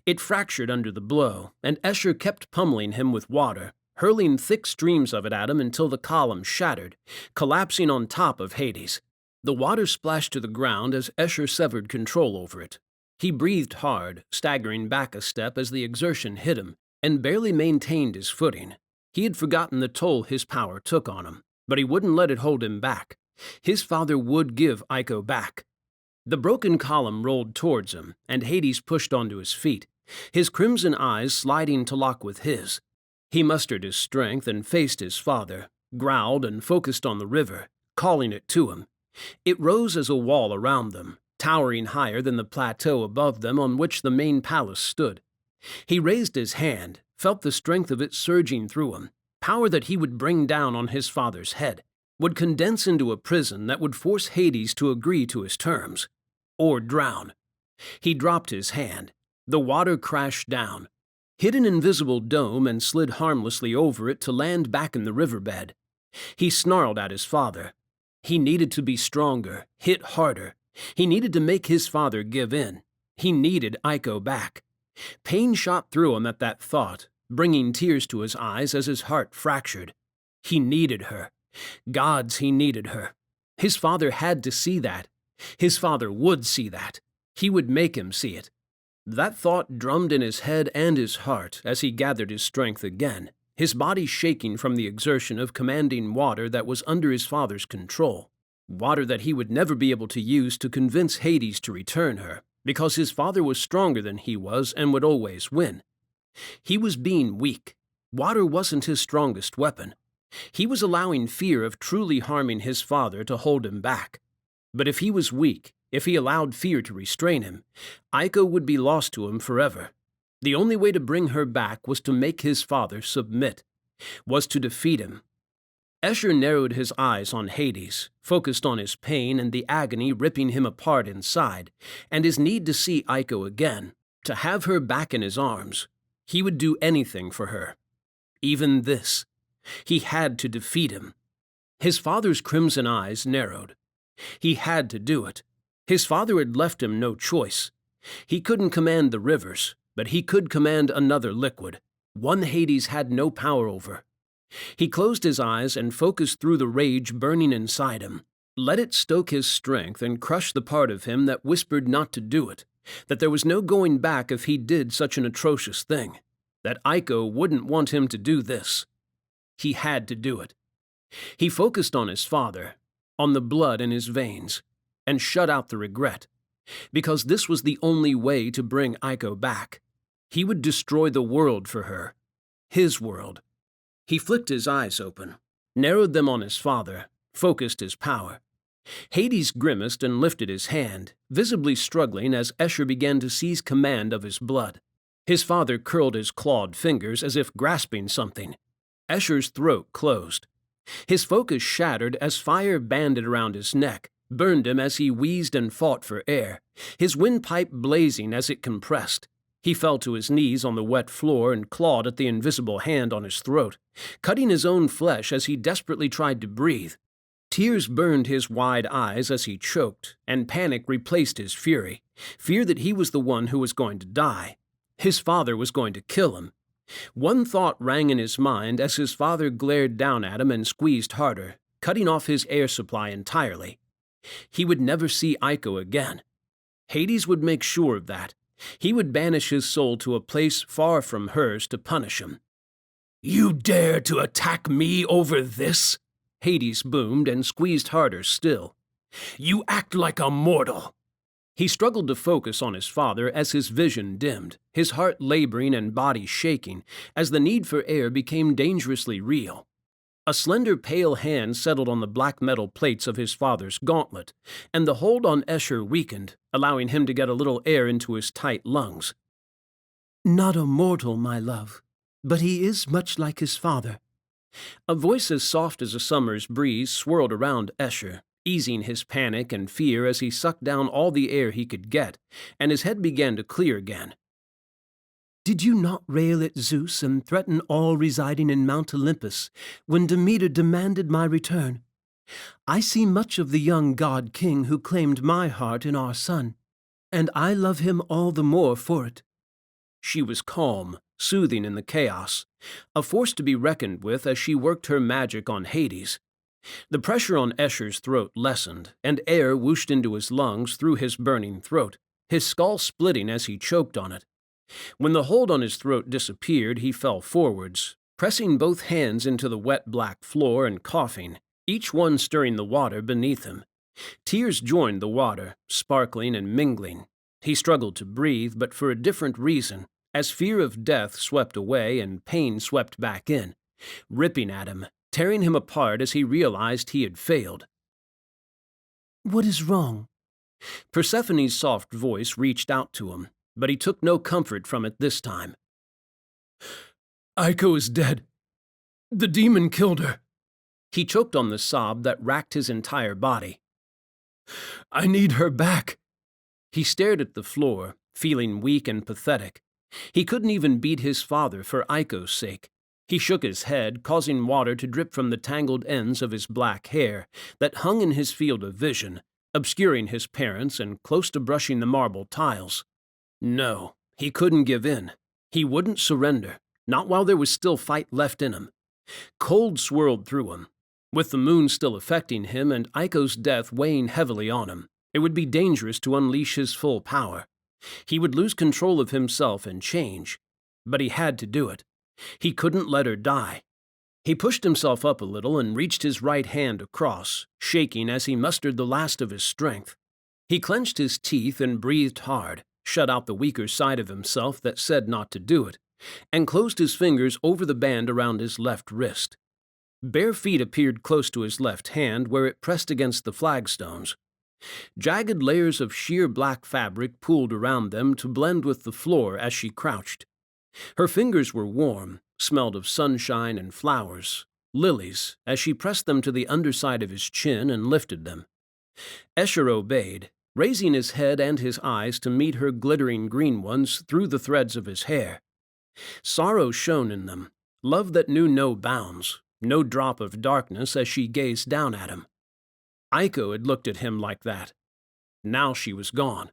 It fractured under the blow, and Esher kept pummeling him with water, hurling thick streams of it at him until the column shattered, collapsing on top of Hades. The water splashed to the ground as Esher severed control over it. He breathed hard, staggering back a step as the exertion hit him, and barely maintained his footing. He had forgotten the toll his power took on him, but he wouldn't let it hold him back. His father would give Aiko back. The broken column rolled towards him, and Hades pushed onto his feet, his crimson eyes sliding to lock with his. He mustered his strength and faced his father, growled and focused on the river, calling it to him. It rose as a wall around them, towering higher than the plateau above them on which the main palace stood. He raised his hand, felt the strength of it surging through him, power that he would bring down on his father's head, would condense into a prison that would force Hades to agree to his terms, or drown. He dropped his hand. The water crashed down, hit an invisible dome and slid harmlessly over it to land back in the riverbed. He snarled at his father. He needed to be stronger, hit harder. He needed to make his father give in. He needed Aiko back. Pain shot through him at that thought, bringing tears to his eyes as his heart fractured. He needed her. Gods, he needed her. His father had to see that. His father would see that. He would make him see it. That thought drummed in his head and his heart as he gathered his strength again, his body shaking from the exertion of commanding water that was under his father's control, water that he would never be able to use to convince Hades to return her, because his father was stronger than he was and would always win. He was being weak. Water wasn't his strongest weapon. He was allowing fear of truly harming his father to hold him back. But if he was weak, if he allowed fear to restrain him, Aiko would be lost to him forever. The only way to bring her back was to make his father submit, was to defeat him. Esher narrowed his eyes on Hades, focused on his pain and the agony ripping him apart inside, and his need to see Aiko again, to have her back in his arms. He would do anything for her. Even this. He had to defeat him. His father's crimson eyes narrowed. He had to do it. His father had left him no choice. He couldn't command the rivers, but he could command another liquid, one Hades had no power over. He closed his eyes and focused through the rage burning inside him. Let it stoke his strength and crush the part of him that whispered not to do it, that there was no going back if he did such an atrocious thing, that Aiko wouldn't want him to do this. He had to do it. He focused on his father, on the blood in his veins, and shut out the regret, because this was the only way to bring Aiko back. He would destroy the world for her, his world. He flicked his eyes open, narrowed them on his father, focused his power. Hades grimaced and lifted his hand, visibly struggling as Esher began to seize command of his blood. His father curled his clawed fingers as if grasping something. Esher's throat closed. His focus shattered as fire banded around his neck, burned him as he wheezed and fought for air, his windpipe blazing as it compressed. He fell to his knees on the wet floor and clawed at the invisible hand on his throat, cutting his own flesh as he desperately tried to breathe. Tears burned his wide eyes as he choked, and panic replaced his fury, fear that he was the one who was going to die. His father was going to kill him. One thought rang in his mind as his father glared down at him and squeezed harder, cutting off his air supply entirely. He would never see Aiko again. Hades would make sure of that. He would banish his soul to a place far from hers to punish him. "You dare to attack me over this?" Hades boomed and squeezed harder still. "You act like a mortal." He struggled to focus on his father as his vision dimmed, his heart laboring and body shaking as the need for air became dangerously real. A slender, pale hand settled on the black metal plates of his father's gauntlet, and the hold on Esher weakened, allowing him to get a little air into his tight lungs. "Not a mortal, my love, but he is much like his father." A voice as soft as a summer's breeze swirled around Esher, easing his panic and fear as he sucked down all the air he could get, and his head began to clear again. "Did you not rail at Zeus and threaten all residing in Mount Olympus when Demeter demanded my return? I see much of the young god-king who claimed my heart in our son, and I love him all the more for it." She was calm, soothing in the chaos, a force to be reckoned with as she worked her magic on Hades. The pressure on Esher's throat lessened, and air whooshed into his lungs through his burning throat, his skull splitting as he choked on it. When the hold on his throat disappeared, he fell forwards, pressing both hands into the wet black floor and coughing, each one stirring the water beneath him. Tears joined the water, sparkling and mingling. He struggled to breathe, but for a different reason, as fear of death swept away and pain swept back in, ripping at him, tearing him apart as he realized he had failed. "What is wrong?" Persephone's soft voice reached out to him, but he took no comfort from it this time. "Iko is dead. The demon killed her." He choked on the sob that racked his entire body. "I need her back." He stared at the floor, feeling weak and pathetic. He couldn't even beat his father for Iko's sake. He shook his head, causing water to drip from the tangled ends of his black hair that hung in his field of vision, obscuring his parents and close to brushing the marble tiles. No, he couldn't give in. He wouldn't surrender, not while there was still fight left in him. Cold swirled through him. With the moon still affecting him and Iko's death weighing heavily on him, it would be dangerous to unleash his full power. He would lose control of himself and change, but he had to do it. He couldn't let her die. He pushed himself up a little and reached his right hand across, shaking as he mustered the last of his strength. He clenched his teeth and breathed hard, shut out the weaker side of himself that said not to do it, and closed his fingers over the band around his left wrist. Bare feet appeared close to his left hand where it pressed against the flagstones. Jagged layers of sheer black fabric pooled around them to blend with the floor as she crouched. Her fingers were warm, smelled of sunshine and flowers, lilies, as she pressed them to the underside of his chin and lifted them. Esher obeyed, raising his head and his eyes to meet her glittering green ones through the threads of his hair. Sorrow shone in them, love that knew no bounds, no drop of darkness as she gazed down at him. Iko had looked at him like that. Now she was gone.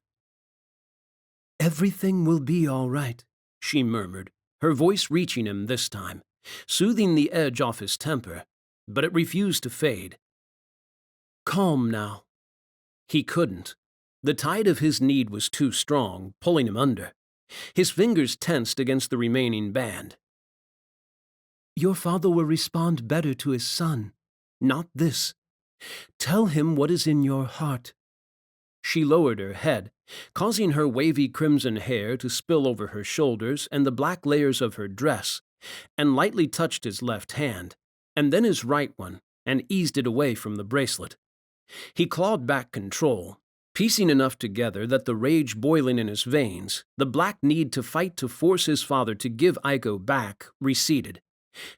"Everything will be all right," she murmured, her voice reaching him this time, soothing the edge off his temper, but it refused to fade. "Calm now." He couldn't. The tide of his need was too strong, pulling him under. His fingers tensed against the remaining band. "Your father will respond better to his son, not this. Tell him what is in your heart." She lowered her head, causing her wavy crimson hair to spill over her shoulders and the black layers of her dress, and lightly touched his left hand, and then his right one, and eased it away from the bracelet. He clawed back control, piecing enough together that the rage boiling in his veins, the black need to fight to force his father to give Iko back, receded,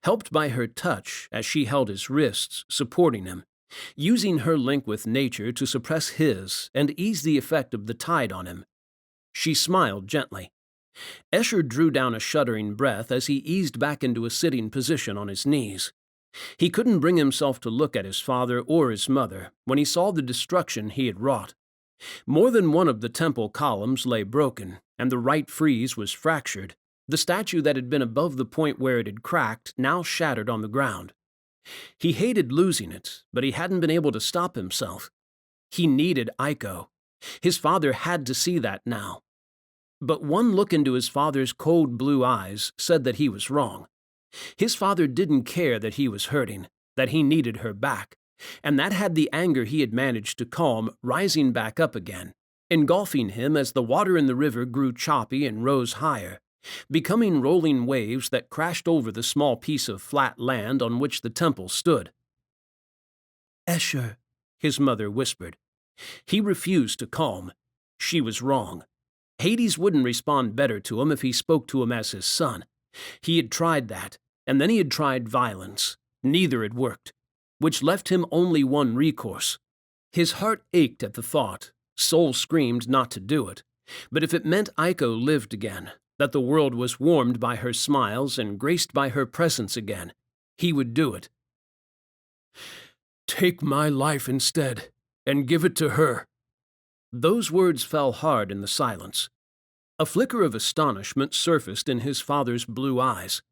helped by her touch as she held his wrists, supporting him, using her link with nature to suppress his and ease the effect of the tide on him. She smiled gently. Esher drew down a shuddering breath as he eased back into a sitting position on his knees. He couldn't bring himself to look at his father or his mother when he saw the destruction he had wrought. More than one of the temple columns lay broken, and the right frieze was fractured. The statue that had been above the point where it had cracked now shattered on the ground. He hated losing it, but he hadn't been able to stop himself. He needed Iko. His father had to see that now. But one look into his father's cold blue eyes said that he was wrong. His father didn't care that he was hurting, that he needed her back, and that had the anger he had managed to calm rising back up again. engulfing him as the water in the river grew choppy and rose higher, becoming rolling waves that crashed over the small piece of flat land on which the temple stood. "Esher," his mother whispered. He refused to calm. She was wrong. Hades wouldn't respond better to him if he spoke to him as his son. He had tried that, and then he had tried violence. Neither had worked, which left him only one recourse. His heart ached at the thought. Soul screamed not to do it. But if it meant Aiko lived again, that the world was warmed by her smiles and graced by her presence again, he would do it. "Take my life instead, and give it to her." Those words fell hard in the silence. A flicker of astonishment surfaced in his father's blue eyes.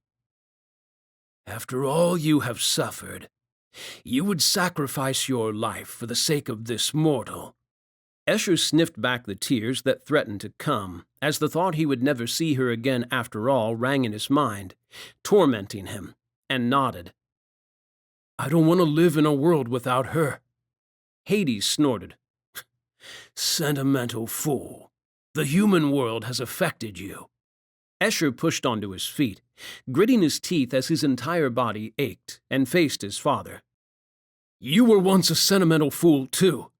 "After all you have suffered, you would sacrifice your life for the sake of this mortal?" Esher sniffed back the tears that threatened to come, as the thought he would never see her again after all rang in his mind, tormenting him, and nodded. "I don't want to live in a world without her." Hades snorted. "Sentimental fool. The human world has affected you." Esher pushed onto his feet, gritting his teeth as his entire body ached, and faced his father. "You were once a sentimental fool, too."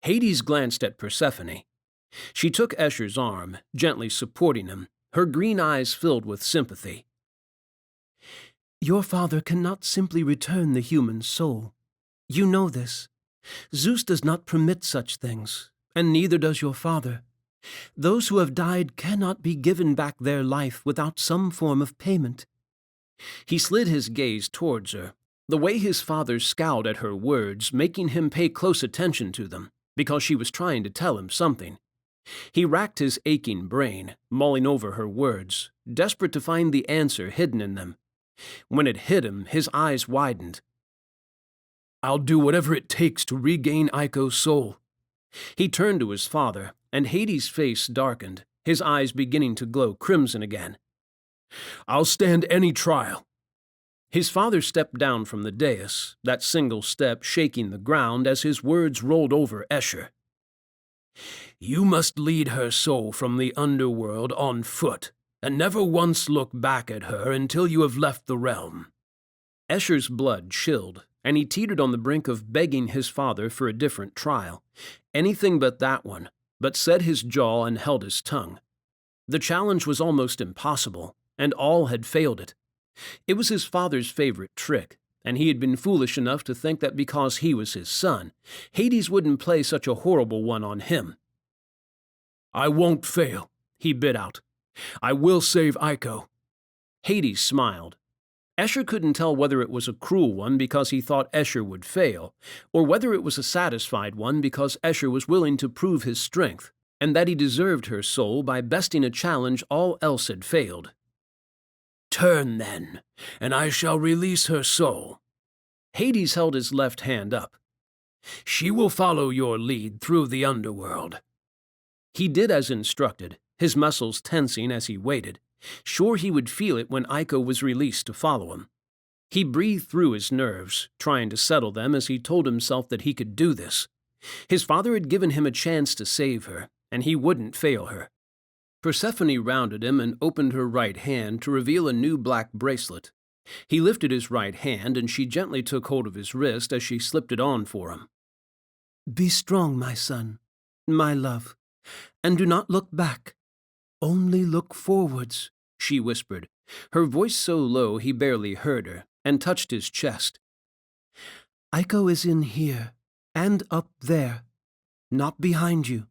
Hades glanced at Persephone. She took Esher's arm, gently supporting him, her green eyes filled with sympathy. "Your father cannot simply return the human soul. You know this. Zeus does not permit such things, and neither does your father. Those who have died cannot be given back their life without some form of payment." He slid his gaze towards her, the way his father scowled at her words, making him pay close attention to them, because she was trying to tell him something. He racked his aching brain, mulling over her words, desperate to find the answer hidden in them. When it hit him, his eyes widened. "I'll do whatever it takes to regain Aiko's soul." He turned to his father, and Hades' face darkened, his eyes beginning to glow crimson again. "I'll stand any trial." His father stepped down from the dais, that single step shaking the ground as his words rolled over Esher. "You must lead her soul from the underworld on foot, and never once look back at her until you have left the realm." Esher's blood chilled, and he teetered on the brink of begging his father for a different trial, anything but that one, but set his jaw and held his tongue. The challenge was almost impossible, and all had failed it. It was his father's favorite trick, and he had been foolish enough to think that because he was his son, Hades wouldn't play such a horrible one on him. "I won't fail," he bit out. "I will save Aiko." Hades smiled. Esher couldn't tell whether it was a cruel one because he thought Esher would fail, or whether it was a satisfied one because Esher was willing to prove his strength, and that he deserved her soul by besting a challenge all else had failed. "Turn, then, and I shall release her soul." Hades held his left hand up. "She will follow your lead through the underworld." He did as instructed, his muscles tensing as he waited, sure he would feel it when Aiko was released to follow him. He breathed through his nerves, trying to settle them as he told himself that he could do this. His father had given him a chance to save her, and he wouldn't fail her. Persephone rounded him and opened her right hand to reveal a new black bracelet. He lifted his right hand, and she gently took hold of his wrist as she slipped it on for him. "Be strong, my son, my love, and do not look back. Only look forwards," she whispered, her voice so low he barely heard her, and touched his chest. "Aiko is in here, and up there, not behind you.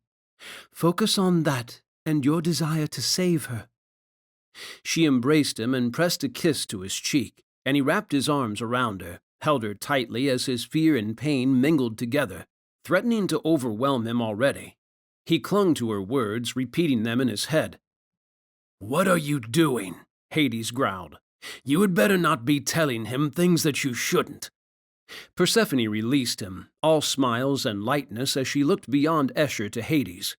Focus on that and your desire to save her." She embraced him and pressed a kiss to his cheek, and he wrapped his arms around her, held her tightly as his fear and pain mingled together, threatening to overwhelm him already. He clung to her words, repeating them in his head. "What are you doing?" Hades growled. "You had better not be telling him things that you shouldn't." Persephone released him, all smiles and lightness as she looked beyond Esher to Hades.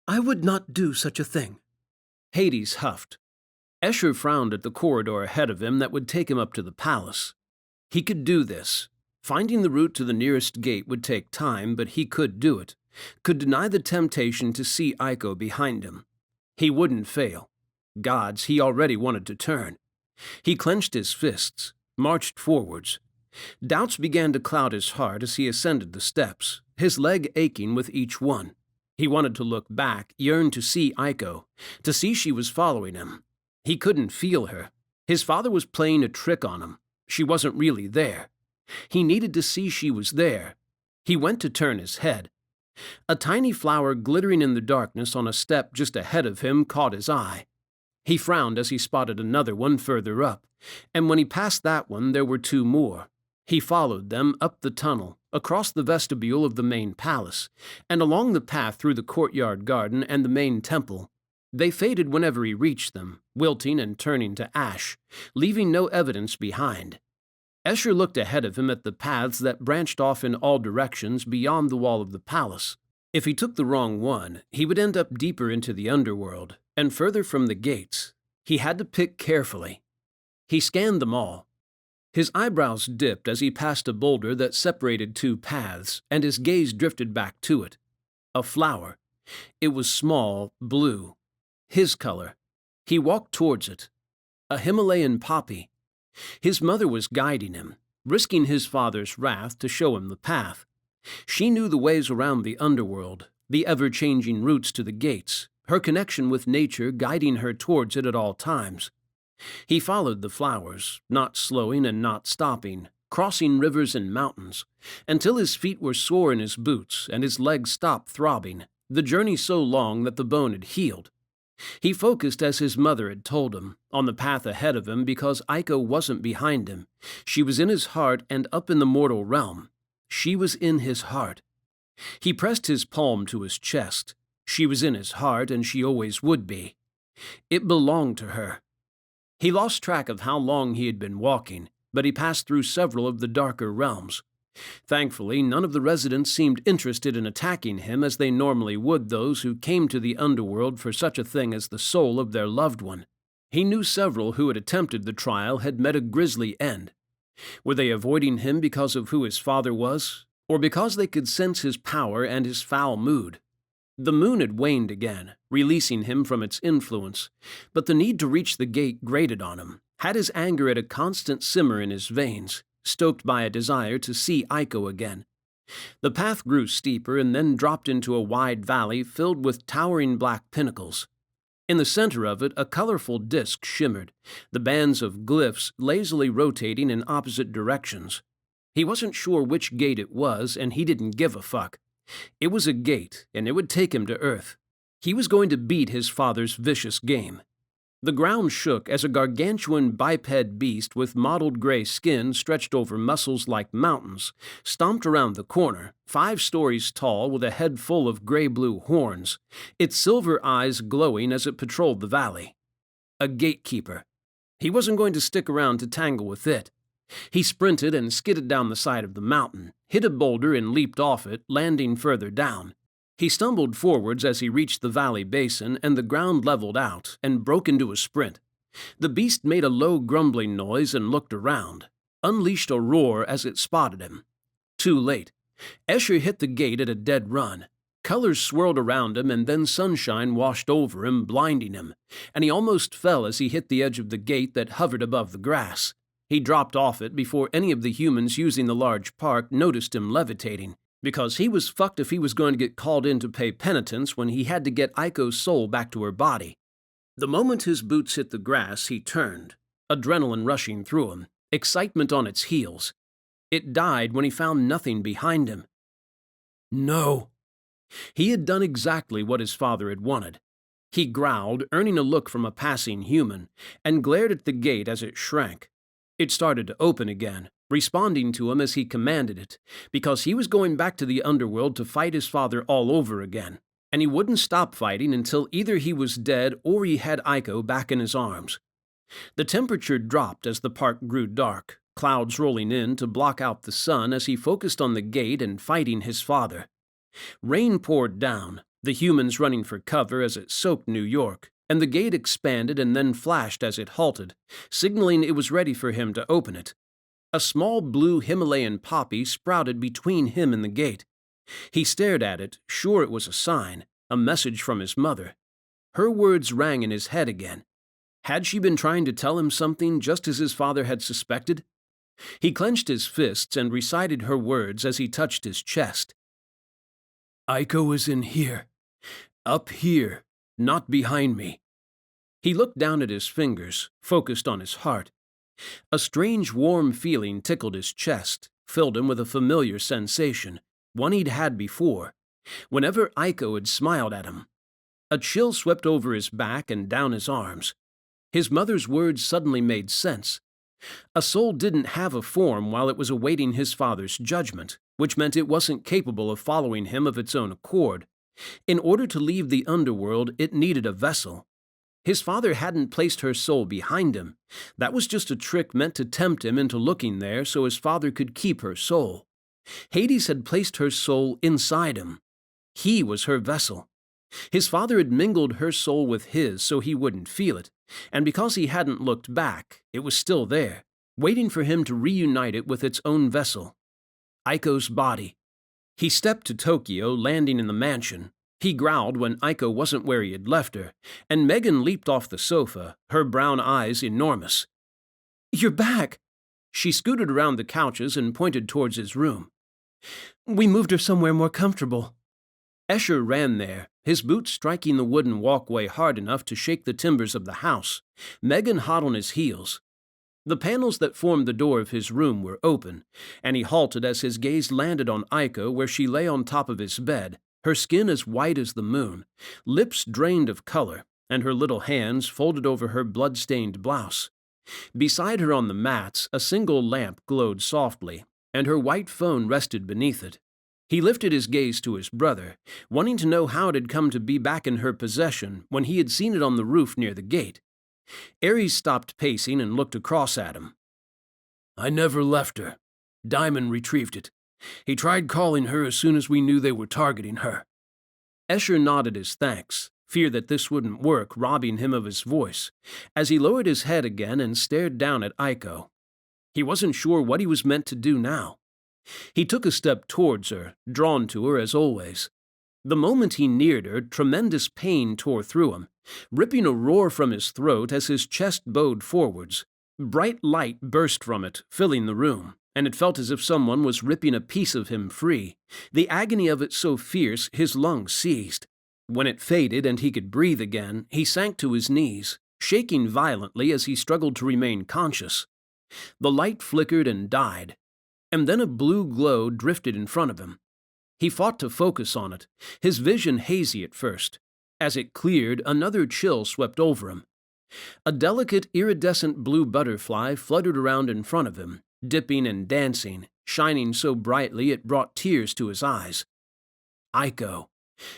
"I would not do such a thing." Hades huffed. Esher frowned at the corridor ahead of him that would take him up to the palace. He could do this. Finding the route to the nearest gate would take time, but he could do it. could deny the temptation to see Aiko behind him. He wouldn't fail. Gods, he already wanted to turn. He clenched his fists, marched forwards. Doubts began to cloud his heart as he ascended the steps, his leg aching with each one. He wanted to look back, yearned to see Aiko, to see she was following him. He couldn't feel her. His father was playing a trick on him. She wasn't really there. He needed to see she was there. He went to turn his head. A tiny flower glittering in the darkness on a step just ahead of him caught his eye. He frowned as he spotted another one further up, and when he passed that one, there were two more. He followed them up the tunnel, across the vestibule of the main palace, and along the path through the courtyard garden and the main temple. They faded whenever he reached them, wilting and turning to ash, leaving no evidence behind. Esher looked ahead of him at the paths that branched off in all directions beyond the wall of the palace. If he took the wrong one, he would end up deeper into the underworld, and further from the gates. He had to pick carefully. He scanned them all. His eyebrows dipped as he passed a boulder that separated two paths, and his gaze drifted back to it. A flower. It was small, blue. His color. He walked towards it. A Himalayan poppy. His mother was guiding him, risking his father's wrath to show him the path. She knew the ways around the underworld, the ever-changing routes to the gates, her connection with nature guiding her towards it at all times. He followed the flowers, not slowing and not stopping, crossing rivers and mountains, until his feet were sore in his boots and his legs stopped throbbing, the journey so long that the bone had healed. He focused as his mother had told him, on the path ahead of him because Aiko wasn't behind him. She was in his heart and up in the mortal realm. She was in his heart. He pressed his palm to his chest. She was in his heart and she always would be. It belonged to her. He lost track of how long he had been walking, but he passed through several of the darker realms. Thankfully, none of the residents seemed interested in attacking him as they normally would those who came to the underworld for such a thing as the soul of their loved one. He knew several who had attempted the trial had met a grisly end. Were they avoiding him because of who his father was, or because they could sense his power and his foul mood? The moon had waned again, releasing him from its influence, but the need to reach the gate grated on him, had his anger at a constant simmer in his veins, stoked by a desire to see Aiko again. The path grew steeper and then dropped into a wide valley filled with towering black pinnacles. In the center of it, a colorful disk shimmered, the bands of glyphs lazily rotating in opposite directions. He wasn't sure which gate it was, and he didn't give a fuck. It was a gate, and it would take him to Earth. He was going to beat his father's vicious game. The ground shook as a gargantuan biped beast with mottled gray skin stretched over muscles like mountains stomped around the corner, 5 stories tall with a head full of gray-blue horns, its silver eyes glowing as it patrolled the valley. A gatekeeper. He wasn't going to stick around to tangle with it. He sprinted and skidded down the side of the mountain, hit a boulder and leaped off it, landing further down. He stumbled forwards as he reached the valley basin, and the ground leveled out and broke into a sprint. The beast made a low grumbling noise and looked around, unleashed a roar as it spotted him. Too late. Esher hit the gate at a dead run. Colors swirled around him and then sunshine washed over him, blinding him, and he almost fell as he hit the edge of the gate that hovered above the grass. He dropped off it before any of the humans using the large park noticed him levitating, because he was fucked if he was going to get called in to pay penitence when he had to get Aiko's soul back to her body. The moment his boots hit the grass, he turned, adrenaline rushing through him, excitement on its heels. It died when he found nothing behind him. No. He had done exactly what his father had wanted. He growled, earning a look from a passing human, and glared at the gate as it shrank. It started to open again, responding to him as he commanded it, because he was going back to the underworld to fight his father all over again, and he wouldn't stop fighting until either he was dead or he had Aiko back in his arms. The temperature dropped as the park grew dark, clouds rolling in to block out the sun as he focused on the gate and fighting his father. Rain poured down, the humans running for cover as it soaked New York, and the gate expanded and then flashed as it halted, signaling it was ready for him to open it. A small blue Himalayan poppy sprouted between him and the gate. He stared at it, sure it was a sign, a message from his mother. Her words rang in his head again. Had she been trying to tell him something just as his father had suspected? He clenched his fists and recited her words as he touched his chest. Aiko is in here. Up here, not behind me. He looked down at his fingers, focused on his heart. A strange warm feeling tickled his chest, filled him with a familiar sensation, one he'd had before, whenever Aiko had smiled at him. A chill swept over his back and down his arms. His mother's words suddenly made sense. A soul didn't have a form while it was awaiting his father's judgment, which meant it wasn't capable of following him of its own accord. In order to leave the underworld, it needed a vessel. His father hadn't placed her soul behind him. That was just a trick meant to tempt him into looking there so his father could keep her soul. Hades had placed her soul inside him. He was her vessel. His father had mingled her soul with his so he wouldn't feel it, and because he hadn't looked back, it was still there, waiting for him to reunite it with its own vessel. Aiko's body. He stepped to Tokyo, landing in the mansion. He growled when Aiko wasn't where he had left her, and Megan leaped off the sofa, her brown eyes enormous. "You're back!" She scooted around the couches and pointed towards his room. "We moved her somewhere more comfortable." Esher ran there, his boots striking the wooden walkway hard enough to shake the timbers of the house, Megan hot on his heels. The panels that formed the door of his room were open, and he halted as his gaze landed on Aiko where she lay on top of his bed, her skin as white as the moon, lips drained of color, and her little hands folded over her blood-stained blouse. Beside her on the mats, a single lamp glowed softly, and her white phone rested beneath it. He lifted his gaze to his brother, wanting to know how it had come to be back in her possession when he had seen it on the roof near the gate. Aries stopped pacing and looked across at him. "I never left her. Diamond retrieved it. He tried calling her as soon as we knew they were targeting her." Esher nodded his thanks, fear that this wouldn't work robbing him of his voice, as he lowered his head again and stared down at Aiko. He wasn't sure what he was meant to do now. He took a step towards her, drawn to her as always. The moment he neared her, tremendous pain tore through him, ripping a roar from his throat as his chest bowed forwards. Bright light burst from it, filling the room, and it felt as if someone was ripping a piece of him free, the agony of it so fierce his lungs seized. When it faded and he could breathe again, he sank to his knees, shaking violently as he struggled to remain conscious. The light flickered and died, and then a blue glow drifted in front of him. He fought to focus on it, his vision hazy at first. As it cleared, another chill swept over him. A delicate, iridescent blue butterfly fluttered around in front of him, dipping and dancing, shining so brightly it brought tears to his eyes. Aiko,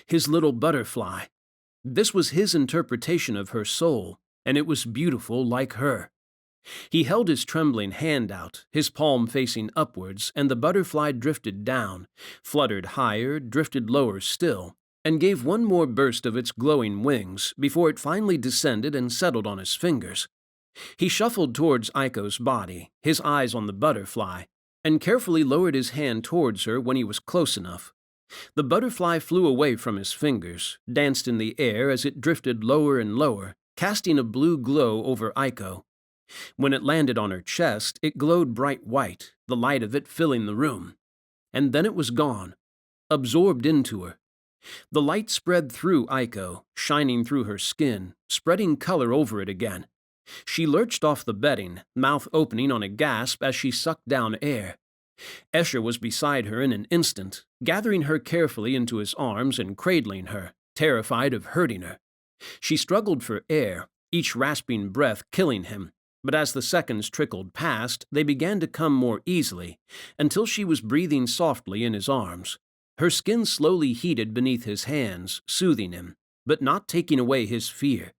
his little butterfly. This was his interpretation of her soul, and it was beautiful like her. He held his trembling hand out, his palm facing upwards, and the butterfly drifted down, fluttered higher, drifted lower still, and gave one more burst of its glowing wings before it finally descended and settled on his fingers. He shuffled towards Aiko's body, his eyes on the butterfly, and carefully lowered his hand towards her when he was close enough. The butterfly flew away from his fingers, danced in the air as it drifted lower and lower, casting a blue glow over Aiko. When it landed on her chest, it glowed bright white, the light of it filling the room. And then it was gone, absorbed into her. The light spread through Aiko, shining through her skin, spreading color over it again. She lurched off the bedding, mouth opening on a gasp as she sucked down air. Esher was beside her in an instant, gathering her carefully into his arms and cradling her, terrified of hurting her. She struggled for air, each rasping breath killing him, but as the seconds trickled past, they began to come more easily, until she was breathing softly in his arms. Her skin slowly heated beneath his hands, soothing him, but not taking away his fear.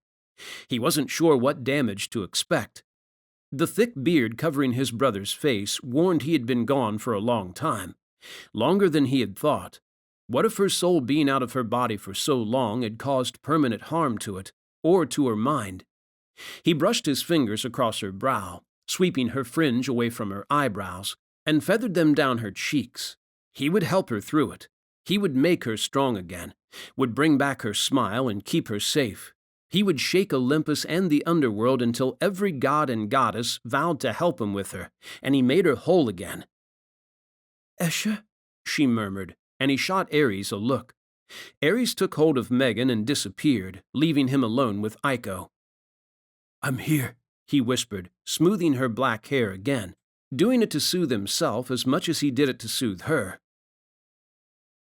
He wasn't sure what damage to expect. The thick beard covering his brother's face warned he had been gone for a long time, longer than he had thought. What if her soul being out of her body for so long had caused permanent harm to it, or to her mind? He brushed his fingers across her brow, sweeping her fringe away from her eyebrows, and feathered them down her cheeks. He would help her through it. He would make her strong again, would bring back her smile and keep her safe. He would shake Olympus and the underworld until every god and goddess vowed to help him with her, and he made her whole again. "Esher?" she murmured, and he shot Ares a look. Ares took hold of Megan and disappeared, leaving him alone with Iko. "I'm here," he whispered, smoothing her black hair again, doing it to soothe himself as much as he did it to soothe her.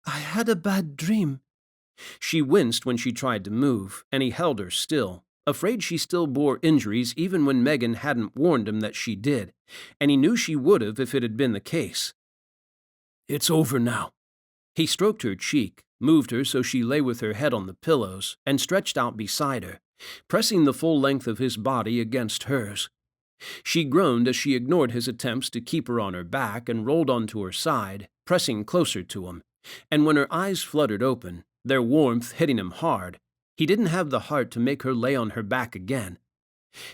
"I had a bad dream." She winced when she tried to move, and he held her still, afraid she still bore injuries even when Megan hadn't warned him that she did, and he knew she would have if it had been the case. "It's over now." He stroked her cheek, moved her so she lay with her head on the pillows, and stretched out beside her, pressing the full length of his body against hers. She groaned as she ignored his attempts to keep her on her back and rolled onto her side, pressing closer to him, and when her eyes fluttered open, their warmth hitting him hard, he didn't have the heart to make her lay on her back again.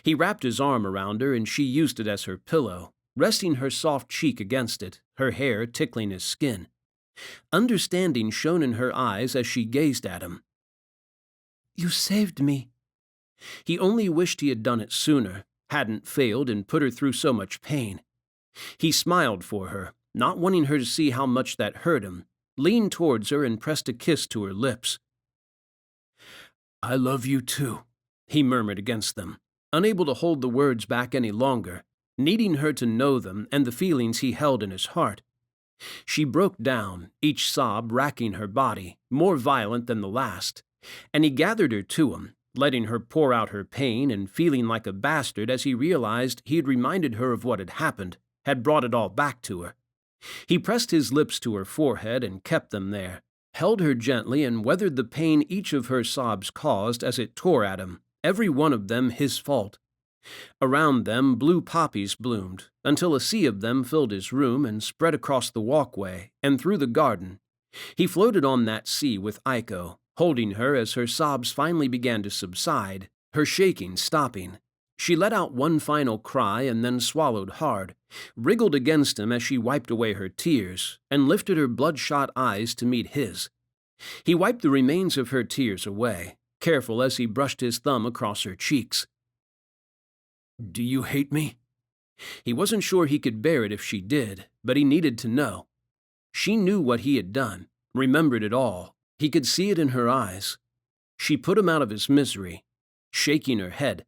He wrapped his arm around her and she used it as her pillow, resting her soft cheek against it, her hair tickling his skin. Understanding shone in her eyes as she gazed at him. "You saved me." He only wished he had done it sooner, hadn't failed and put her through so much pain. He smiled for her, not wanting her to see how much that hurt him, leaned towards her and pressed a kiss to her lips. "I love you too," he murmured against them, unable to hold the words back any longer, needing her to know them and the feelings he held in his heart. She broke down, each sob racking her body, more violent than the last, and he gathered her to him, letting her pour out her pain and feeling like a bastard as he realized he had reminded her of what had happened, had brought it all back to her. He pressed his lips to her forehead and kept them there, held her gently and weathered the pain each of her sobs caused as it tore at him, every one of them his fault. Around them blue poppies bloomed, until a sea of them filled his room and spread across the walkway and through the garden. He floated on that sea with Iko, holding her as her sobs finally began to subside, her shaking stopping. She let out one final cry and then swallowed hard, wriggled against him as she wiped away her tears, and lifted her bloodshot eyes to meet his. He wiped the remains of her tears away, careful as he brushed his thumb across her cheeks. "Do you hate me?" He wasn't sure he could bear it if she did, but he needed to know. She knew what he had done, remembered it all. He could see it in her eyes. She put him out of his misery, shaking her head,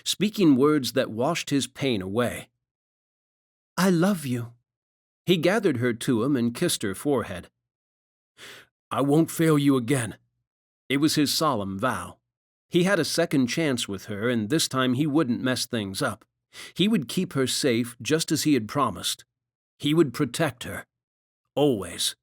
speaking words that washed his pain away. "I love you." He gathered her to him and kissed her forehead. "I won't fail you again." It was his solemn vow. He had a second chance with her, and this time he wouldn't mess things up. He would keep her safe just as he had promised. He would protect her. Always.